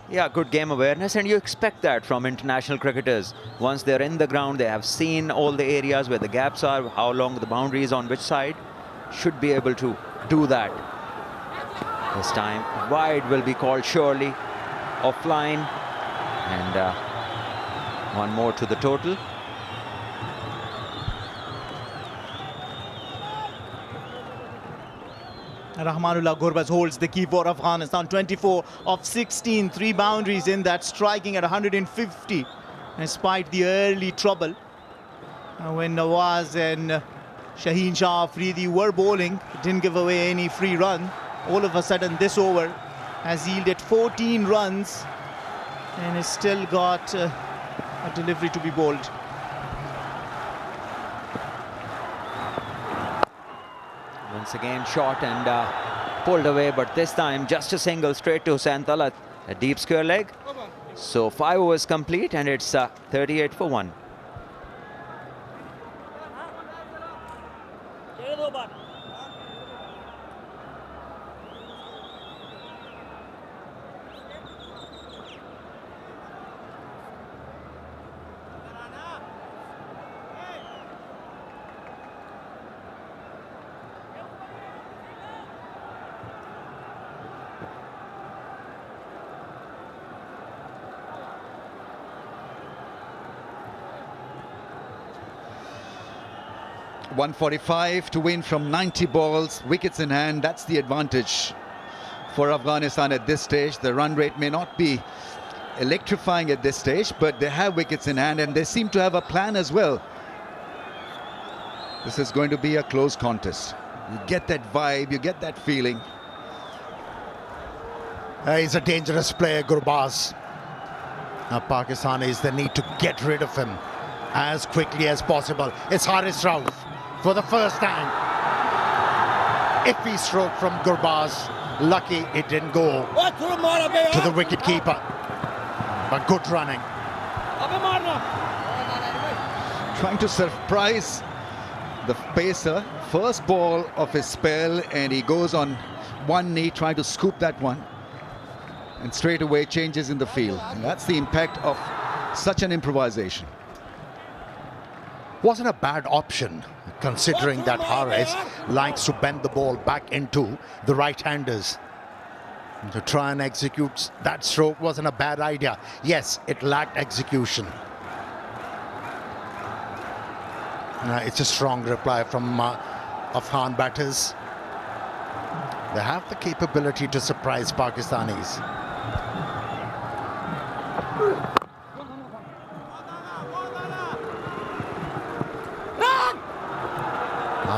Yeah, good game awareness, and you expect that from international cricketers. Once they're in the ground, they have seen all the areas where the gaps are, how long the boundary is on which side. Should be able to do that. This time wide will be called surely, offline, and 1 more to the total. Rahmanullah Gurbaz holds the key for Afghanistan. 24 of 16, 3 boundaries in that, striking at 150 despite the early trouble when Nawaz and Shaheen Shah Afridi were bowling. Didn't give away any free run. All of a sudden this over has yielded 14 runs and has still got a delivery to be bowled. Once again shot and pulled away, but this time just a single straight to Hussain Talat, a deep square leg. So 5 overs complete, and it's 38 for 1. .145 to win from 90 balls, wickets in hand. That's the advantage for Afghanistan at this stage. The run rate may not be electrifying at this stage, but they have wickets in hand and they seem to have a plan as well. This is going to be a close contest. You get that vibe, you get that feeling. He's a dangerous player, Gurbaz. Now Pakistanis, they need to get rid of him as quickly as possible. It's Haris Rauf for the first time. Iffy stroke from Gurbaz. Lucky it didn't go to the wicket keeper. But good running. Trying to surprise the pacer. First ball of his spell, and he goes on one knee trying to scoop that one. And straight away changes in the field. And that's the impact of such an improvisation. wasn't a bad option, considering that Haris likes to bend the ball back into the right-handers. To try and execute that stroke wasn't a bad idea. Yes, it lacked execution. It's a strong reply from Afghan batters. They have the capability to surprise Pakistanis.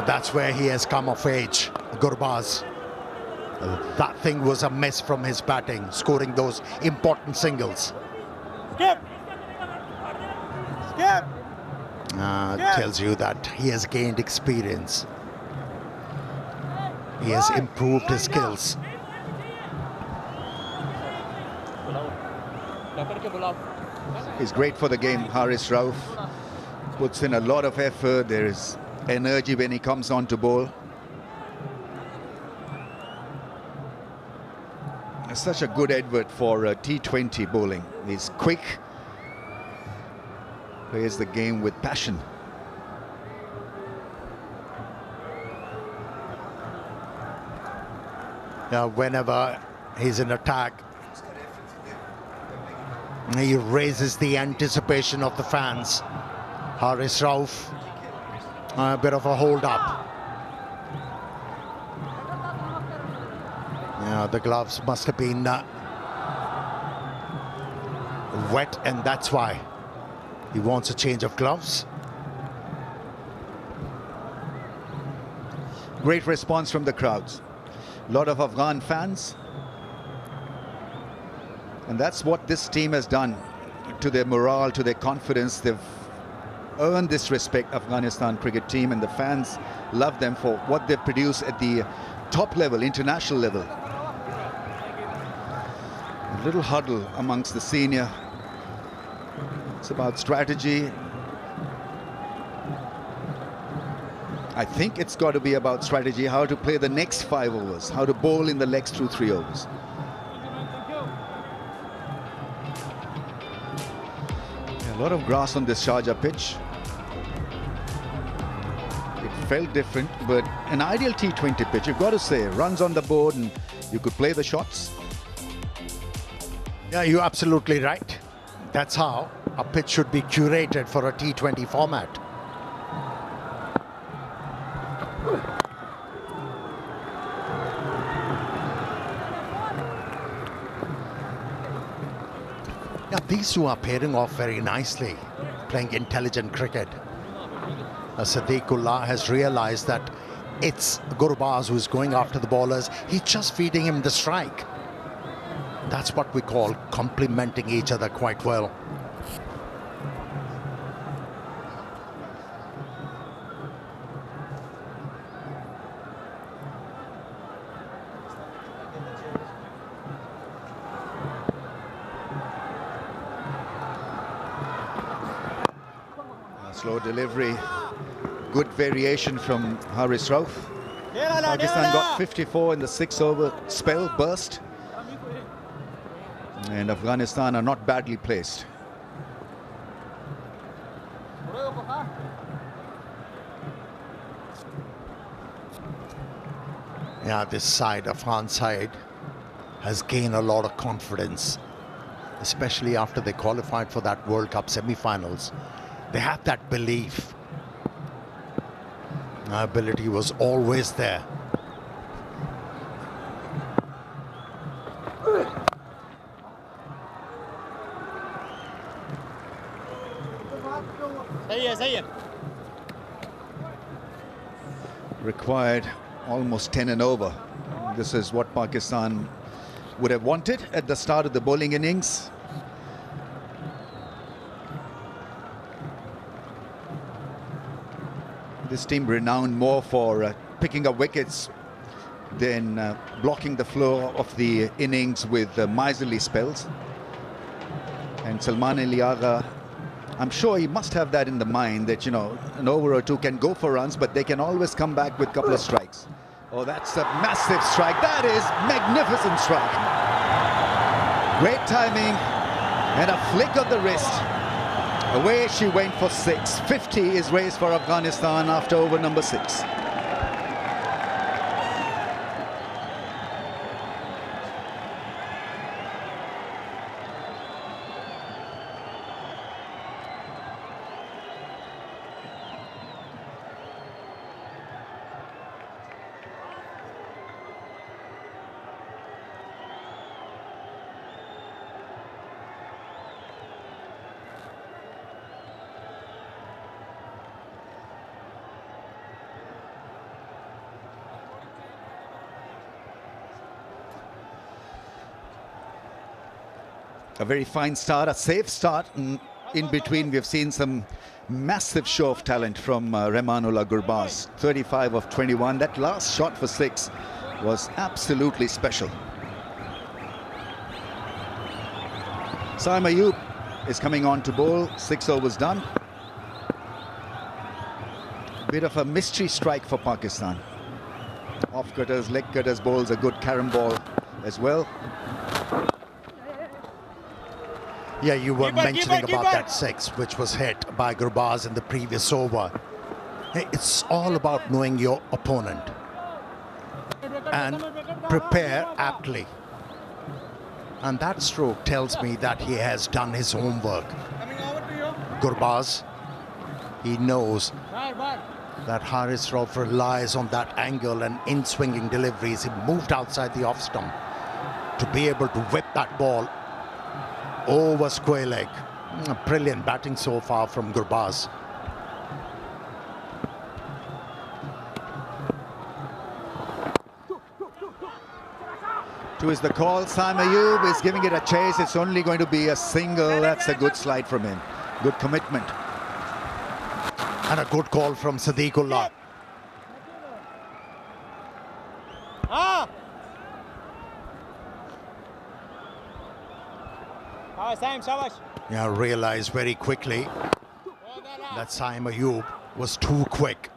That's where he has come of age, Gurbaz. That thing was a mess from his batting, scoring those important singles. Skip! Skip! Tells you that he has gained experience. He has improved his skills. He's great for the game, Haris Rauf. Puts in a lot of effort. There is energy when he comes on to bowl. Such a good advert for T20 bowling. He's quick, plays the game with passion. Now, whenever he's in attack, he raises the anticipation of the fans. Haris Rauf, a bit of a hold-up. Yeah, the gloves must have been wet, and that's why he wants a change of gloves. Great response from the crowds. A lot of Afghan fans. And that's what this team has done to their morale, to their confidence. They've earned this respect, Afghanistan cricket team, and the fans love them for what they've produced at the top level, international level. A little huddle amongst the senior. It's about strategy. I think it's got to be about strategy, how to play the next 5 overs, how to bowl in the next 2-3 overs. A lot of grass on this Sharjah pitch. It felt different, but an ideal T20 pitch, you've got to say. Runs on the board and you could play the shots. Yeah, you're absolutely right. That's how a pitch should be curated for a T20 format. Yeah, these two are pairing off very nicely, playing intelligent cricket. Sadiqullah has realized that it's Gurbaz who's going after the bowlers. He's just feeding him the strike. That's what we call complementing each other quite well. Slow delivery, good variation from Haris Rauf. Pakistan got 54 in the 6-over spell burst. And Afghanistan are not badly placed. Yeah, this side, Afghan side, has gained a lot of confidence, especially after they qualified for that World Cup semi-finals. They have that belief. Our ability was always there. Required almost 10 and over. This is what Pakistan would have wanted at the start of the bowling innings. This team renowned more for picking up wickets than blocking the flow of the innings with miserly spells. And Salman Ali Agha, I'm sure he must have that in the mind that, you know, an over or two can go for runs, but they can always come back with a couple of strikes. Oh, that's a massive strike. That is magnificent strike. Great timing and a flick of the wrist. Away she went for 6. 50 is raised for Afghanistan after over number 6. A very fine start, a safe start. In between, we've seen some massive show of talent from Rehmanullah Gurbaz. 35 of 21. That last shot for 6 was absolutely special. Saim Ayub is coming on to bowl. 6 overs done. Bit of a mystery strike for Pakistan. Off cutters, leg cutters, bowls a good carom ball as well. Yeah, you were mentioning about that 6 which was hit by Gurbaz in the previous over. It's all about knowing your opponent and prepare aptly. And that stroke tells me that he has done his homework. Gurbaz, he knows that Haris Rauf relies on that angle and in-swinging deliveries. He moved outside the off stump to be able to whip that ball over square leg. Brilliant batting so far from Gurbaz. Two is the call. Saim Ayub is giving it a chase. It's only going to be a single. That's a good slide from him. Good commitment. And a good call from Sadiqullah. Yeah, realized very quickly that Saim Ayub was too quick.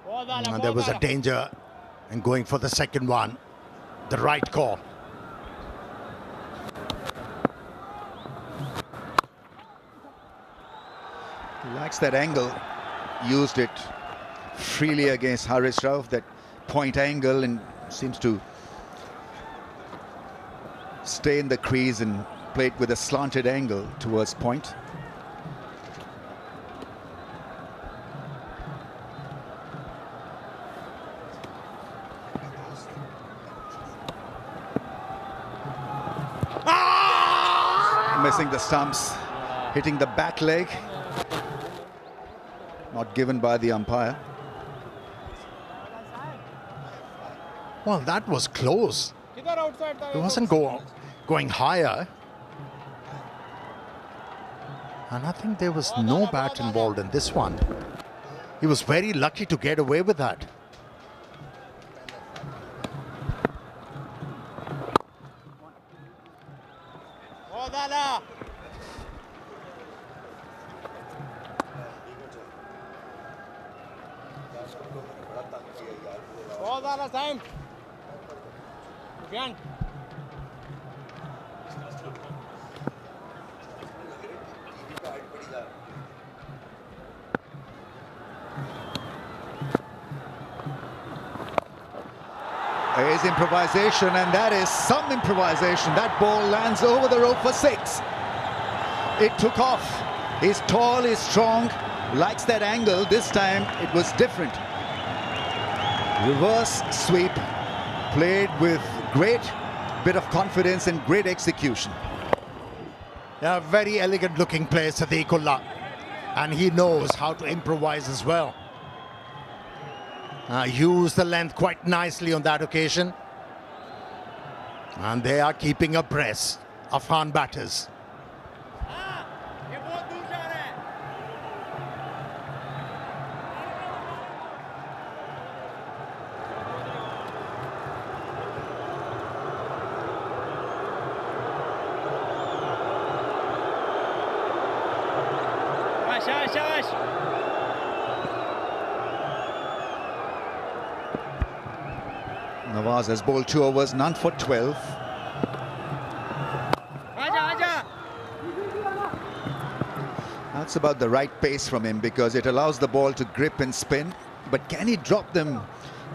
And there was a danger in going for the second one. The right call. He likes that angle. Used it freely against Haris Rauf, that point angle, and seems to stay in the crease and play it with a slanted angle towards point. Missing the stumps, hitting the back leg. Not given by the umpire. Well, that was close. It wasn't going higher. And I think there was no bat involved in this one. He was very lucky to get away with that. There is improvisation, and that is some improvisation. That ball lands over the rope for 6. It took off. He's tall, he's strong, likes that angle. This time it was different. Reverse sweep, played with great bit of confidence and great execution. Yeah, very elegant looking play, Sadiqullah. And he knows how to improvise as well. Used the length quite nicely on that occasion. And they are keeping abreast, Afghan batters. Nawaz has bowled 2 overs, none for 12. That's about the right pace from him because it allows the ball to grip and spin. But can he drop them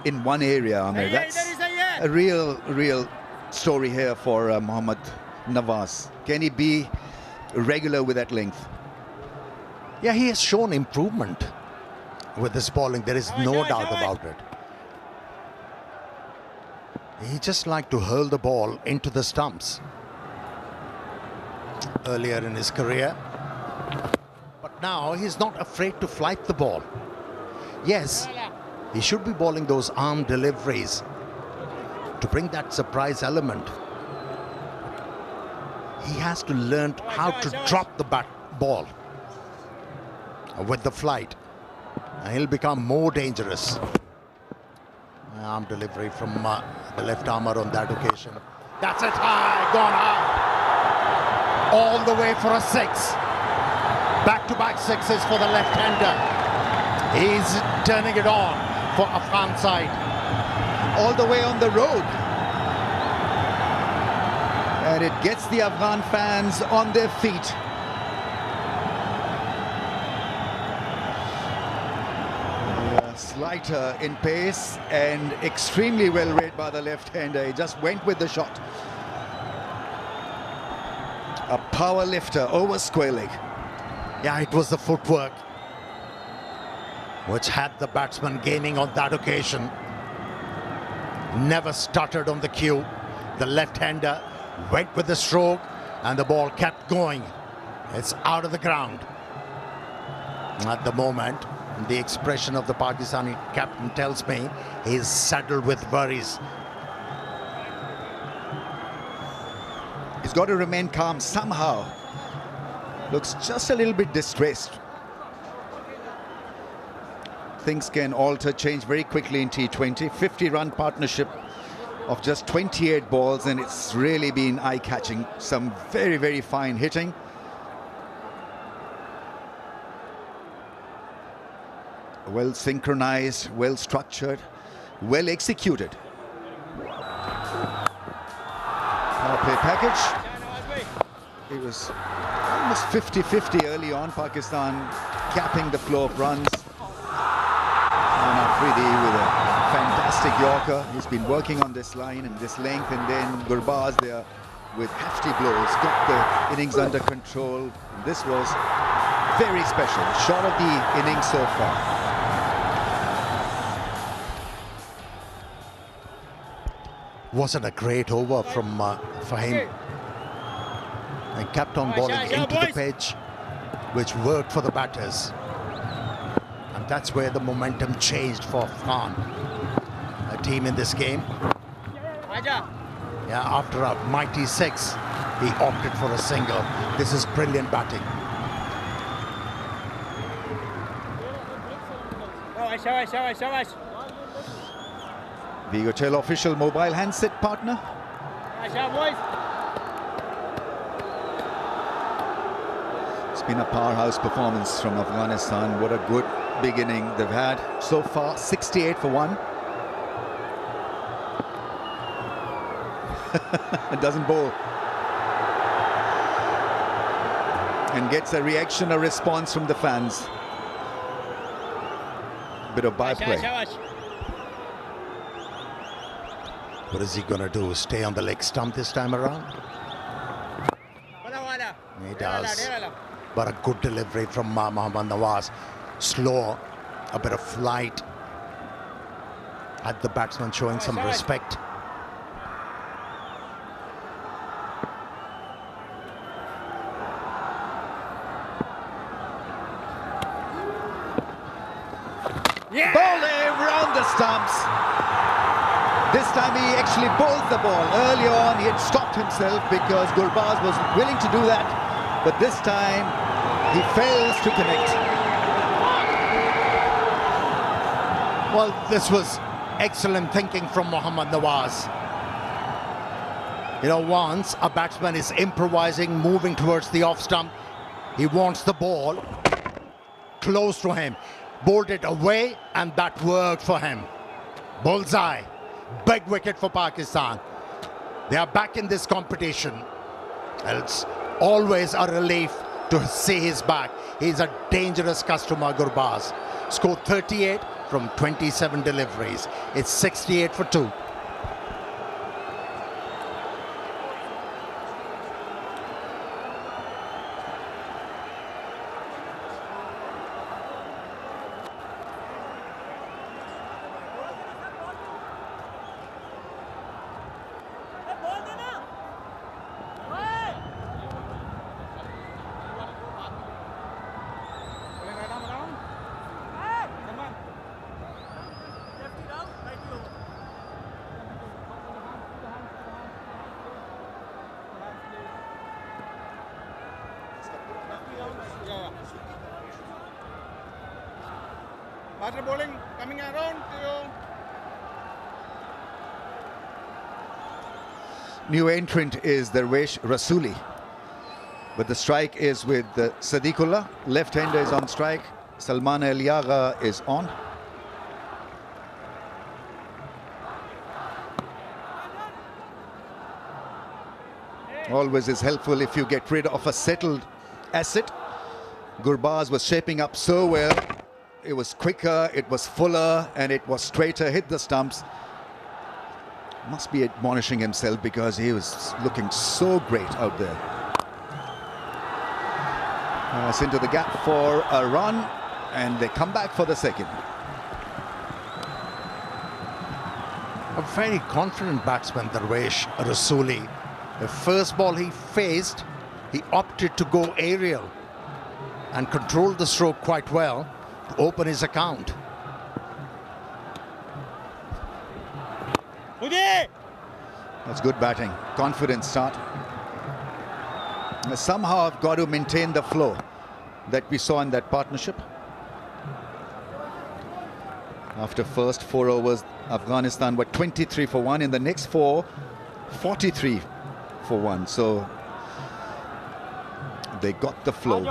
in one area, Amir? That's a real story here for Mohammad Nawaz. Can he be regular with that length? Yeah, he has shown improvement with this bowling. There is no doubt about it. He just liked to hurl the ball into the stumps earlier in his career. But now he's not afraid to flight the ball. Yes, he should be bowling those arm deliveries to bring that surprise element. He has to learn how to drop the ball with the flight. And he'll become more dangerous. Arm delivery from the left armour on that occasion. That's it, high, gone high. All the way for a six. Back-to-back sixes for the left-hander. He's turning it on for Afghan side. All the way on the road. And it gets the Afghan fans on their feet. Slighter in pace and extremely well read by the left-hander. He just went with the shot. A power lifter over square leg. Yeah, it was the footwork which had the batsman gaining on that occasion. Never stuttered on the cue. The left-hander went with the stroke and the ball kept going. It's out of the ground. At the moment, the expression of the Pakistani captain tells me he's saddled with worries. He's got to remain calm somehow. Looks just a little bit distressed. Things can alter, change very quickly in T20. 50-run partnership of just 28 balls, and it's really been eye-catching. Some very, very fine hitting. Well synchronized, well structured, well executed. Power play package. It was almost 50-50 early on. Pakistan capping the flow of runs. And Afridi with a fantastic Yorker. He's been working on this line and this length, and then Gurbaz there with hefty blows, got the innings under control. This was very special. Shot of the innings so far. Wasn't a great over from Fahim, and kept on bowling into the pitch, which worked for the batters. And that's where the momentum changed for Afghan, a team in this game. Yeah, after a mighty six, he opted for a single. This is brilliant batting. The Hotel official mobile handset partner. It's been a powerhouse performance from Afghanistan. What a good beginning they've had so far. 68 for 1. It doesn't bowl. And gets a reaction, a response from the fans. Bit of byplay. What is he going to do? Stay on the leg stump this time around? He does. But a good delivery from Mohammad Nawaz. Slow, a bit of flight. Had the batsman showing some respect. Bowling round the stumps. This time he actually bowled the ball. Earlier on he had stopped himself because Gurbaz was willing to do that, but this time he fails to connect. Well, this was excellent thinking from Mohammad Nawaz. You know, once a batsman is improvising, moving towards the off stump, he wants the ball close to him. Bowled it away, and that worked for him. Bullseye. Big wicket for Pakistan. They are back in this competition. It's always a relief to see his back. He's a dangerous customer, Gurbaz. Scored 38 from 27 deliveries. It's 68 for 2. Master bowling coming around to you. New entrant is Darvesh Rasuli. But the strike is with Sadiqullah. Left-hander is on strike. Salman Aliagha is on. Always is helpful if you get rid of a settled asset. Gurbaz was shaping up so well. It was quicker, it was fuller, and it was straighter, hit the stumps. Must be admonishing himself because he was looking so great out there. It's into the gap for a run, and they come back for the second. A very confident batsman, Darvesh Rasuli. The first ball he faced, he opted to go aerial and controlled the stroke quite well to open his account. That's good batting. Confident start. Somehow I've got to maintain the flow that we saw in that partnership. After first 4 overs, Afghanistan were 23 for 1. In the next 4, 43 for 1. So they got the flow.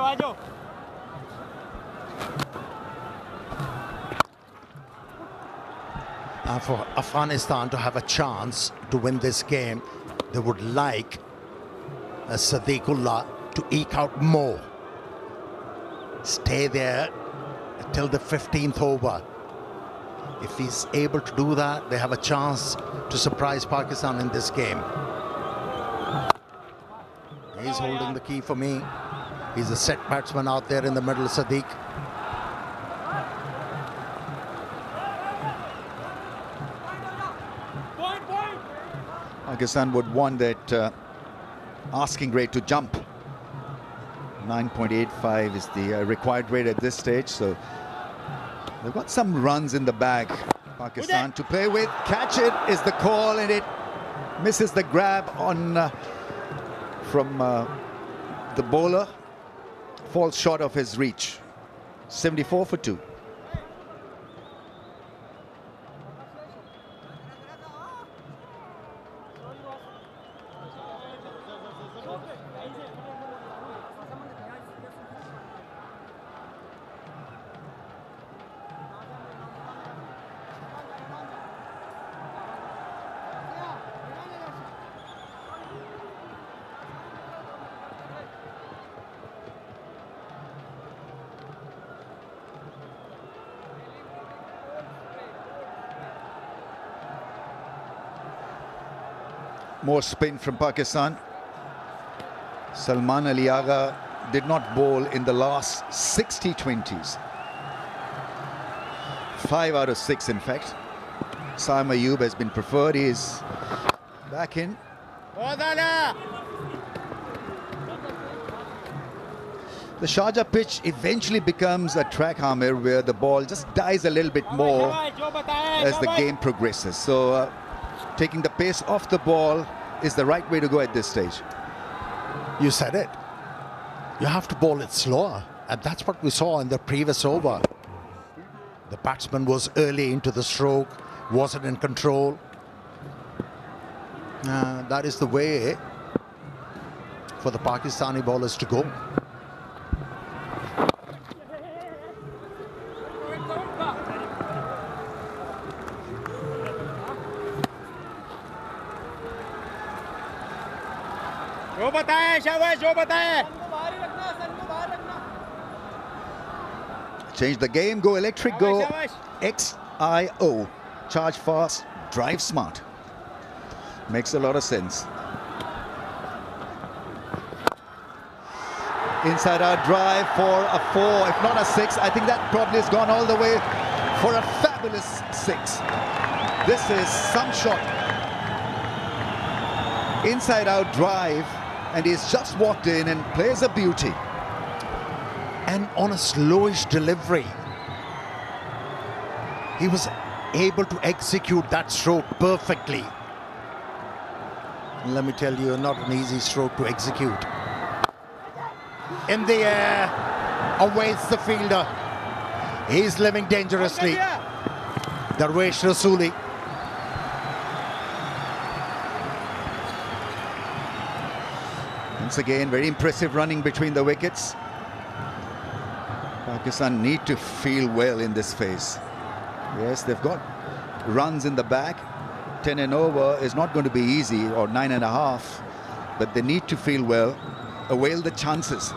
For Afghanistan to have a chance to win this game, they would like Sadiqullah to eke out more. Stay there till the 15th over. If he's able to do that, they have a chance to surprise Pakistan in this game. He's holding the key for me. He's a set batsman out there in the middle, Sadiq. Pakistan would want that asking rate to jump. 9.85 is the required rate at this stage, so they've got some runs in the bag. Pakistan to play with. Catch it is the call, and it misses the grab on from the bowler. Falls short of his reach. 74 for 2. More spin from Pakistan. Salman Aliagha did not bowl in the last 6 T20s. 5 out of 6, in fact. Saim Ayub has been preferred. He is back in. The Sharjah pitch eventually becomes a track, Amir, where the ball just dies a little bit more as the game progresses. So taking the pace off the ball is the right way to go at this stage. You said it. You have to bowl it slower, and that's what we saw in the previous over. The batsman was early into the stroke, wasn't in control. That is the way for the Pakistani bowlers to go. जो बताए शाबाश जो बताए Change the game, go electric, go XIO. Charge fast, drive smart. Makes a lot of sense. Inside out drive for a 4, if not a 6. I think that probably has gone all the way for a fabulous 6. This is some shot. Inside out drive, and he's just walked in and plays a beauty. And on a slowish delivery, he was able to execute that stroke perfectly. Let me tell you, not an easy stroke to execute. In the air, awaits the fielder. He's living dangerously. Darvesh Rasuli. Once again, very impressive running between the wickets. Pakistan need to feel well in this phase. Yes, they've got runs in the back. 10 and over is not going to be easy, or 9.5, but they need to feel well, avail the chances.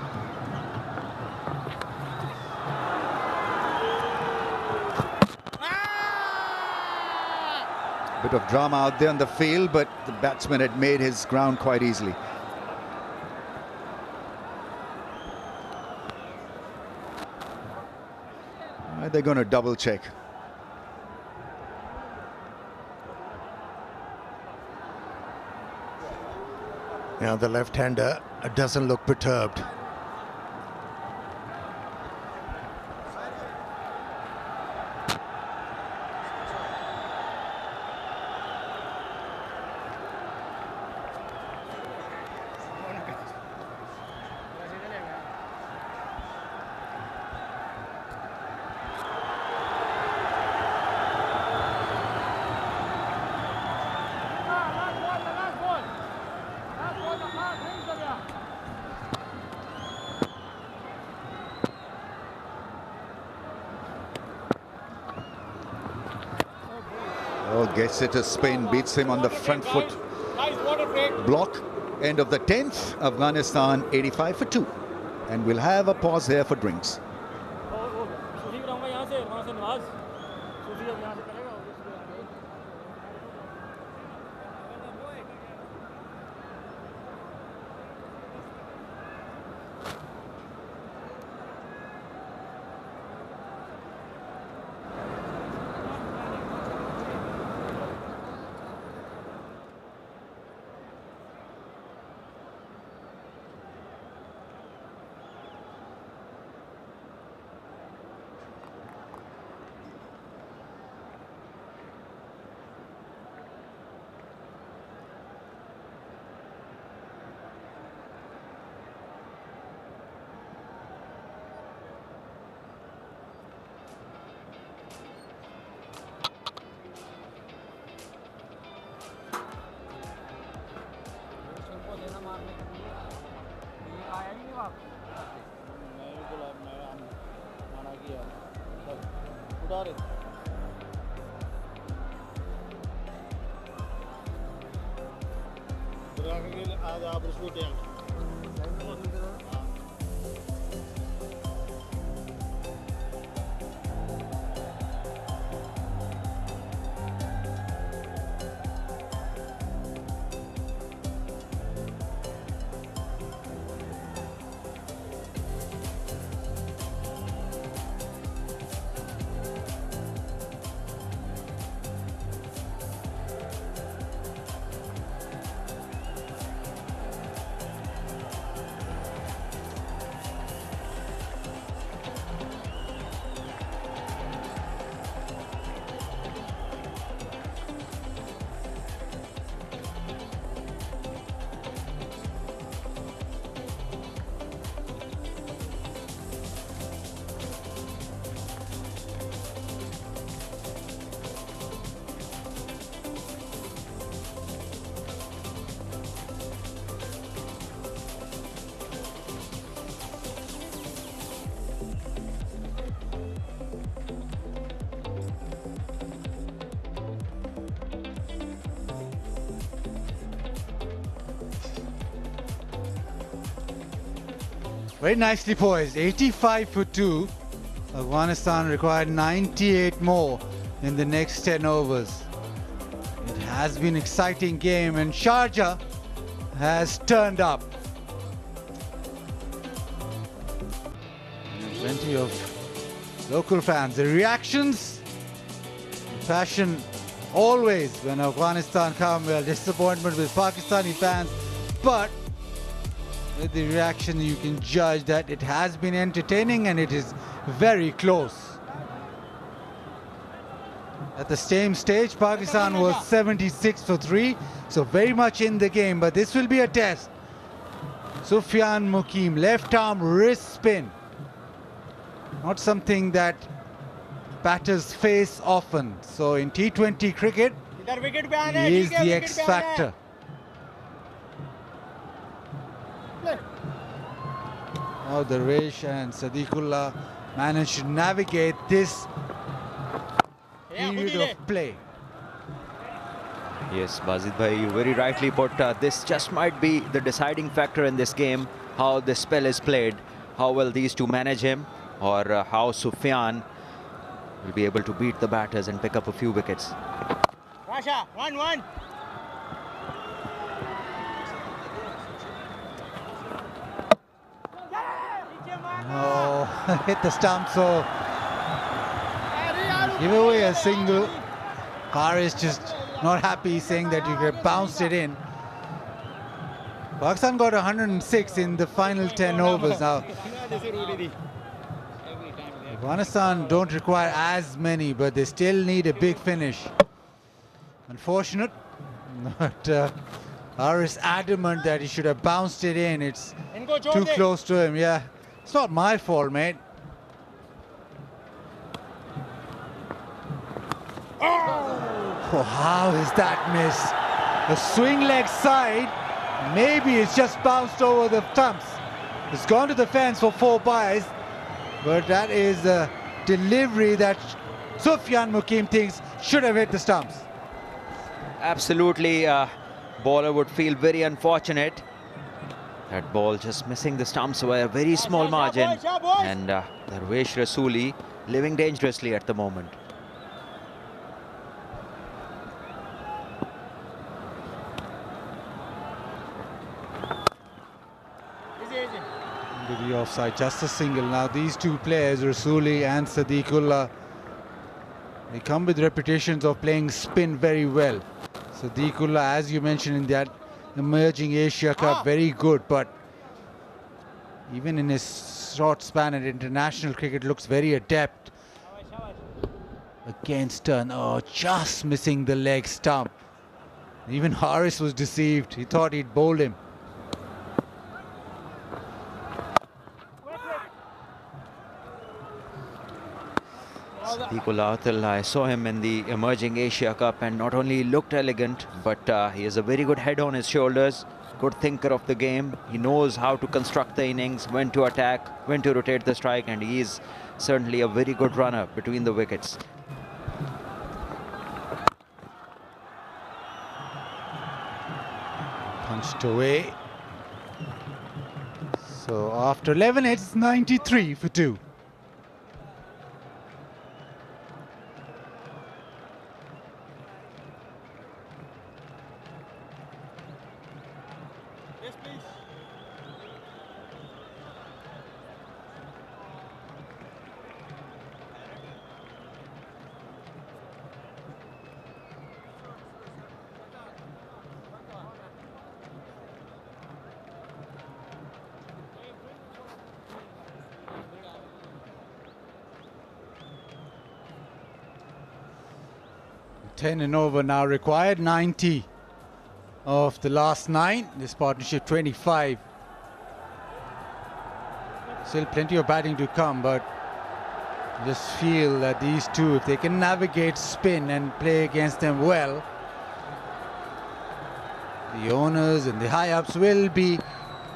Bit of drama out there on the field, but the batsman had made his ground quite easily. They're going to double check. Now the left-hander doesn't look perturbed. Oh, gets it a spin, beats him on the front foot block. End of the 10th, Afghanistan 85 for 2. And we'll have a pause here for drinks. Very nicely poised. 85 for 2. Afghanistan required 98 more in the next 10 overs. It has been an exciting game and Sharjah has turned up. Plenty of local fans. The reactions, the passion always when Afghanistan come. Well, disappointment with Pakistani fans, but with the reaction you can judge that it has been entertaining and it is very close. At the same stage, Pakistan was 76 for 3, so very much in the game, but this will be a test. Sufyan Mukim, left arm wrist spin. Not something that batters face often. So in T20 cricket, he is the X factor. Now Darvesh and Sadiqullah managed to navigate this period of play. Yes, Bazid bhai, you very rightly put, this just might be the deciding factor in this game, how this spell is played, how well these two manage him, or how Sufyan will be able to beat the batters and pick up a few wickets. Rasha, 1-1. Oh, hit the stump, so give away a single. Haris just not happy, saying that you could have bounced it in. Pakistan got 106 in the final 10 overs now. Afghanistan don't require as many, but they still need a big finish. Unfortunate, but Haris adamant that he should have bounced it in. It's too close to him. Yeah, it's not my fault, mate. Oh, how is that miss? The swing leg side, maybe it's just bounced over the stumps. It's gone to the fence for 4 byes, but that is a delivery that Sufyan Mukim thinks should have hit the stumps. Absolutely, bowler would feel very unfortunate. That ball just missing the stumps by a very small margin. And Darvesh Rasuli living dangerously at the moment. Into the offside, just a single. Now these two players, Rasuli and Sadiqullah, they come with reputations of playing spin very well. Sadiqullah, as you mentioned in that emerging Asia Cup, very good, but even in his short span at international cricket looks very adept. Against turn, oh, just missing the leg stump. Even Haris was deceived. He thought he'd bowled him. Sadiqullah, I saw him in the emerging Asia Cup and not only looked elegant, but he has a very good head on his shoulders, good thinker of the game. He knows how to construct the innings, when to attack, when to rotate the strike, and he is certainly a very good runner between the wickets. Punched away. So after 11 it's 93 for 2. Yes, please. Ten and over now required, 90 of the last 9. This partnership 25. Still plenty of batting to come, but I just feel that these two, if they can navigate spin and play against them well, the owners and the high-ups will be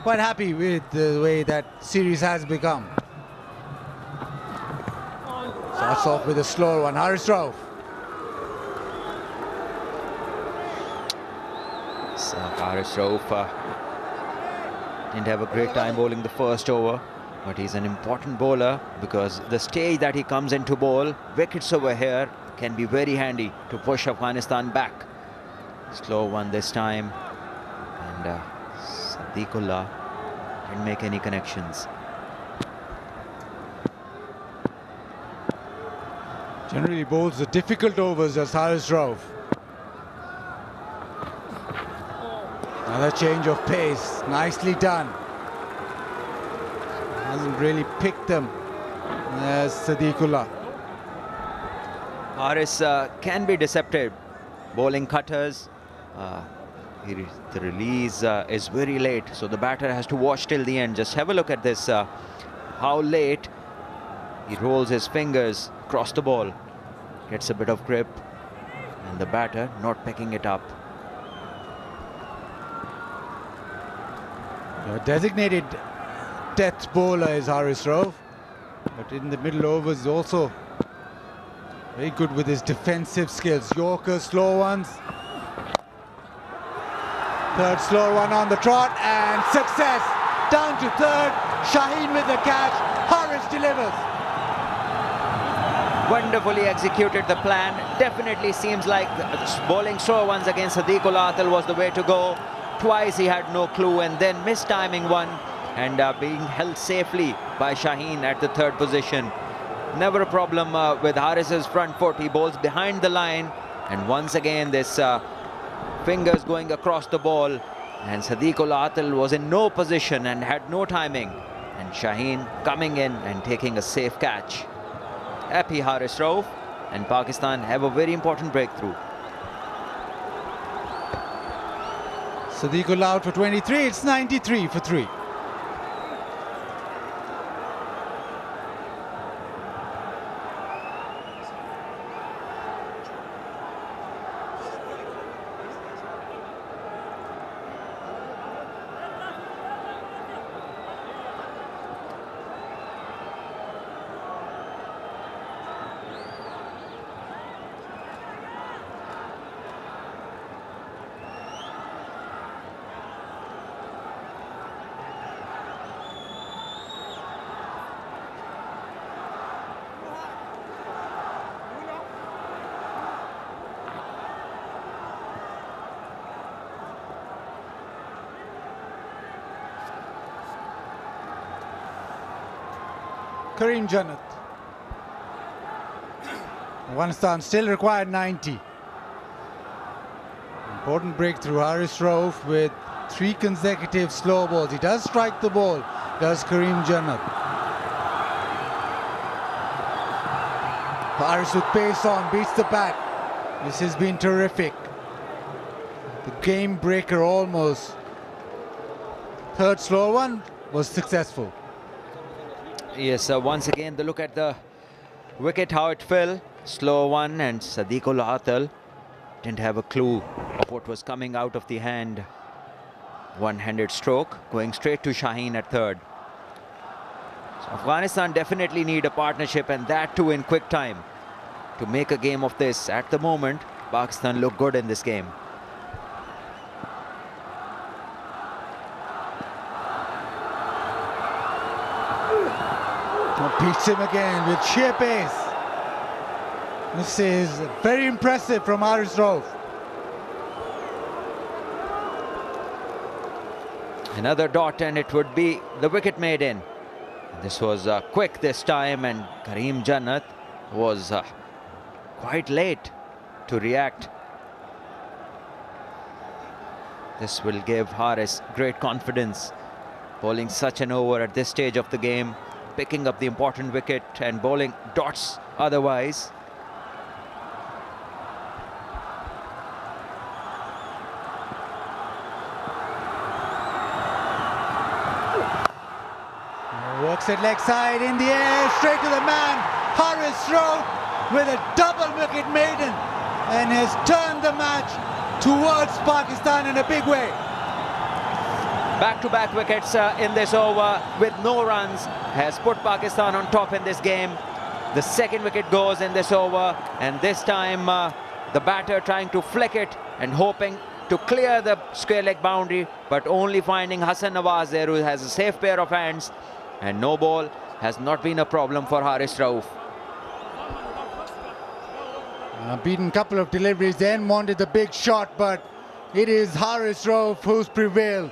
quite happy with the way that series has become. Starts off with a slower one, Haris Rauf. Haris Rauf didn't have a great time bowling the first over. But he's an important bowler because the stage that he comes into bowl, wickets over here, can be very handy to push Afghanistan back. Slow one this time, and Sadiqullah didn't make any connections. Generally bowls the difficult overs as Haris Rauf. Another change of pace, nicely done. Hasn't really picked them as Sadiqullah. Haris can be deceptive, bowling cutters. The release is very late, so the batter has to watch till the end. Just have a look at this, how late he rolls his fingers across the ball, gets a bit of grip, and the batter not picking it up. A designated death bowler is Haris Rauf, but in the middle overs also very good with his defensive skills. Yorkers, slow ones. Third slow one on the trot, and success. Down to third, Shaheen with the catch. Haris delivers. Wonderfully executed the plan. Definitely seems like bowling slow ones against Sadiqullah Atal was the way to go. Twice he had no clue, and then mistiming one, and being held safely by Shaheen at the third position. Never a problem with Haris's front foot. He bowls behind the line, and once again this fingers going across the ball, and Sadiqullah Atal was in no position and had no timing, and Shaheen coming in and taking a safe catch. Happy Haris Rauf, and Pakistan have a very important breakthrough. Sadiqullah out for 23, it's 93 for 3. Kareem Jannat. Afghanistan still required 90. Important breakthrough. Haris Rauf with 3 consecutive slow balls. He does strike the ball, does Kareem Jannat. Haris with pace on, beats the bat. This has been terrific. The game breaker almost. Third slow one was successful. Yes, once again, the look at the wicket, how it fell. Slow one, and Sadiqullah Atal didn't have a clue of what was coming out of the hand. One-handed stroke, going straight to Shaheen at third. So Afghanistan definitely need a partnership, and that too in quick time, to make a game of this. At the moment, Pakistan look good in this game. Beats him again with sheer pace. This is very impressive from Haris Rauf. Another dot, and it would be the wicket maiden. This was quick this time, and Kareem Jannat was quite late to react. This will give Haris great confidence, bowling such an over at this stage of the game, picking up the important wicket and bowling dots otherwise. Works it leg side in the air, straight to the man. Haris Rauf with a double wicket maiden, and has turned the match towards Pakistan in a big way. Back-to-back wickets in this over with no runs has put Pakistan on top in this game. The second wicket goes in this over, and this time the batter trying to flick it and hoping to clear the square leg boundary, but only finding Hassan Nawaz there, who has a safe pair of hands And no ball has not been a problem for Haris Rauf. Beaten a couple of deliveries, then wanted the big shot, but it is Haris Rauf who's prevailed.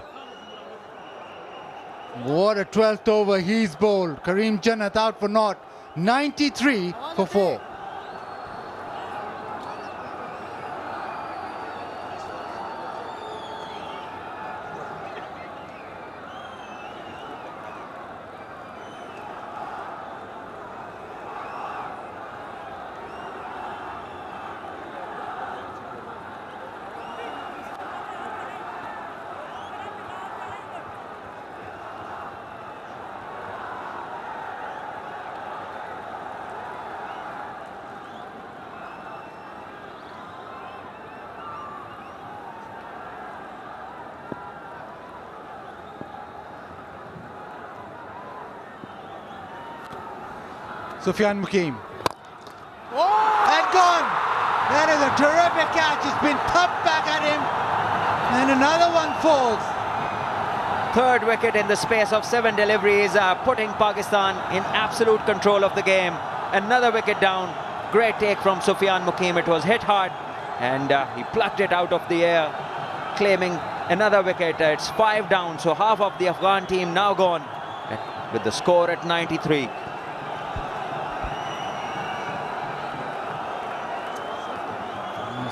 What a 12th over he's bowled. Kareem Jannat out for naught. 93 for 4. Sufyan Mukim. And gone! That is a terrific catch. It's been thumped back at him. And another one falls. Third wicket in the space of 7 deliveries, putting Pakistan in absolute control of the game. Another wicket down. Great take from Sufyan Mukim. It was hit hard and he plucked it out of the air, claiming another wicket. It's 5 down, so half of the Afghan team now gone with the score at 93.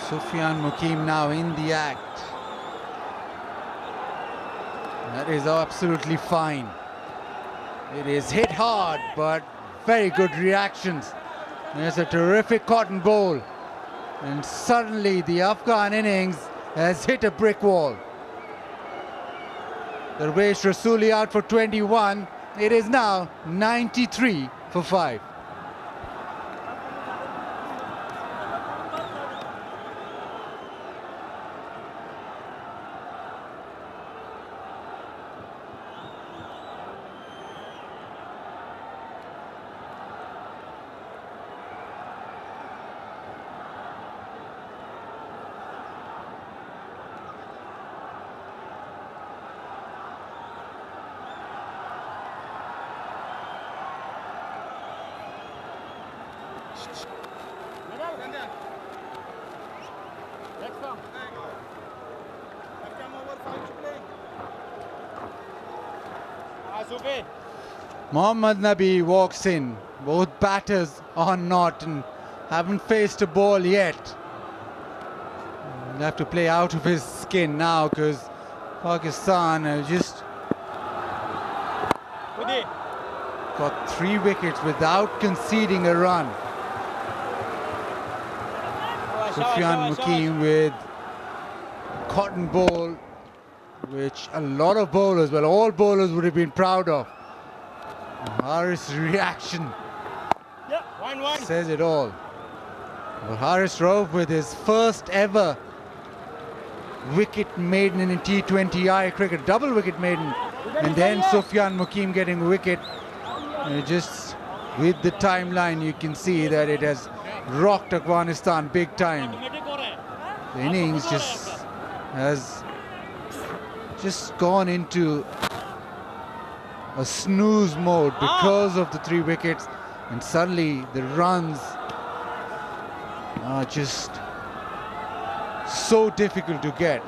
Sufyan Mukim now in the act. That is absolutely fine. It is hit hard, but very good reactions. There's a terrific cotton bowl. And suddenly the Afghan innings has hit a brick wall. Gurbaz Rasuli out for 21. It is now 93 for 5. Mohammad Nabi walks in. Both batters are not and haven't faced a ball yet. He'll have to play out of his skin now because Pakistan have just got 3 wickets without conceding a run. Sufyan Mukim with cotton ball, which a lot of bowlers, well, all bowlers would have been proud of. Haris' reaction says it all. But Haris Rauf with his first ever wicket maiden in T20I cricket, double wicket maiden, and then Sufyan Mukim getting a wicket. Just with the timeline, you can see that it has rocked Afghanistan big time. The innings has gone into a snooze mode because of the 3 wickets, and suddenly the runs are just so difficult to get.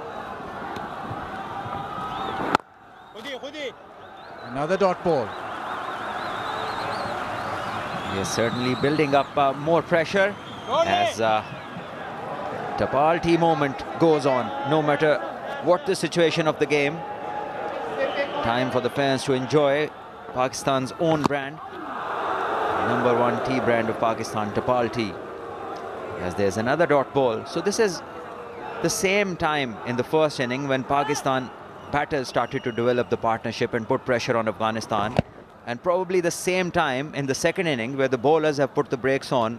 Another dot ball. He is certainly building up more pressure as Tapalti moment goes on, no matter what the situation of the game. Time for the fans to enjoy Pakistan's own brand, #1 tea brand of Pakistan, Tapalti. As there's another dot ball. So this is the same time in the first inning when Pakistan batters started to develop the partnership and put pressure on Afghanistan, and probably the same time in the second inning where the bowlers have put the brakes on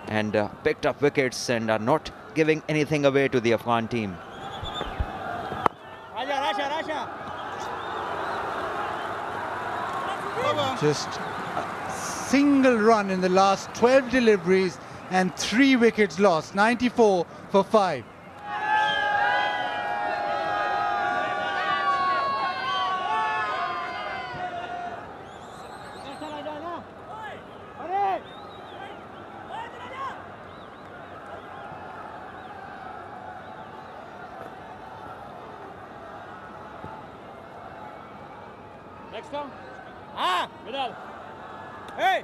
and picked up wickets and are not giving anything away to the Afghan team. Just a single run in the last 12 deliveries and 3 wickets lost. 94 for 5. Next down. Ah, Vidal. Hey.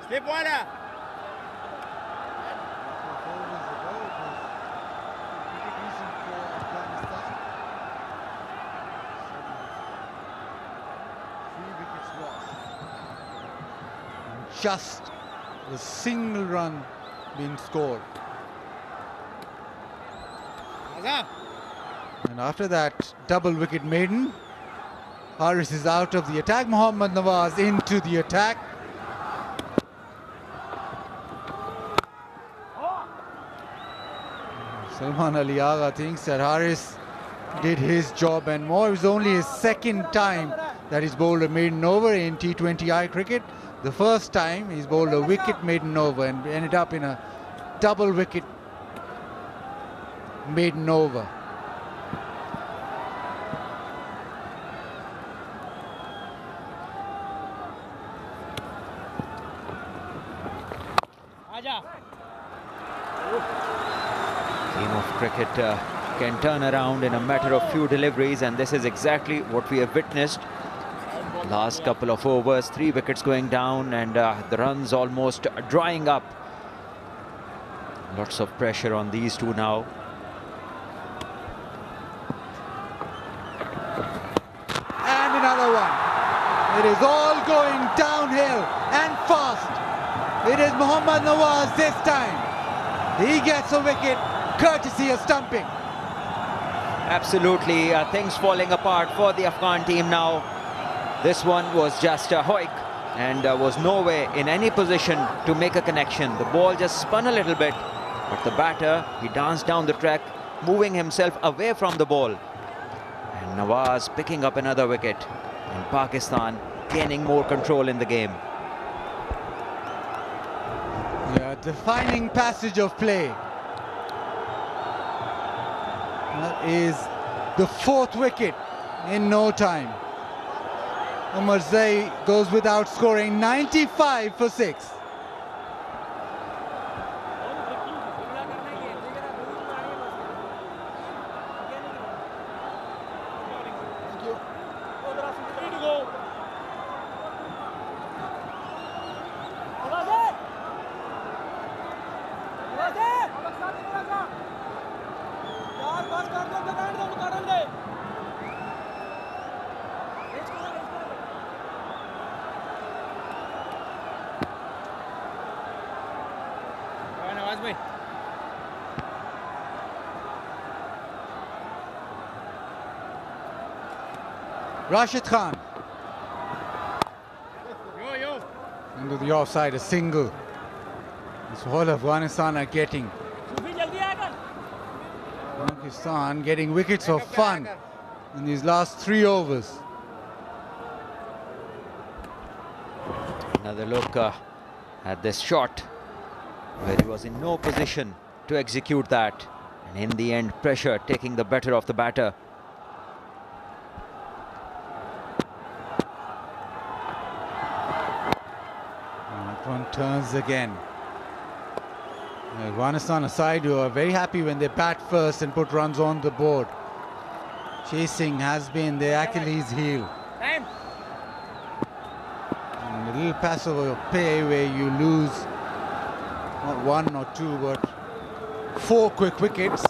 Slip water. Just a single run being scored. And after that double wicket maiden, Haris is out of the attack. Mohammad Nawaz into the attack. Salman Ali Agha thinks that Haris did his job and more. It was only his second time that he's bowled a maiden over in T20I cricket. The first time he's bowled a wicket maiden over and ended up in a double wicket maiden over. Game of cricket can turn around in a matter of few deliveries, and this is exactly what we have witnessed. Last couple of overs, 3 wickets going down, and the runs almost drying up. Lots of pressure on these two now. And another one. It is all going downhill and fast. It is Mohammad Nawaz this time. He gets a wicket courtesy of stumping. Absolutely, things falling apart for the Afghan team now. This one was just a hoik and was nowhere in any position to make a connection. The ball just spun a little bit, but the batter, he danced down the track, moving himself away from the ball. And Nawaz picking up another wicket, and Pakistan gaining more control in the game. Yeah, defining passage of play. That is the 4th wicket in no time. Umar Zai goes without scoring, 95 for 6. Rashid Khan into the offside, a single. That's all Afghanistan are getting. Pakistan getting wickets for fun in these last 3 overs. Another look at this shot, where he was in no position to execute that, and in the end pressure taking the better of the batter. One turns again. Afghanistan aside who are very happy when they bat first and put runs on the board. Chasing has been their Achilles heel. And a little pass over play where you lose not 1 or 2 but 4 quick wickets.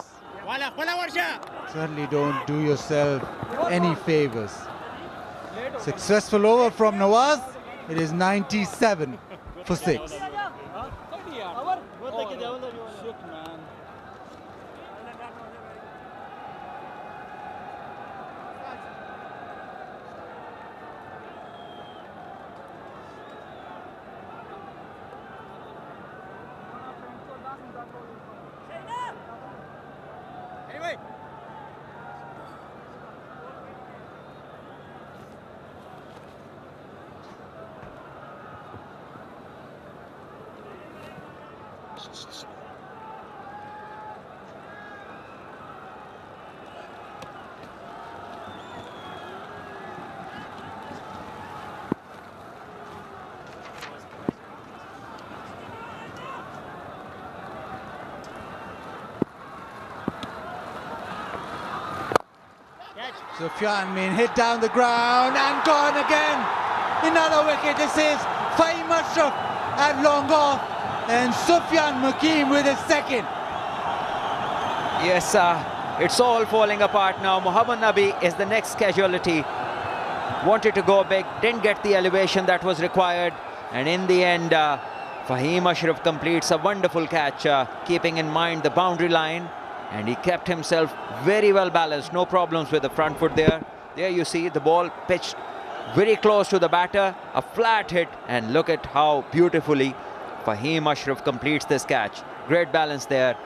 Certainly don't do yourself any favors. Successful over from Nawaz. It is 97 for 6. Sufyan Min hit down the ground and gone again. Another wicket. This is Fahim Ashraf at long off and Sufyan Mukim with his second. Yes, it's all falling apart now. Mohammad Nabi is the next casualty. Wanted to go big, didn't get the elevation that was required. And in the end, Fahim Ashraf completes a wonderful catch, keeping in mind the boundary line. And he kept himself very well balanced. No problems with the front foot there. There you see the ball pitched very close to the batter. A flat hit. And look at how beautifully Fahim Ashraf completes this catch. Great balance there.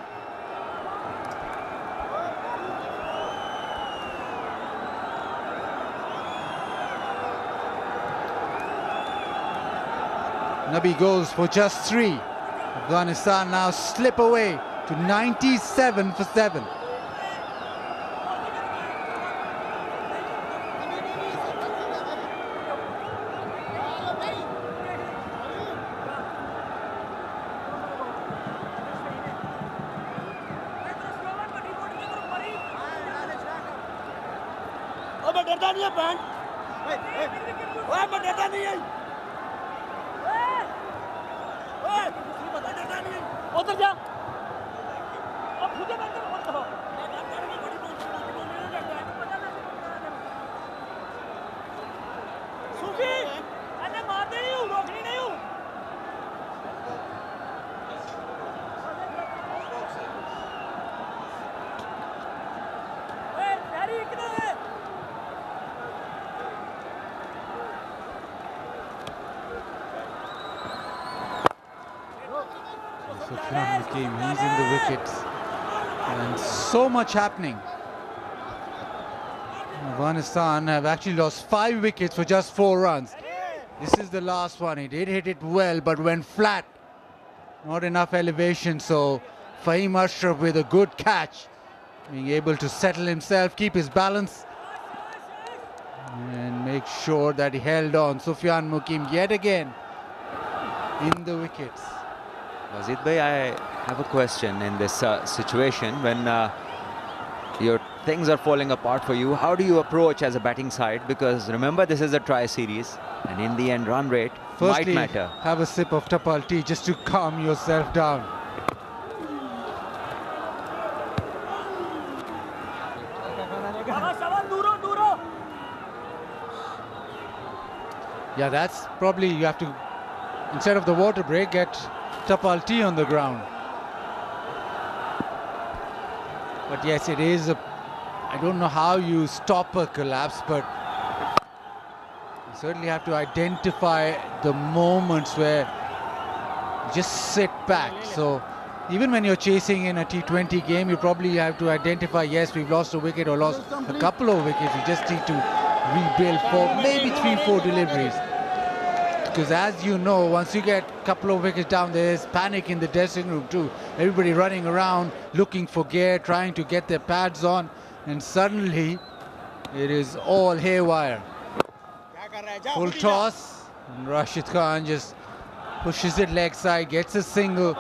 Nabi goes for just 3. Afghanistan now slip away to 97 for 7. Sufyan Mukim, he's in the wickets. And so much happening. Afghanistan have actually lost 5 wickets for just 4 runs. This is the last one. He did hit it well, but went flat. Not enough elevation, so Fahim Ashraf with a good catch. Being able to settle himself, keep his balance. And make sure that he held on. Sufyan Mukim yet again in the wickets. Wazid bhai, I have a question in this situation when your things are falling apart for you. How do you approach as a batting side? Because remember, this is a try series, and in the end, run rate Firstly, might matter. Have a sip of tapal tea just to calm yourself down. Yeah, that's probably, you have to, instead of the water break, get tapal tea on the ground. But yes, it is I don't know how you stop a collapse, but you certainly have to identify the moments where you just sit back. So even when you're chasing in a T20 game, you probably have to identify, yes, we've lost a wicket or lost a couple of wickets. We just need to rebuild for maybe 3-4 deliveries. Because as you know, once you get a couple of wickets down, there's panic in the dressing room too. Everybody running around, looking for gear, trying to get their pads on, and suddenly it is all haywire. Full toss, and Rashid Khan just pushes it leg side, gets a single.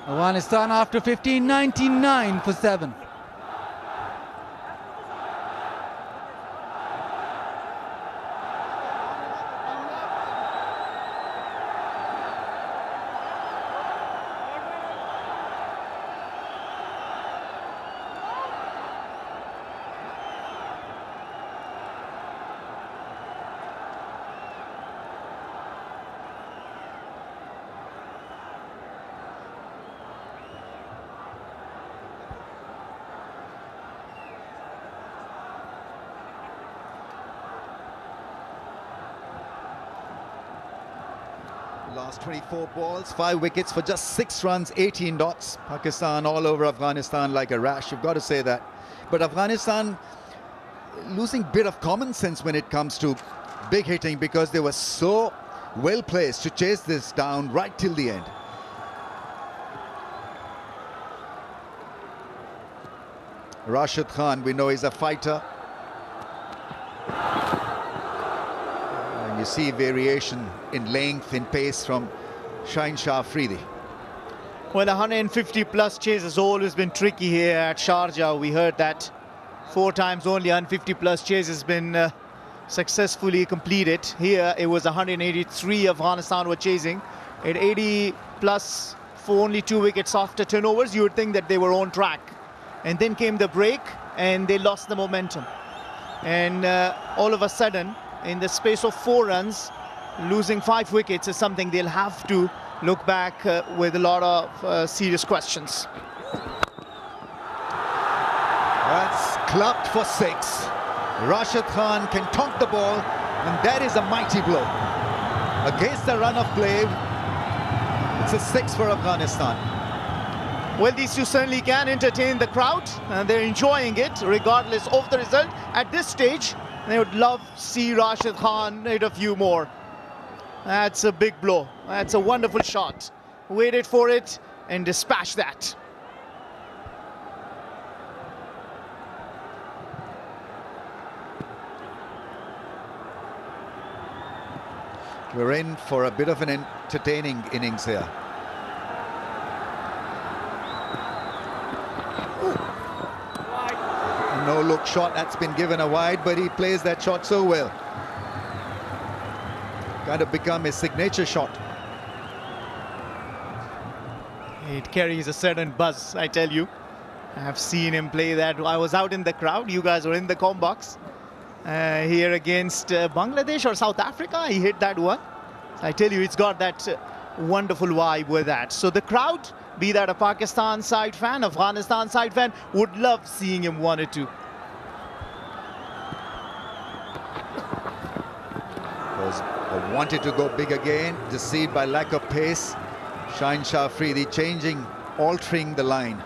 Afghanistan after 15, 99 for 7. Last 24 balls, 5 wickets for just 6 runs, 18 dots. Pakistan all over Afghanistan like a rash, you've got to say that. But Afghanistan losing a bit of common sense when it comes to big hitting, because they were so well placed to chase this down right till the end. Rashid Khan, we know he's a fighter. You see variation in length, in pace from Shaheen Shah Afridi. Well, 150 plus chase has always been tricky here at Sharjah. We heard that 4 times only 150 plus chase has been successfully completed. Here it was 183 Afghanistan were chasing. At 80 plus for only 2 wickets after turnovers, you would think that they were on track. And then came the break and they lost the momentum. And all of a sudden, in the space of 4 runs, losing 5 wickets is something they'll have to look back with a lot of serious questions. That's clubbed for 6. Rashid Khan can tonk the ball, and that is a mighty blow. Against the run of play, it's a 6 for Afghanistan. Well, these two certainly can entertain the crowd, and they're enjoying it regardless of the result. At this stage, they would love to see Rashid Khan hit a few more. That's a big blow. That's a wonderful shot. Waited for it and dispatched that. We're in for a bit of an entertaining innings here. A no-look shot that's been given a wide, but he plays that shot so well. Kind of become his signature shot. It carries a certain buzz, I tell you. I've seen him play that. I was out in the crowd. You guys were in the comm box. Here against Bangladesh or South Africa, he hit that one. I tell you, it's got that wonderful vibe with that. So the crowd, be that a Pakistan side fan, Afghanistan side fan, would love seeing him 1 or 2. Wanted to go big again, deceived by lack of pace. Shaheen Shah Afridi changing, altering the line.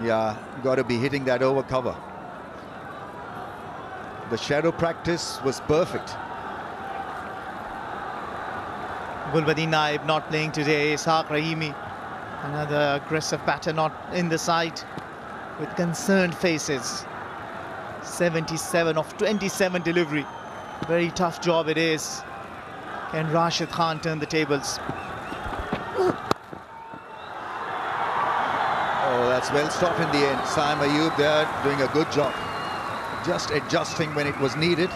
Yeah, got to be hitting that over cover. The shadow practice was perfect. Gulbadin Naib not playing today. Ishaq Rahimi, another aggressive batter not in the side with concerned faces. 77 of 27 delivery. Very tough job it is. Can Rashid Khan turn the tables? Oh, that's well stopped in the end. Saim Ayub there doing a good job. Just adjusting when it was needed.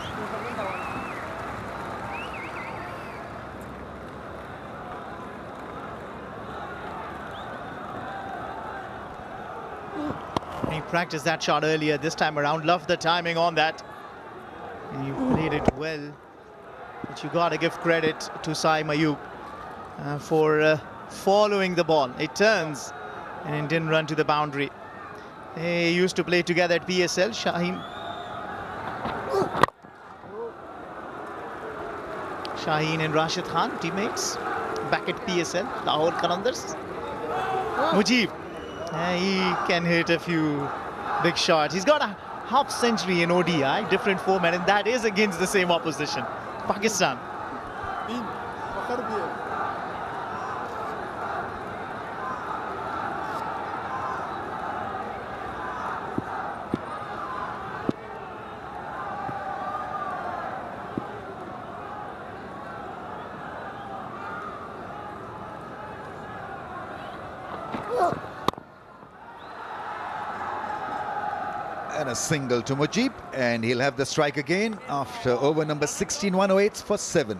He practiced that shot earlier this time around. Loved the timing on that. He played it well. But you got to give credit to Saim Ayub for following the ball. It turns and it didn't run to the boundary. They used to play together at PSL. Shaheen and Rashid Khan, teammates, back at PSL, Lahore Qalandars. Mujib, he can hit a few big shots. He's got a half century in ODI, different format, and that is against the same opposition, Pakistan. And a single to Mujib, and he'll have the strike again after over number 16, 108 for 7.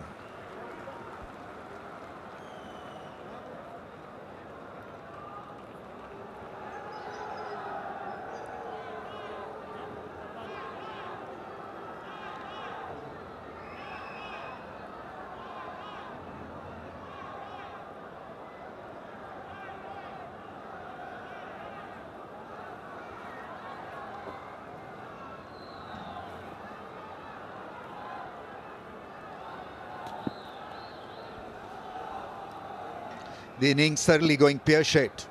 The innings certainly going pear-shaped.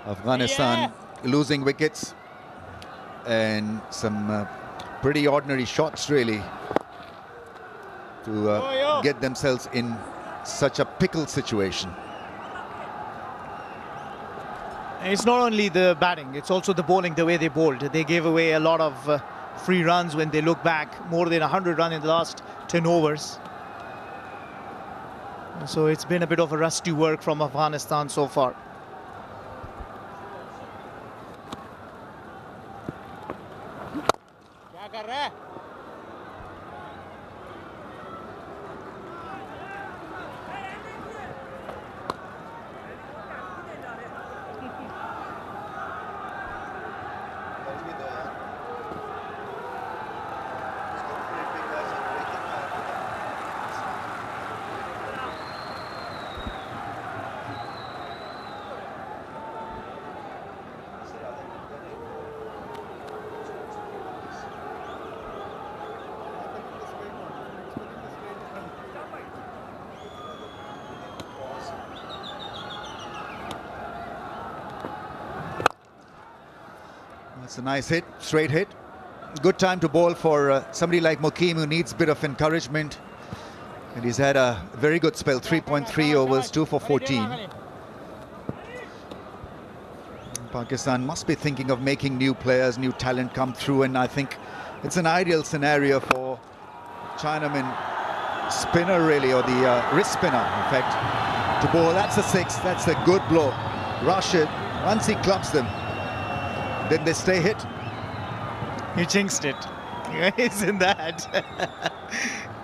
Afghanistan losing wickets and some pretty ordinary shots really to get themselves in such a pickle situation. It's not only the batting, it's also the bowling, the way they bowled. They gave away a lot of free runs when they look back, more than 100 runs in the last 10 overs. So it's been a bit of a rusty work from Afghanistan so far. कर रहा है? It's a nice hit, straight hit. Good time to bowl for somebody like Mukim, who needs a bit of encouragement. And he's had a very good spell, 3.3 overs, 2 for 14. Pakistan must be thinking of making new players, new talent come through, and I think it's an ideal scenario for Chinaman spinner really, or the wrist spinner in fact, to bowl. That's a 6, that's a good blow. Rashid, once he clubs them, then they stay hit. You jinxed it. Isn't that?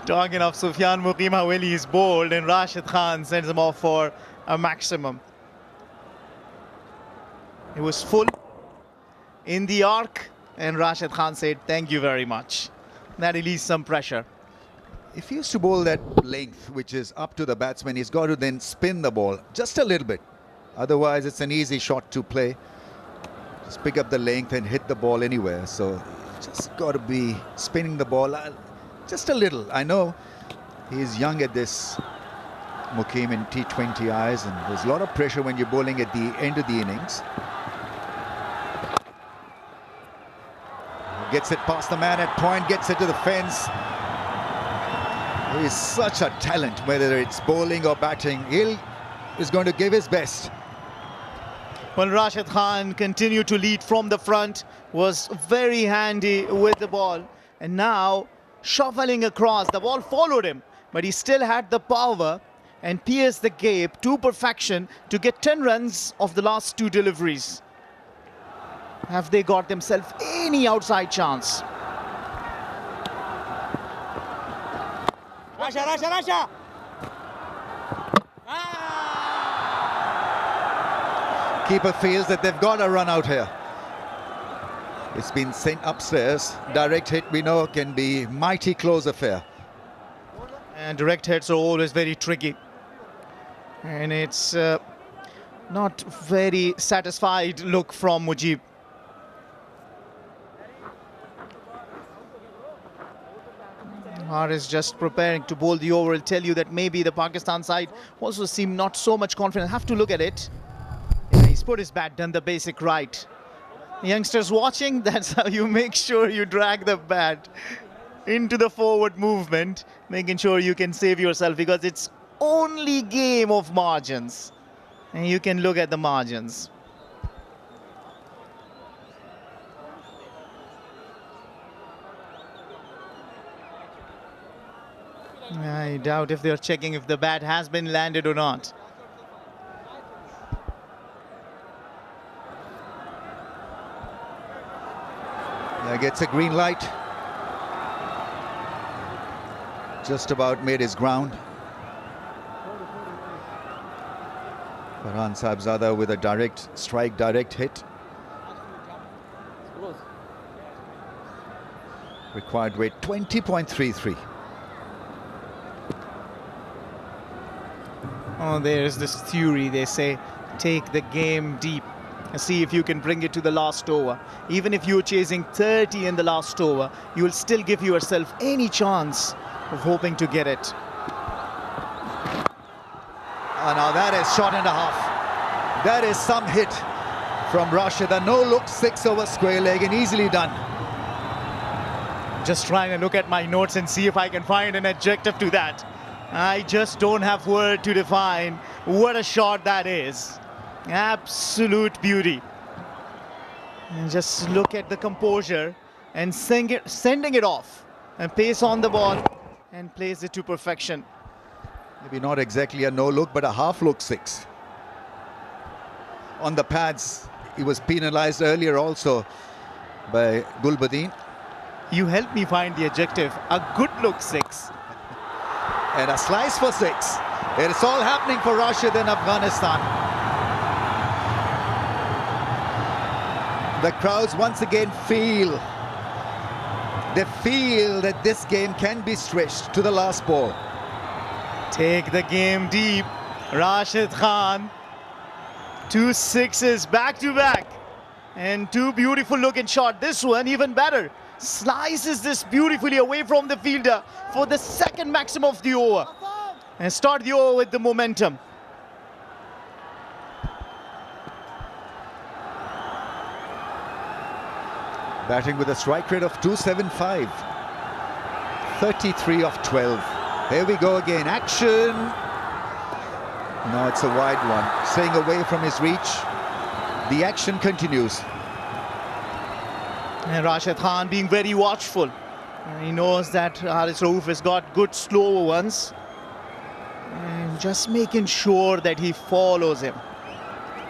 Talking of Sufyan Mukim, how well he's bowled, and Rashid Khan sends him off for a maximum. It was full in the arc, and Rashid Khan said, thank you very much. That released some pressure. If he used to bowl that length, which is up to the batsman, he's got to then spin the ball just a little bit. Otherwise, it's an easy shot to play. Just pick up the length and hit the ball anywhere. So just got to be spinning the ball just a little. I know he's young at this, Mukim, in T20Is, and there's a lot of pressure when you're bowling at the end of the innings. Gets it past the man at point, gets it to the fence. He's such a talent, whether it's bowling or batting. He is going to give his best. Well, Rashid Khan continued to lead from the front, was very handy with the ball, and now shuffling across, the ball followed him, but he still had the power and pierced the gap to perfection to get 10 runs of the last 2 deliveries. Have they got themselves any outside chance? Rasha! Keeper feels that they've got a run out here. It's been sent upstairs. Direct hit, we know, can be mighty close affair. And direct hits are always very tricky. And it's not very satisfied look from Mujib. Haris just preparing to bowl the over. I'll tell you that maybe the Pakistan side also seem not so much confident. Have to look at it. Yeah, he's put his bat, done the basic right. Youngsters watching, that's how you make sure you drag the bat into the forward movement, making sure you can save yourself, because it's only game of margins. And you can look at the margins. I doubt if they're checking if the bat has been landed or not. Gets a green light. Just about made his ground. Farhan Sahibzada with a direct strike, direct hit. Required weight 20.33. Oh, there's this theory, they say, take the game deep and see if you can bring it to the last over. Even if you're chasing 30 in the last over, you will still give yourself any chance of hoping to get it. Oh, now that is shot and a half. That is some hit from Rashid. A no-look 6 over square leg, and easily done. Just trying to look at my notes and see if I can find an adjective to that. I just don't have word to define what a shot that is. Absolute beauty. And just look at the composure and sending it off and pace on the ball and plays it to perfection. Maybe not exactly a no-look, but a half-look 6. On the pads, he was penalized earlier also by Gulbadin. You help me find the adjective. A good look 6. And a slice for 6. It's all happening for Rashid in Afghanistan. The crowds once again feel that this game can be stretched to the last ball. Take the game deep. Rashid Khan. 2 sixes back to back. And 2 beautiful looking shot. This one even better. Slices this beautifully away from the fielder for the second maximum of the over. And start the over with the momentum. Batting with a strike rate of 275. 33 of 12. Here we go again. Action. No, it's a wide one. Staying away from his reach. The action continues. And Rashid Khan being very watchful. He knows that Haris Rauf has got good slower ones. And just making sure that he follows him.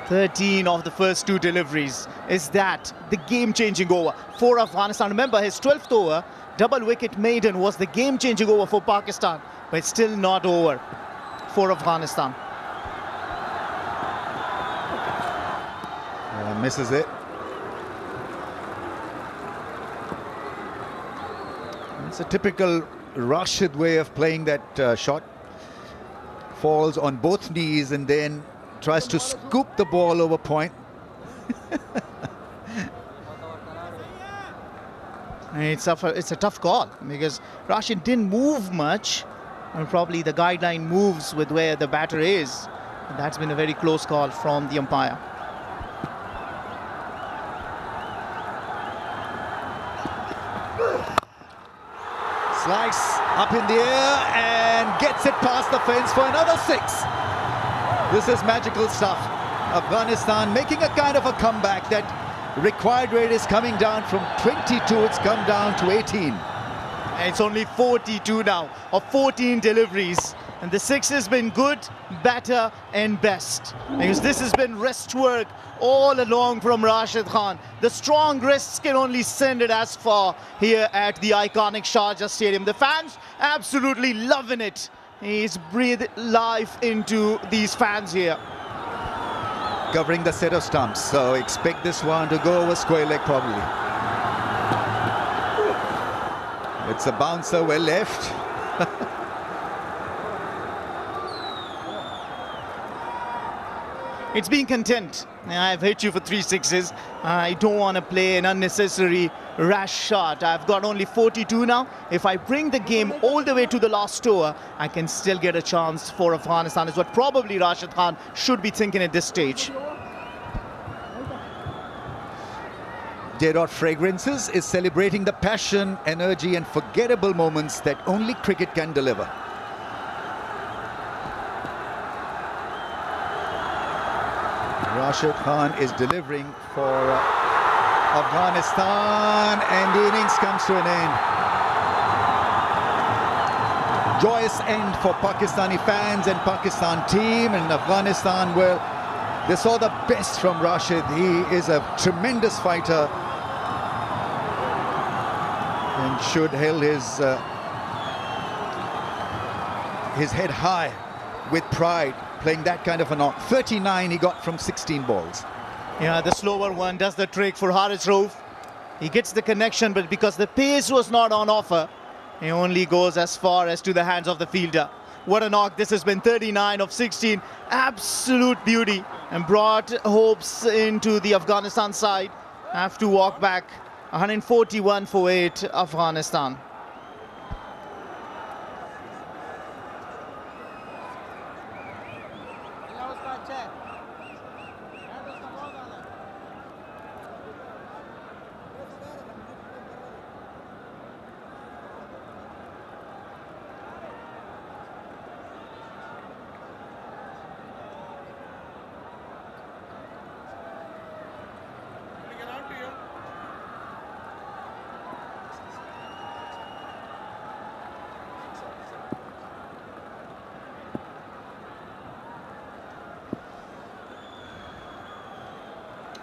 13 of the first 2 deliveries. Is that the game-changing over for Afghanistan? Remember, his 12th over, double wicket maiden, was the game-changing over for Pakistan. But it's still not over for Afghanistan. Misses it. It's a typical Rashid way of playing that shot. Falls on both knees and then tries to scoop the ball over point. It's a tough call because Rashid didn't move much. And probably the guideline moves with where the batter is. That's been a very close call from the umpire. Slice up in the air and gets it past the fence for another 6. This is magical stuff. Afghanistan making a kind of a comeback. That required rate is coming down from 22, it's come down to 18. And it's only 42 now of 14 deliveries. And the 6 has been good, better and best. Because this has been wrist work all along from Rashid Khan. The strong wrists can only send it as far here at the iconic Sharjah Stadium. The fans absolutely loving it. He's breathed life into these fans here. Covering the set of stumps, so expect this one to go over square leg probably. It's a bouncer well left. It's being content. I've hit you for 3 sixes. I don't want to play an unnecessary rash shot. I've got only 42 now. If I bring the game all the way to the last over, I can still get a chance for Afghanistan, is what probably Rashid Khan should be thinking at this stage. J. Fragrances is celebrating the passion, energy and forgettable moments that only cricket can deliver. Rashid Khan is delivering for Afghanistan and the innings comes to an end. Joyous end for Pakistani fans and Pakistan team, and Afghanistan, well, they saw the best from Rashid. He is a tremendous fighter and should hold his head high with pride, playing that kind of a knock. 39 he got from 16 balls. Yeah, the slower one does the trick for Haris Rauf. He gets the connection, but because the pace was not on offer, he only goes as far as to the hands of the fielder. What a knock. This has been 39 of 16. Absolute beauty, and brought hopes into the Afghanistan side. Have to walk back. 141 for 8, Afghanistan.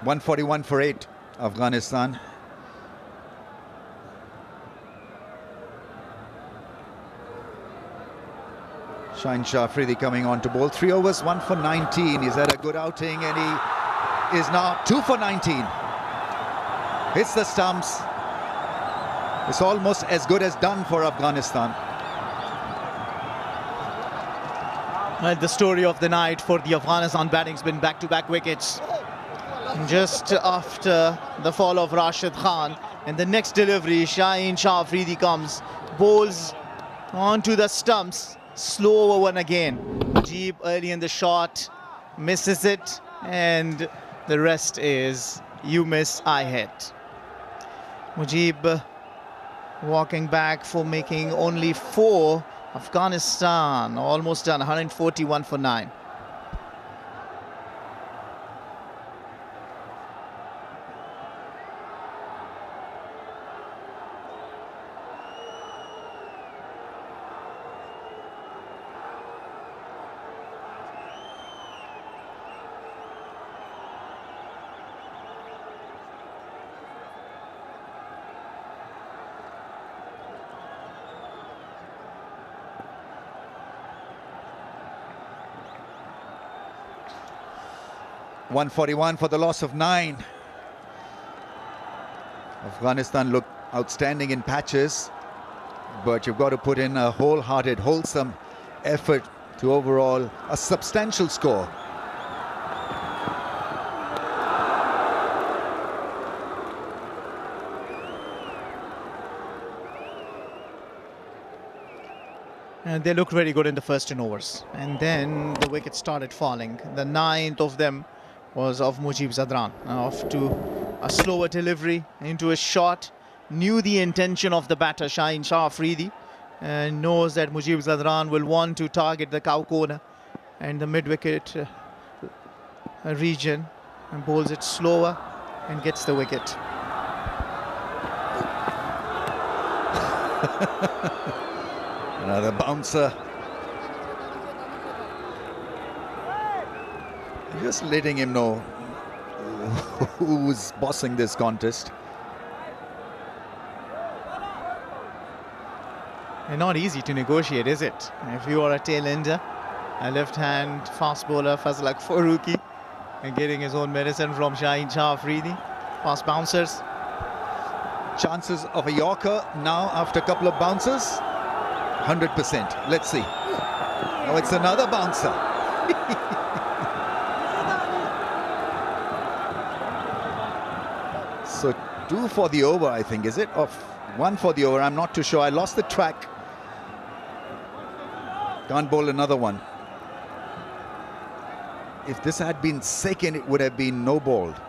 .141 for 8, Afghanistan. Shaheen Shah Afridi coming on to bowl. 3 overs, 1 for 19. He's had a good outing and he is now 2 for 19. Hits the stumps. It's almost as good as done for Afghanistan. Well, the story of the night for the Afghanistan batting's been back-to-back wickets. Just after the fall of Rashid Khan, and the next delivery, Shaheen Shah Afridi comes, bowls onto the stumps, slow over one again. Mujib early in the shot, misses it, and the rest is you miss, I hit. Mujib walking back for making only 4. Afghanistan almost done, 141 for 9. .141 for the loss of 9. Afghanistan look outstanding in patches, but you've got to put in a wholehearted, wholesome effort to overall a substantial score. And they looked very good in the first 10 overs. And then the wickets started falling. The 9th of them was of Mujib Zadran. Off to a slower delivery into a shot. Knew the intention of the batter, Shaheen Shah Afridi. And knows that Mujib Zadran will want to target the cow corner and the mid-wicket region. And bowls it slower and gets the wicket. Another bouncer. Just letting him know who's bossing this contest. And not easy to negotiate, is it? If you are a tail ender, a left-hand fast bowler, Fazlak Farooqi, and getting his own medicine from Shaheen Shah Afridi. Fast bouncers. Chances of a Yorker now after a couple of bounces. 100%. Let's see. Oh, it's another bouncer. So 2 for the over, I think, is it? Or 1 for the over, I'm not too sure. I lost the track. Can't bowl another one. If this had been second, it would have been no balled.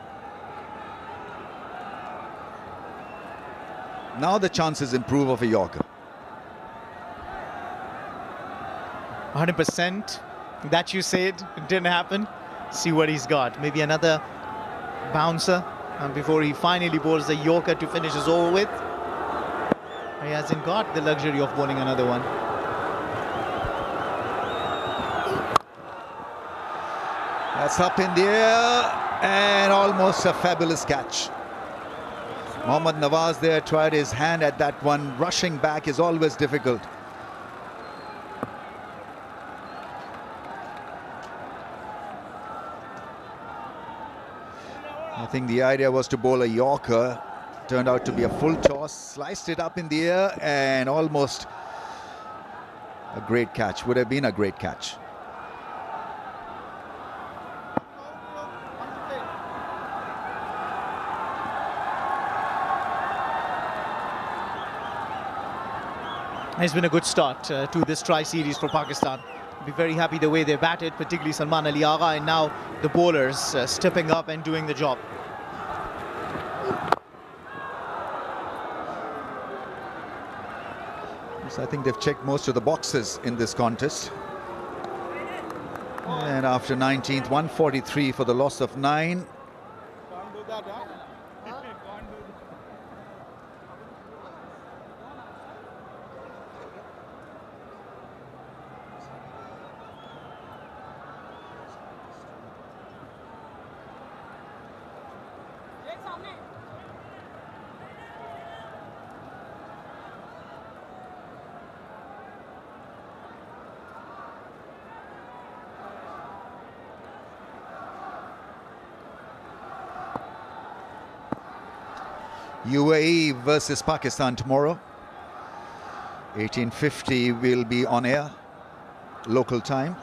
Now the chances improve of a Yorker. 100%. That you said, it didn't happen. See what he's got. Maybe another bouncer before he finally bowls the Yorker to finish his over with. He hasn't got the luxury of bowling another one. That's up in the air and almost a fabulous catch. Mohammad Nawaz there tried his hand at that one. Rushing back is always difficult. I think the idea was to bowl a Yorker. Turned out to be a full toss. Sliced it up in the air and almost a great catch. Would have been a great catch. It's been a good start to this tri-series for Pakistan. Be very happy the way they batted, particularly Salman Ali Agha, and now the bowlers stepping up and doing the job. So I think they've checked most of the boxes in this contest. And after 19th, 143 for the loss of 9. UAE versus Pakistan tomorrow. 18:50 will be on air, local time.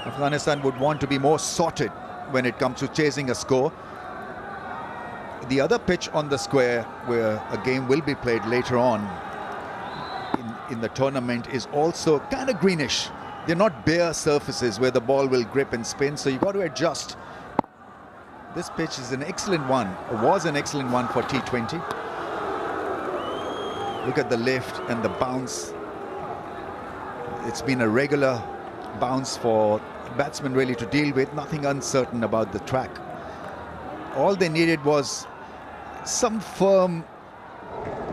Afghanistan would want to be more sorted when it comes to chasing a score. The other pitch on the square where a game will be played later on in the tournament is also kind of greenish. They're not bare surfaces where the ball will grip and spin, so you've got to adjust. This pitch is an excellent one, or was an excellent one for T20. Look at the lift and the bounce. It's been a regular bounce for batsmen really to deal with, nothing uncertain about the track. All they needed was some firm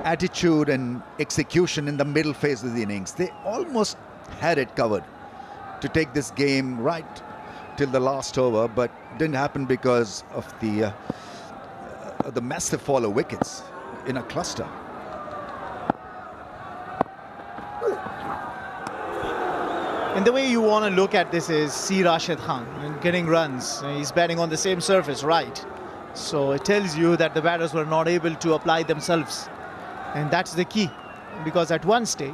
attitude and execution in the middle phase of the innings. They almost had it covered to take this game right till the last over, but didn't happen because of the massive fall of wickets in a cluster. And the way you want to look at this is see Rashid Khan getting runs. He's batting on the same surface, right? So it tells you that the batters were not able to apply themselves. And that's the key. Because at one stage,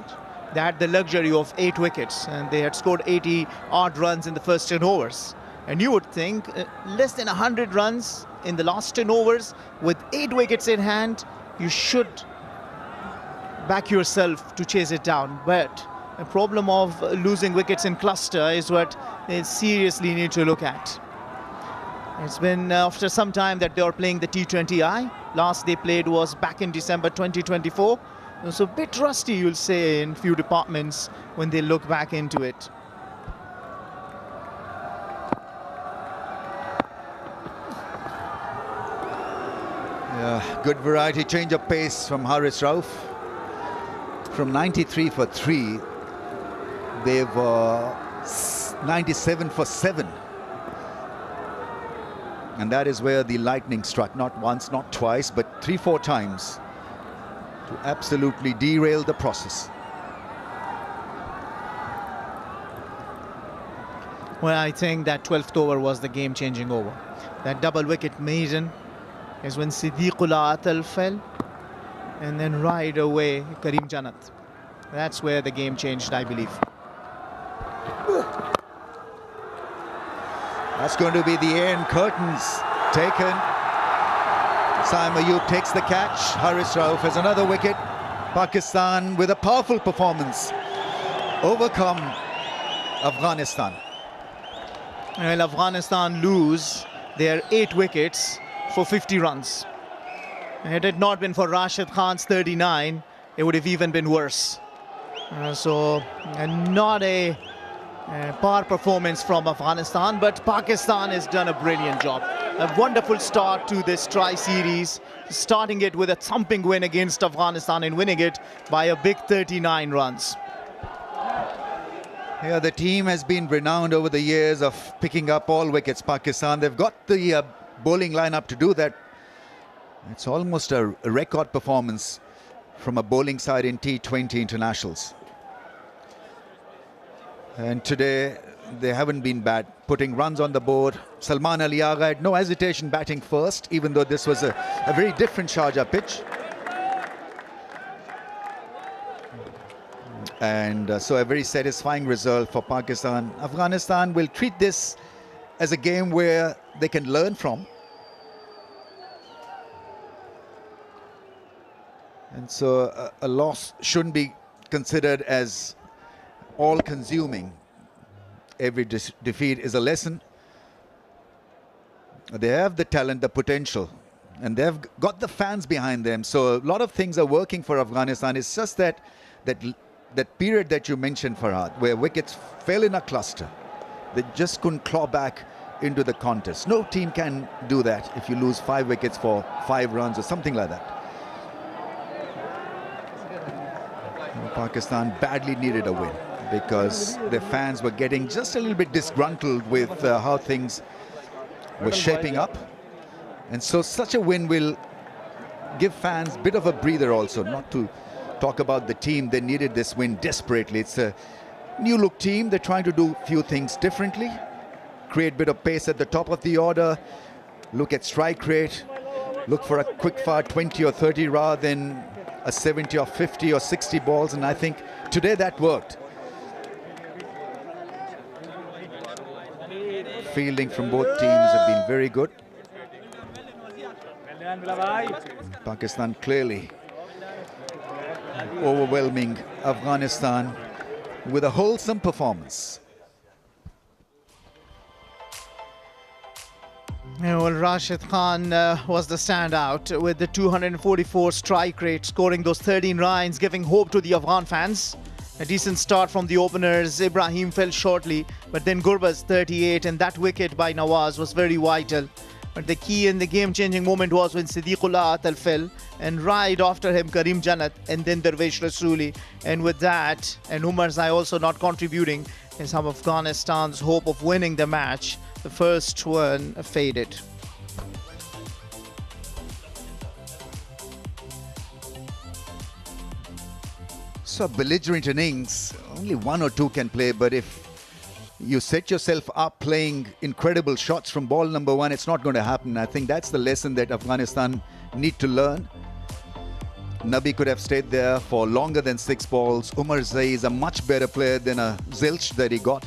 they had the luxury of 8 wickets and they had scored 80 odd runs in the first 10 overs. And you would think less than 100 runs in the last 10 overs with 8 wickets in hand, you should back yourself to chase it down. But the problem of losing wickets in cluster is what they seriously need to look at. It's been after some time that they are playing the T20I. Last they played was back in December 2024. So a bit rusty, you'll say, in few departments when they look back into it. Yeah, good variety change of pace from Haris Rauf. From 93 for 3, they've 97 for 7. And that is where the lightning struck, not once, not twice, but 3-4 times to absolutely derail the process. Well, I think that 12th over was the game-changing over. That double wicket maiden is when Siddiqullah Atal fell, and then right away Karim Janat. That's where the game changed, I believe. That's going to be the end curtains taken. Saim Ayub takes the catch. Haris Rauf has another wicket. Pakistan with a powerful performance overcome Afghanistan. Well, Afghanistan lose their 8 wickets for 50 runs. Had it not been for Rashid Khan's 39, it would have even been worse. Not a poor performance from Afghanistan, but Pakistan has done a brilliant job. A wonderful start to this tri-series, starting it with a thumping win against Afghanistan and winning it by a big 39 runs. Yeah, the team has been renowned over the years of picking up all wickets, Pakistan. They've got the bowling lineup to do that. It's almost a record performance from a bowling side in T20 internationals. And today, they haven't been bad, putting runs on the board. Salman Ali Agha had no hesitation batting first, even though this was a very different Sharjah pitch. And so a very satisfying result for Pakistan. Afghanistan will treat this as a game where they can learn from. And so a loss shouldn't be considered as all-consuming. Every defeat is a lesson. They have the talent, the potential, and they've got the fans behind them. So a lot of things are working for Afghanistan. It's just that period that you mentioned, Farhad, where wickets fell in a cluster. They just couldn't claw back into the contest. No team can do that if you lose 5 wickets for 5 runs or something like that. Pakistan badly needed a win because their fans were getting just a little bit disgruntled with how things were shaping up. And so such a win will give fans a bit of a breather also, not to talk about the team. They needed this win desperately. It's a new look team. They're trying to do a few things differently, create a bit of pace at the top of the order, look at strike rate, look for a quick fire 20 or 30 rather than a 70 or 50 or 60 balls, and I think today that worked. Fielding from both teams have been very good. Pakistan clearly overwhelming Afghanistan with a wholesome performance. Well, Rashid Khan was the standout with the 244 strike rate, scoring those 13 runs, giving hope to the Afghan fans. A decent start from the openers. Ibrahim fell shortly, but then Gurbaz 38, and that wicket by Nawaz was very vital. But the key in the game-changing moment was when Siddiqullah Atal fell, and right after him Karim Jannat, and then Darvesh Rasuli. And with that, and Umar Zai also not contributing, in some of Afghanistan's hope of winning the match, the first one faded. So belligerent innings, only one or two can play, but if you set yourself up playing incredible shots from ball number one, it's not going to happen. I think that's the lesson that Afghanistan need to learn. Nabi could have stayed there for longer than 6 balls. Umar Zai is a much better player than a zilch that he got.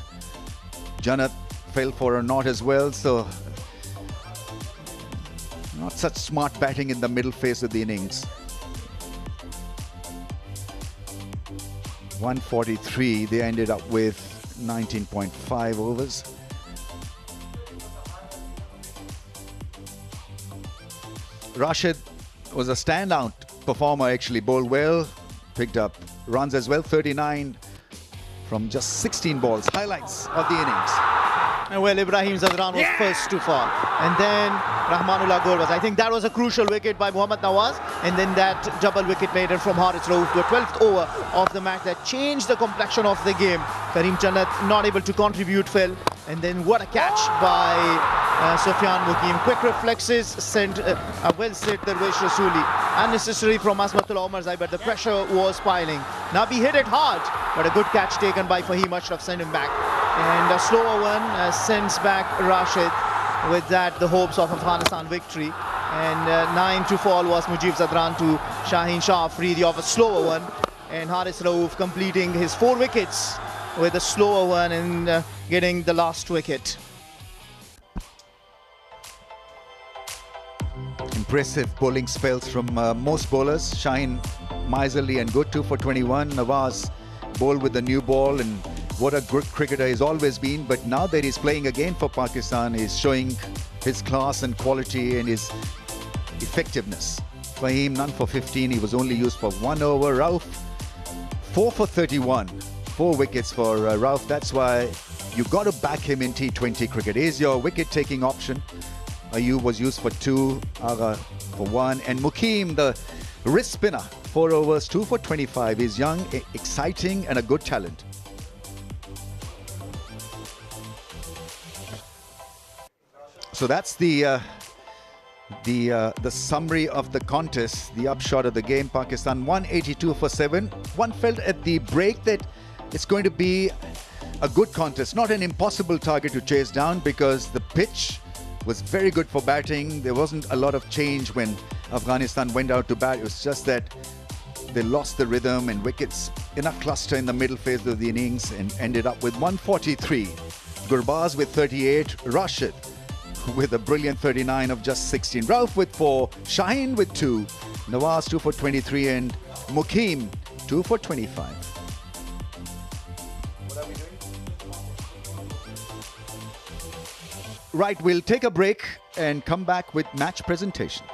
Jannat fell for a knot as well, so not such smart batting in the middle phase of the innings. 143, they ended up with 19.5 overs. Rashid was a standout performer, actually bowled well, picked up runs as well, 39 from just 16 balls. Highlights of the innings. Well, Ibrahim Zadran was first to fall, and then Rahmanullah Gurbaz. I think that was a crucial wicket by Mohammad Nawaz, and then that double wicket later from Haris Rauf, the 12th over of the match that changed the complexion of the game. Karim Jannat not able to contribute, fell, and then what a catch by Sufyan Mukim. Quick reflexes sent a well-set Darvesh Rasuli. Unnecessary from Asmatullah Umar Zai, but the pressure was piling. Nabi hit it hard, but a good catch taken by Fahim Ashraf, sent him back. And a slower one sends back Rashid. With that, the hopes of Afghanistan victory. And 9 to fall was Mujib Zadran to Shaheen Shah Afridi of a slower one. And Haris Rauf completing his 4 wickets with a slower one and getting the last wicket. Impressive bowling spells from most bowlers. Shaheen miserly and good, 2 for 21. Nawaz bowled with the new ball, and what a good cricketer he's always been, but now that he's playing again for Pakistan, he's showing his class and quality and his effectiveness. Fahim, none for 15, he was only used for 1 over. Rauf, 4 for 31, 4 wickets for Rauf. That's why you got to back him in T20 cricket. He's your wicket-taking option. Ayub was used for 2, Agha for 1, and Mukim, the wrist spinner, 4 overs, 2 for 25. He's young, exciting, and a good talent. So that's the summary of the contest, the upshot of the game. Pakistan 182 for 7. One felt at the break that it's going to be a good contest, not an impossible target to chase down, because the pitch was very good for batting. There wasn't a lot of change when Afghanistan went out to bat. It was just that they lost the rhythm and wickets in a cluster in the middle phase of the innings and ended up with 143. Gurbaz with 38, Rashid with a brilliant 39 of just 16. Rauf with 4, Shaheen with 2, Nawaz 2 for 23, and Mukim 2 for 25. What are we doing? Right, we'll take a break and come back with match presentation.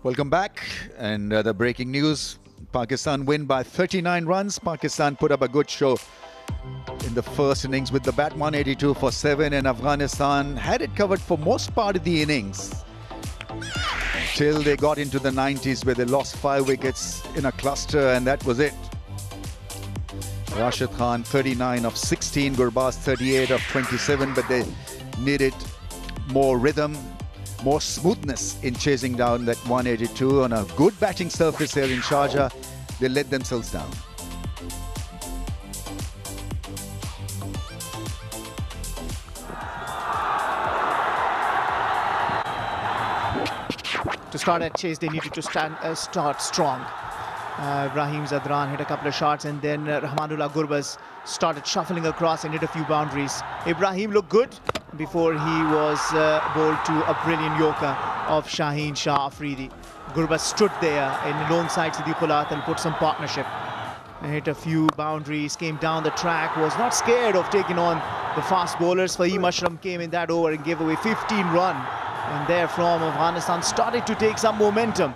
Welcome back, and the breaking news, Pakistan win by 39 runs. Pakistan put up a good show in the first innings with the bat, 182 for 7, and Afghanistan had it covered for most part of the innings till they got into the 90s, where they lost 5 wickets in a cluster, and that was it. Rashid Khan 39 of 16, Gurbaz 38 of 27, but they needed more rhythm, more smoothness in chasing down that 182 on a good batting surface here in Sharjah. They let themselves down. To start at chase, they needed to start strong. Ibrahim Zadran hit a couple of shots, and then Rahmanullah Gurbaz started shuffling across and hit a few boundaries. Ibrahim looked good before he was bowled to a brilliant yorker of Shaheen Shah Afridi. Gurbaz stood there in alongside Siddiqul Atal, put some partnership, and hit a few boundaries, came down the track, was not scared of taking on the fast bowlers. Fahim Ashram came in that over and gave away 15 runs, and therefrom Afghanistan started to take some momentum.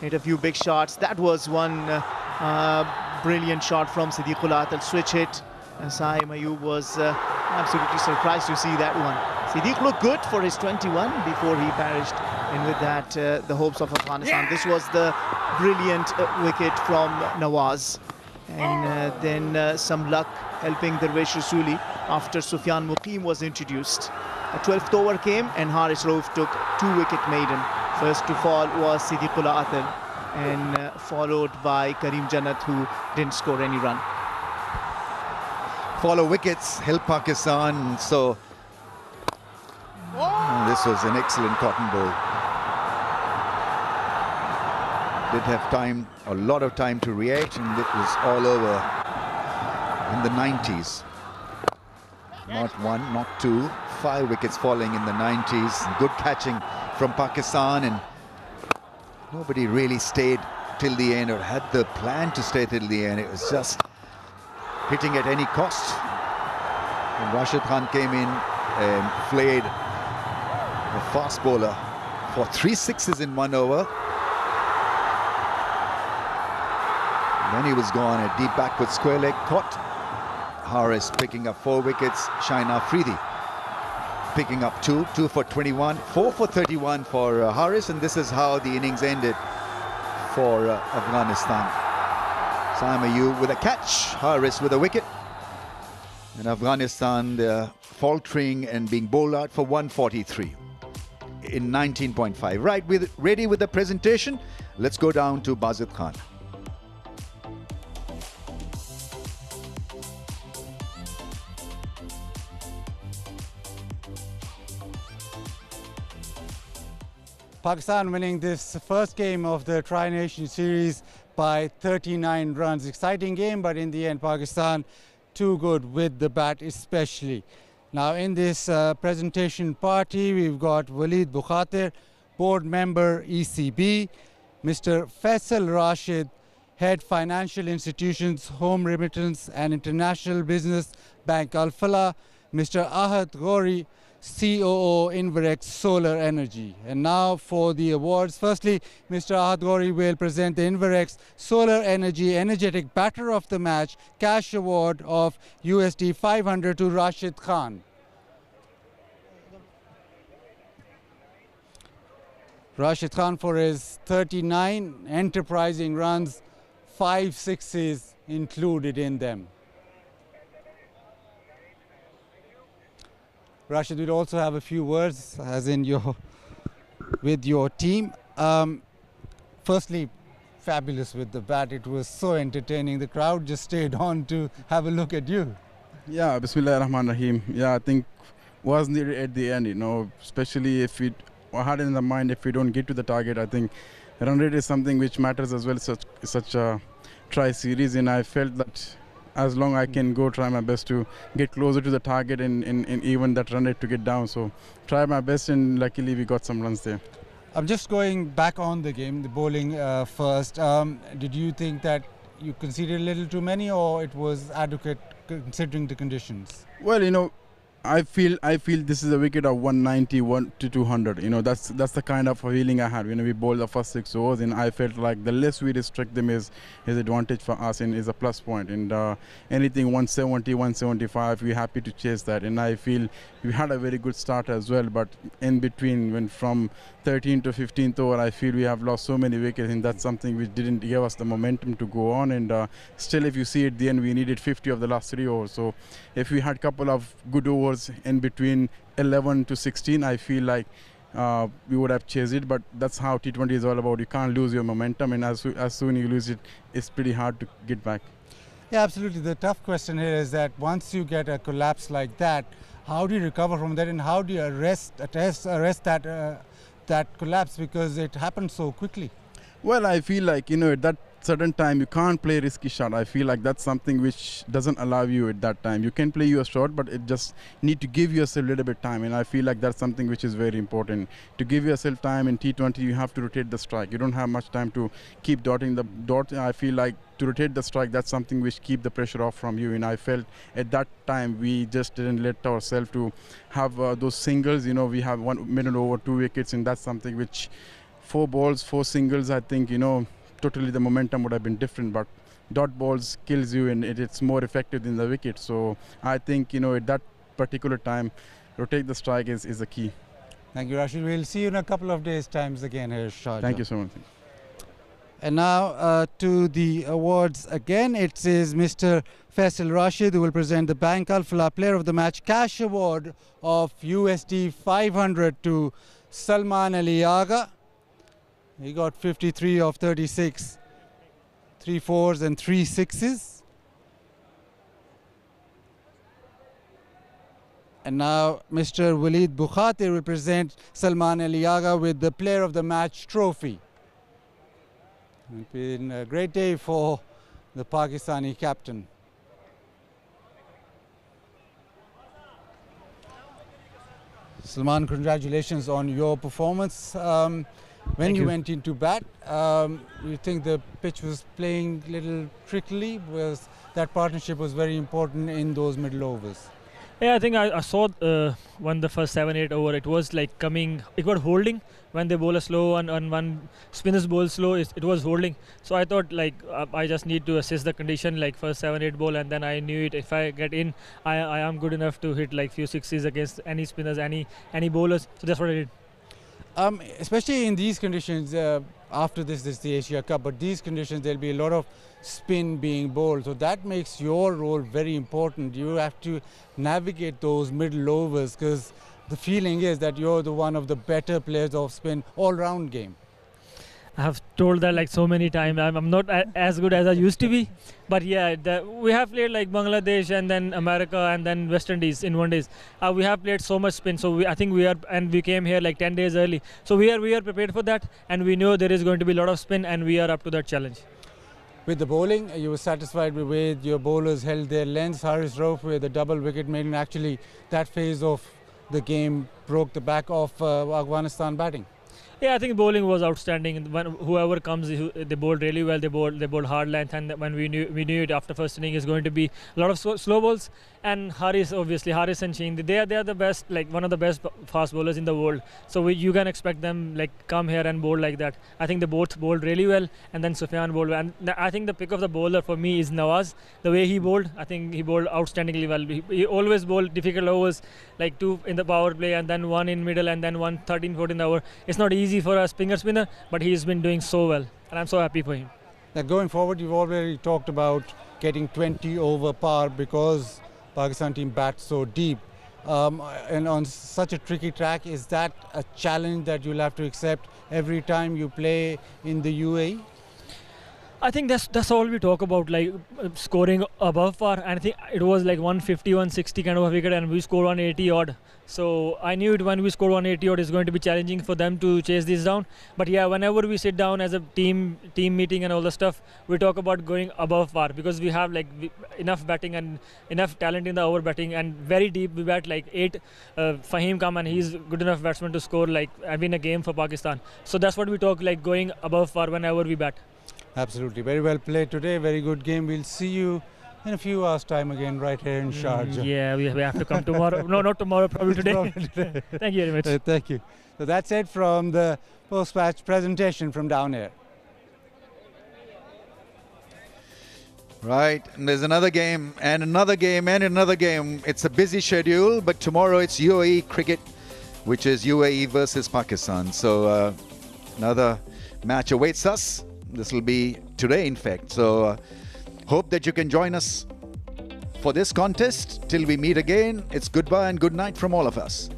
Hit a few big shots. That was one brilliant shot from Siddiqul Atal, switch hit. Saim Ayub was absolutely surprised to see that one. Siddiq looked good for his 21 before he perished, and with that the hopes of Afghanistan. This was the brilliant wicket from Nawaz, and then some luck helping Darvesh Rasuli after Sufyan Muqim was introduced. A 12th over came, and Haris Rauf took 2-wicket maiden. First to fall was Siddiqul Atal, and followed by Karim Jannat, who didn't score any run. Follow wickets help Pakistan, so this was an excellent cotton ball. Did have time, a lot of time to react, and it was all over in the 90s. Not 1, not 2, 5 wickets falling in the 90s. Good catching from Pakistan, and nobody really stayed till the end or had the plan to stay till the end. It was just hitting at any cost. And Rashid Khan came in and flayed a fast bowler for 3 sixes in 1 over. And then he was gone. A deep backward square leg caught. Haris picking up 4 wickets. Shaheen Afridi picking up 2 for 21, 4 for 31 for Haris, and this is how the innings ended for Afghanistan. Saim Ayub with a catch, Haris with a wicket, and Afghanistan faltering and being bowled out for 143 in 19.5. Right, ready with the presentation. Let's go down to Bazid Khan. Pakistan winning this first game of the Tri-Nation Series by 39 runs. Exciting game, but in the end, Pakistan too good with the bat especially. Now in this presentation party, we've got Waleed Bukhatir, board member ECB, Mr. Faisal Rashid, head financial institutions, home remittance and international business, Bank Al Falah, Mr. Ahad Ghori, COO Inverex Solar Energy. And now for the awards. Firstly, Mr. Ahad Ghori will present the Inverex Solar Energy Energetic Batter of the Match cash award of USD 500 to Rashid Khan. Rashid Khan for his 39 enterprising runs, 5 sixes included in them. Rashid will also have a few words, as in with your team. Firstly, fabulous with the bat. It was so entertaining. The crowd just stayed on to have a look at you. Yeah, Bismillah Rahman Rahim. Yeah, I think was needed at the end, you know, especially if we had in the mind if we don't get to the target. I think run rate is something which matters as well. Such a tri-series, and I felt that as long I can go, try my best to get closer to the target and even that run rate to get down. So try my best, and luckily we got some runs there. I'm just going back on the game, the bowling first. Did you think that you conceded a little too many, or it was adequate considering the conditions? Well, you know, I feel this is a wicket of 190 to 200. You know, that's the kind of feeling I had when we bowled the first 6 overs, and I felt like the less we restrict them is advantage for us and is a plus point. And anything 170, 175, we're happy to chase that. And I feel we had a very good start as well, but in between, when from 13th to 15th over, I feel we have lost so many wickets, and that's something which didn't give us the momentum to go on. And still, if you see at the end, we needed 50 of the last 3 overs. So if we had a couple of good overs in between 11 to 16, I feel like we would have chased it. But that's how T20 is all about. You can't lose your momentum, and as soon you lose it, it's pretty hard to get back. Yeah, absolutely. The tough question here is that once you get a collapse like that, how do you recover from that, and how do you arrest that collapse, because it happened so quickly? Well, I feel like, you know, at that certain time you can't play risky shot. I feel like that's something which doesn't allow you at that time. You can play your shot, but it just need to give yourself a little bit time, and I feel like that's something which is very important. To give yourself time in T20, you have to rotate the strike. You don't have much time to keep dotting the dot. I feel like to rotate the strike, that's something which keep the pressure off from you, and I felt at that time we just didn't let ourselves to have those singles. You know, we have 1 minute over 2 wickets, and that's something which 4 balls, 4 singles, I think, you know, totally the momentum would have been different, but dot balls kills you, and it's more effective than the wicket. So I think, you know, at that particular time, rotate the strike is the key. Thank you, Rashid. We'll see you in a couple of days' times again here, Sharjah. Thank you so much. And now to the awards again. It is Mr. Faisal Rashid who will present the Bank Al-Falah Player of the Match cash award of USD 500 to Salman Ali Agha. He got 53 of 36, 3 fours and 3 sixes. And now Mr. Waleed Bukhatir will present Salman Ali Agha with the Player of the Match trophy. It's been a great day for the Pakistani captain. Salman, congratulations on your performance. When you went into bat, you think the pitch was playing a little trickily? Because that partnership was very important in those middle overs. Yeah, I think I saw when the first 7-8 over, it was like coming, it was holding when they bowl a slow and when spinners bowl slow, it was holding. So I thought like I just need to assess the condition, like first 7-8 ball, and then I knew it. If I get in, I am good enough to hit like few sixes against any spinners, any bowlers. So that's what I did. Especially in these conditions, after this is the Asia Cup, but these conditions there'll be a lot of spin being bowled, so that makes your role very important. You have to navigate those middle overs, because the feeling is that you're the one of the better players of spin all-round game. I have told that like so many times. I'm not as good as I used to be, but yeah, we have played like Bangladesh and then America and then West Indies in 1 day. We have played so much spin, so I think we are, and we came here like 10 days early, so we are prepared for that, and we know there is going to be a lot of spin, and we are up to that challenge. With the bowling, you were satisfied with the way your bowlers held their lengths. Haris Rauf with a double wicket maiden. Actually, that phase of the game broke the back of Afghanistan batting. Yeah, I think bowling was outstanding. When whoever comes, they bowled really well. They bowled hard length, and when we knew it after first inning is going to be a lot of slow balls. And Haris, obviously, Haris and Sheen, they are the best, like one of the best fast bowlers in the world. So you can expect them like come here and bowl like that. I think they both bowled really well, and then Sufyan bowled well. And I think the pick of the bowler for me is Nawaz. The way he bowled, I think he bowled outstandingly well. He always bowled difficult overs, like 2 in the power play and then 1 in middle and then 1 13-14 over. It's not easy for a spinner, but he's been doing so well, and I'm so happy for him. Now going forward, you've already talked about getting 20 over par because Pakistan team bats so deep, and on such a tricky track. Is that a challenge that you'll have to accept every time you play in the UAE? I think that's all we talk about, like scoring above par, and I think it was like 150, 160 kind of a wicket, and we scored 180 odd. So I knew it when we scored 180 odd, it's going to be challenging for them to chase this down. But yeah, whenever we sit down as a team meeting and all the stuff, we talk about going above par, because we have like enough batting and enough talent in the over batting, and very deep. We bat like 8. Fahim come, and he's good enough batsman to score like win a game for Pakistan. So that's what we talk, like going above par whenever we bat. Absolutely. Very well played today. Very good game. We'll see you in a few hours' time again, right here in Sharjah. Yeah, we have to come tomorrow. No, not tomorrow, probably today. Thank you very much. Thank you. So that's it from the post-match presentation from down here. Right, and there's another game and another game and another game. It's a busy schedule, but tomorrow it's UAE cricket, which is UAE versus Pakistan. So another match awaits us. This will be today, in fact. So hope that you can join us for this contest. Till we meet again, it's goodbye and good night from all of us.